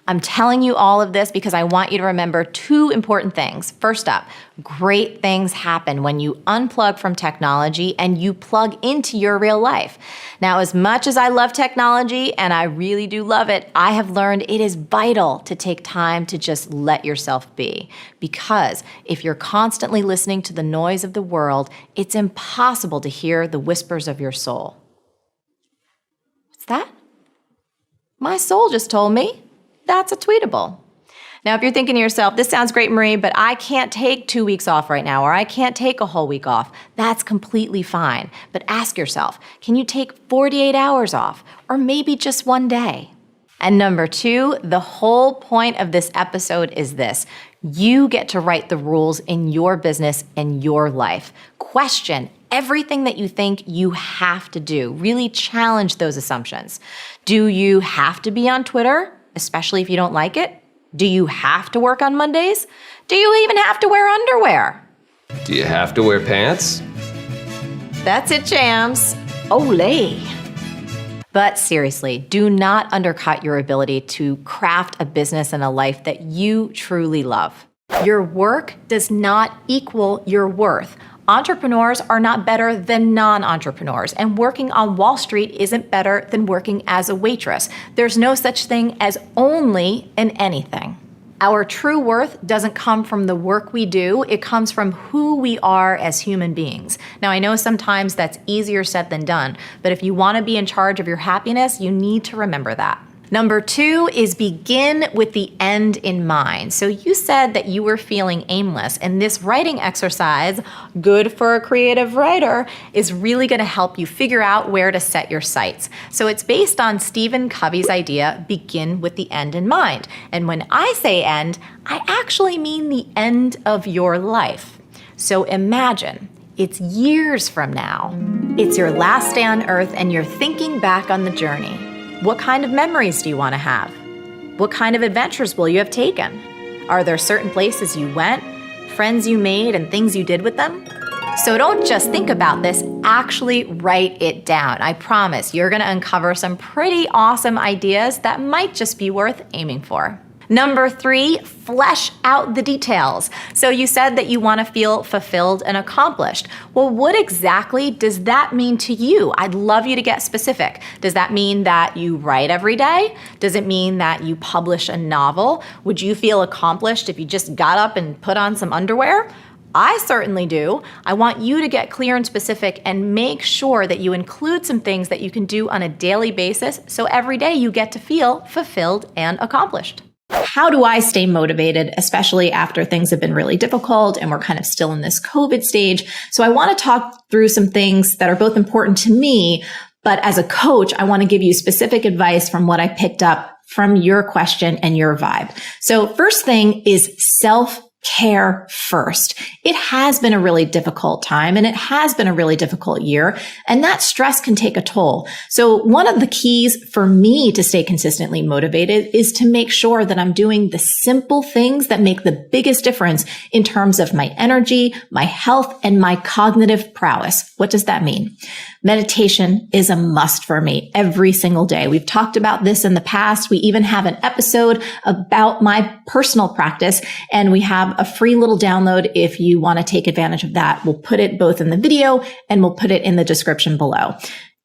I'm telling you all of this because I want you to remember 2 important things. First up, great things happen when you unplug from technology and you plug into your real life. Now, as much as I love technology, and I really do love it, I have learned it is vital to take time to just let yourself be. Because if you're constantly listening to the noise of the world, it's impossible to hear the whispers of your soul. What's that? My soul just told me. That's a tweetable. Now, if you're thinking to yourself, this sounds great, Marie, but I can't take 2 weeks off right now, or I can't take a whole week off, that's completely fine. But ask yourself, can you take 48 hours off, or maybe just 1 day? And number 2, the whole point of this episode is this. You get to write the rules in your business and your life. Question everything that you think you have to do. Really challenge those assumptions. Do you have to be on Twitter? Especially if you don't like it? Do you have to work on Mondays? Do you even have to wear underwear? Do you have to wear pants? That's it, Jams. Olay. But seriously, do not undercut your ability to craft a business and a life that you truly love. Your work does not equal your worth. Entrepreneurs are not better than non-entrepreneurs, and working on Wall Street isn't better than working as a waitress. There's no such thing as only in anything. Our true worth doesn't come from the work we do, it comes from who we are as human beings. Now, I know sometimes that's easier said than done, but if you want to be in charge of your happiness, you need to remember that. Number 2 is begin with the end in mind. So you said that you were feeling aimless, and this writing exercise, good for a creative writer, is really going to help you figure out where to set your sights. So it's based on Stephen Covey's idea, begin with the end in mind. And when I say end, I actually mean the end of your life. So imagine it's years from now. It's your last day on Earth, and you're thinking back on the journey. What kind of memories do you want to have? What kind of adventures will you have taken? Are there certain places you went, friends you made, and things you did with them? So don't just think about this, actually write it down. I promise you're going to uncover some pretty awesome ideas that might just be worth aiming for. Number 3, flesh out the details. So you said that you want to feel fulfilled and accomplished. Well, what exactly does that mean to you? I'd love you to get specific. Does that mean that you write every day? Does it mean that you publish a novel? Would you feel accomplished if you just got up and put on some underwear? I certainly do. I want you to get clear and specific and make sure that you include some things that you can do on a daily basis so every day you get to feel fulfilled and accomplished. How do I stay motivated, especially after things have been really difficult and we're kind of still in this COVID stage? So I want to talk through some things that are both important to me, but as a coach, I want to give you specific advice from what I picked up from your question and your vibe. So first thing is self-care first. It has been a really difficult time and it has been a really difficult year, and that stress can take a toll. So one of the keys for me to stay consistently motivated is to make sure that I'm doing the simple things that make the biggest difference in terms of my energy, my health, and my cognitive prowess. What does that mean? Meditation is a must for me every single day. We've talked about this in the past. We even have an episode about my personal practice, and we have a free little download if you want to take advantage of that. We'll put it both in the video and we'll put it in the description below.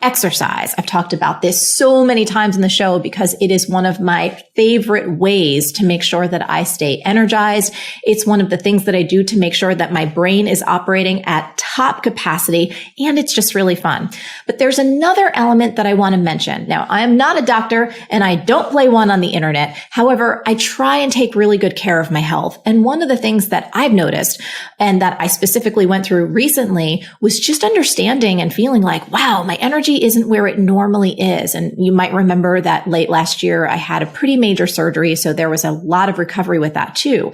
Exercise. I've talked about this so many times in the show because it is one of my favorite ways to make sure that I stay energized. It's one of the things that I do to make sure that my brain is operating at top capacity, and it's just really fun. But there's another element that I want to mention. Now, I am not a doctor and I don't play one on the internet. However, I try and take really good care of my health. And one of the things that I've noticed and that I specifically went through recently was just understanding and feeling like, wow, my energy isn't where it normally is. And you might remember that late last year, I had a pretty major surgery. So there was a lot of recovery with that too.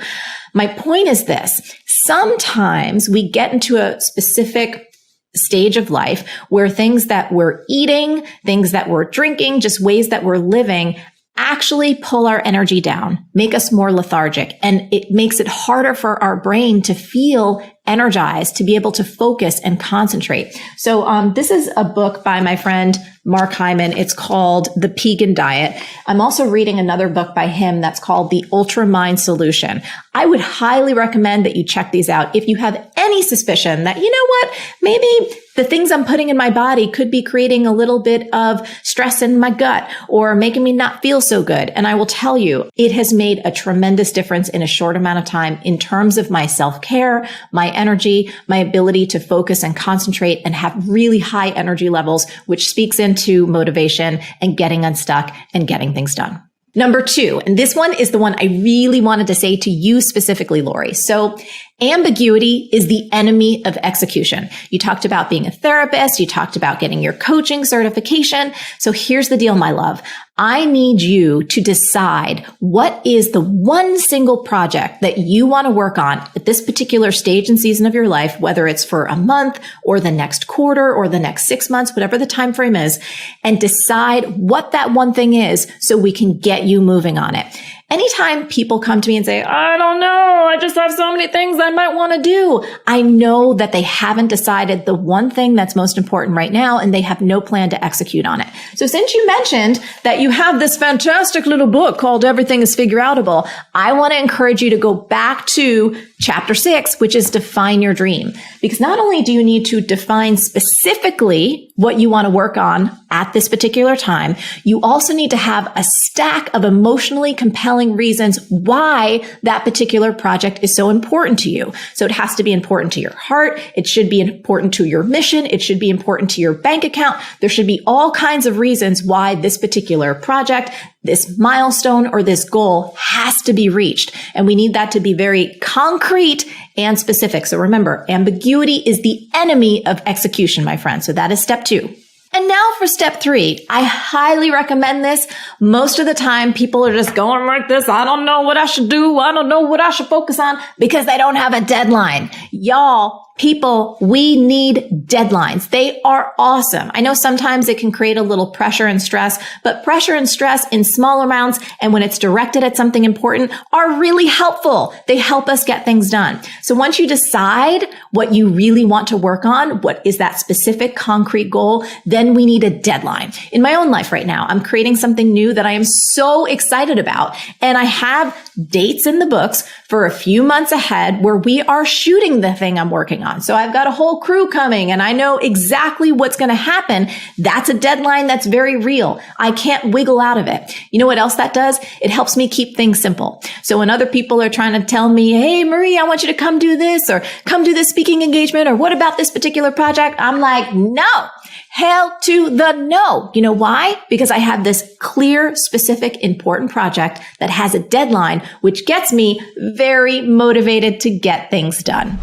My point is this: sometimes we get into a specific stage of life where things that we're eating, things that we're drinking, just ways that we're living actually pull our energy down, make us more lethargic, and it makes it harder for our brain to feel energized, to be able to focus and concentrate. So this is a book by my friend Mark Hyman. It's called The Pegan Diet. I'm also reading another book by him that's called The Ultra Mind Solution. I would highly recommend that you check these out if you have any suspicion that, you know what, maybe the things I'm putting in my body could be creating a little bit of stress in my gut or making me not feel so good. And I will tell you, it has made a tremendous difference in a short amount of time in terms of my self-care, my energy, my ability to focus and concentrate and have really high energy levels, which speaks into motivation and getting unstuck and getting things done. Number 2, and this one is the one I really wanted to say to you specifically, Lori. So ambiguity is the enemy of execution. You talked about being a therapist. You talked about getting your coaching certification. So here's the deal, my love. I need you to decide what is the one single project that you want to work on at this particular stage and season of your life, whether it's for a month or the next quarter or the next 6 months, whatever the time frame is, and decide what that one thing is so we can get you moving on it. Anytime people come to me and say, I don't know, I just have so many things I might want to do, I know that they haven't decided the one thing that's most important right now, and they have no plan to execute on it. So since you mentioned that you have this fantastic little book called Everything is Figureoutable, I want to encourage you to go back to chapter 6, which is define your dream. Because not only do you need to define specifically what you want to work on at this particular time, you also need to have a stack of emotionally compelling reasons why that particular project is so important to you. So it has to be important to your heart. It should be important to your mission. It should be important to your bank account. There should be all kinds of reasons why this particular project, this milestone, or this goal has to be reached. And we need that to be very concrete and specific. So remember, ambiguity is the enemy of execution, my friend. So that is step 2. And now for step 3, I highly recommend this. Most of the time, people are just going like this. I don't know what I should do. I don't know what I should focus on because they don't have a deadline. Y'all, people, we need deadlines. They are awesome. I know sometimes it can create a little pressure and stress, but pressure and stress in small amounts and when it's directed at something important are really helpful. They help us get things done. So once you decide what you really want to work on, what is that specific concrete goal, then we need a deadline. In my own life right now, I'm creating something new that I am so excited about. And I have dates in the books for a few months ahead where we are shooting the thing I'm working on. So I've got a whole crew coming and I know exactly what's going to happen. That's a deadline that's very real. I can't wiggle out of it. You know what else that does? It helps me keep things simple. So when other people are trying to tell me, hey, Marie, I want you to come do this or come do this speaking engagement or what about this particular project? I'm like, no. Hell to the no. You know why? Because I have this clear, specific, important project that has a deadline, which gets me very motivated to get things done.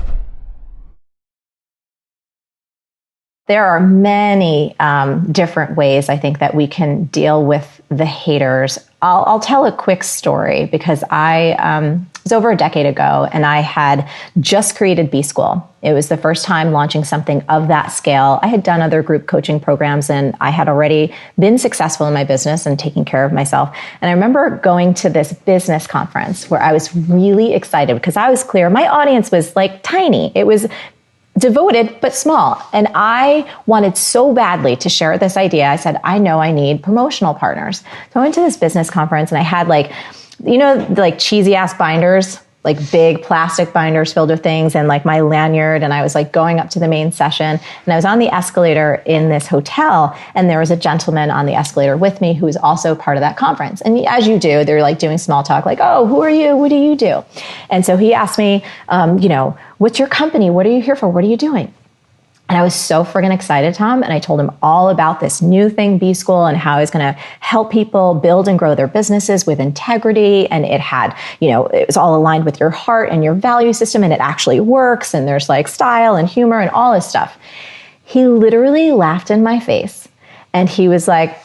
There are many different ways I think that we can deal with the haters. I'll tell a quick story because it was over a decade ago and I had just created B School. It was the first time launching something of that scale. I had done other group coaching programs and I had already been successful in my business and taking care of myself. And I remember going to this business conference where I was really excited because I was clear. My audience was like tiny. It was devoted, but small. And I wanted so badly to share this idea. I said, I know I need promotional partners. So I went to this business conference and I had like cheesy ass binders like big plastic binders filled with things and like my lanyard. And I was like going up to the main session, and I was on the escalator in this hotel, and there was a gentleman on the escalator with me who was also part of that conference. And as you do, they're like doing small talk, like, oh, who are you? What do you do? And so he asked me, what's your company? What are you here for? What are you doing? And I was so friggin' excited, Tom. And I told him all about this new thing, B School, and how I was going to help people build and grow their businesses with integrity. And it had, it was all aligned with your heart and your value system. And it actually works. And there's like style and humor and all this stuff. He literally laughed in my face. And he was like,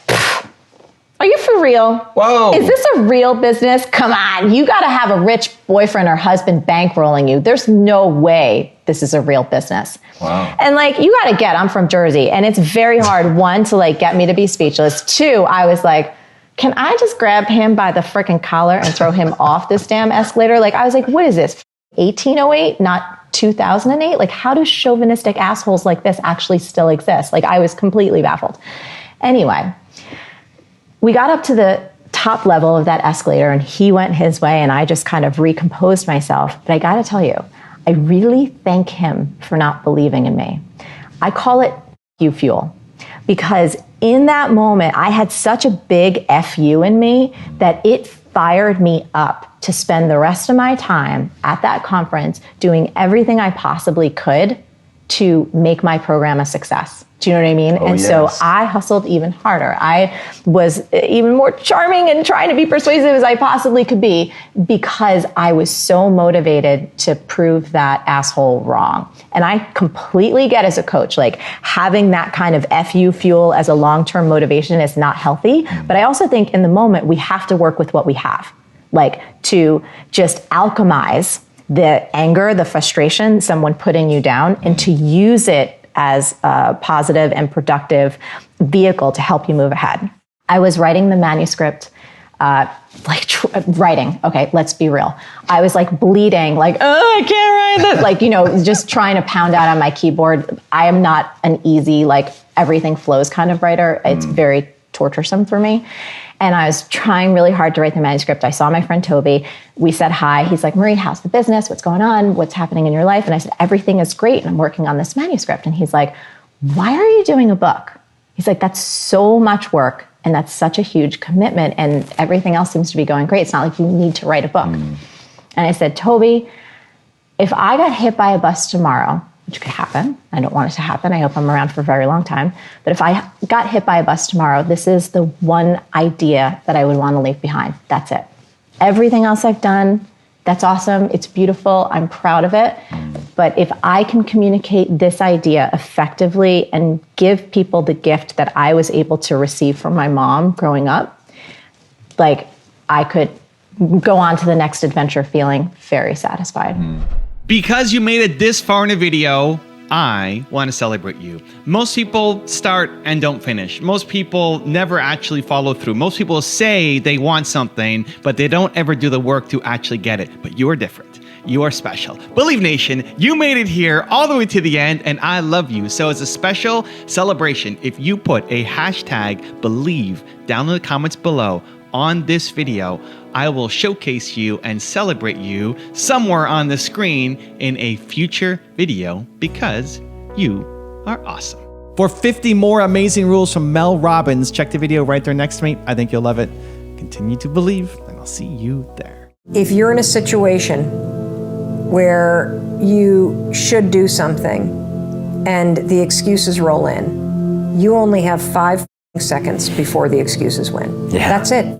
are you for real? Whoa. Is this a real business? Come on. You got to have a rich boyfriend or husband bankrolling you. There's no way this is a real business. Wow. And like, you got to get, I'm from Jersey, and it's very hard, one, to like get me to be speechless. Two, I was like, can I just grab him by the freaking collar and throw him off this damn escalator? Like, I was like, what is this? 1808, not 2008? Like, how do chauvinistic assholes like this actually still exist? Like, I was completely baffled. Anyway, we got up to the top level of that escalator, and he went his way, and I just kind of recomposed myself. But I got to tell you, I really thank him for not believing in me. I call it you fuel, because in that moment, I had such a big FU in me that it fired me up to spend the rest of my time at that conference doing everything I possibly could to make my program a success. Do you know what I mean? And so I hustled even harder. I was even more charming and trying to be persuasive as I possibly could be, because I was so motivated to prove that asshole wrong. And I completely get, as a coach, like having that kind of FU fuel as a long-term motivation is not healthy. But I also think in the moment, we have to work with what we have, like to just alchemize the anger, the frustration, someone putting you down, and to use it as a positive and productive vehicle to help you move ahead. I was writing the manuscript, writing. Okay, let's be real. I was like bleeding, like, oh, I can't write this. Like, just trying to pound out on my keyboard. I am not an easy, like, everything flows kind of writer. It's very torturesome for me. And I was trying really hard to write the manuscript. I saw my friend Toby. We said hi. He's like, Marie, how's the business? What's going on? What's happening in your life? And I said, everything is great. And I'm working on this manuscript. And he's like, why are you doing a book? He's like, that's so much work. And that's such a huge commitment. And everything else seems to be going great. It's not like you need to write a book. And I said, Toby, if I got hit by a bus tomorrow, which could happen. I don't want it to happen. I hope I'm around for a very long time. But if I got hit by a bus tomorrow, this is the one idea that I would want to leave behind. That's it. Everything else I've done, that's awesome. It's beautiful. I'm proud of it. But if I can communicate this idea effectively and give people the gift that I was able to receive from my mom growing up, like, I could go on to the next adventure feeling very satisfied. Because you made it this far in a video, I want to celebrate you. Most people start and don't finish. Most people never actually follow through. Most people say they want something, but they don't ever do the work to actually get it. But you are different. You are special. Believe Nation, you made it here all the way to the end, and I love you. So as a special celebration, if you put a hashtag Believe down in the comments below on this video, I will showcase you and celebrate you somewhere on the screen in a future video, because you are awesome. For 50 more amazing rules from Mel Robbins, check the video right there next to me. I think you'll love it. Continue to believe, and I'll see you there. If you're in a situation where you should do something and the excuses roll in, you only have 5 seconds before the excuses win. Yeah. That's it.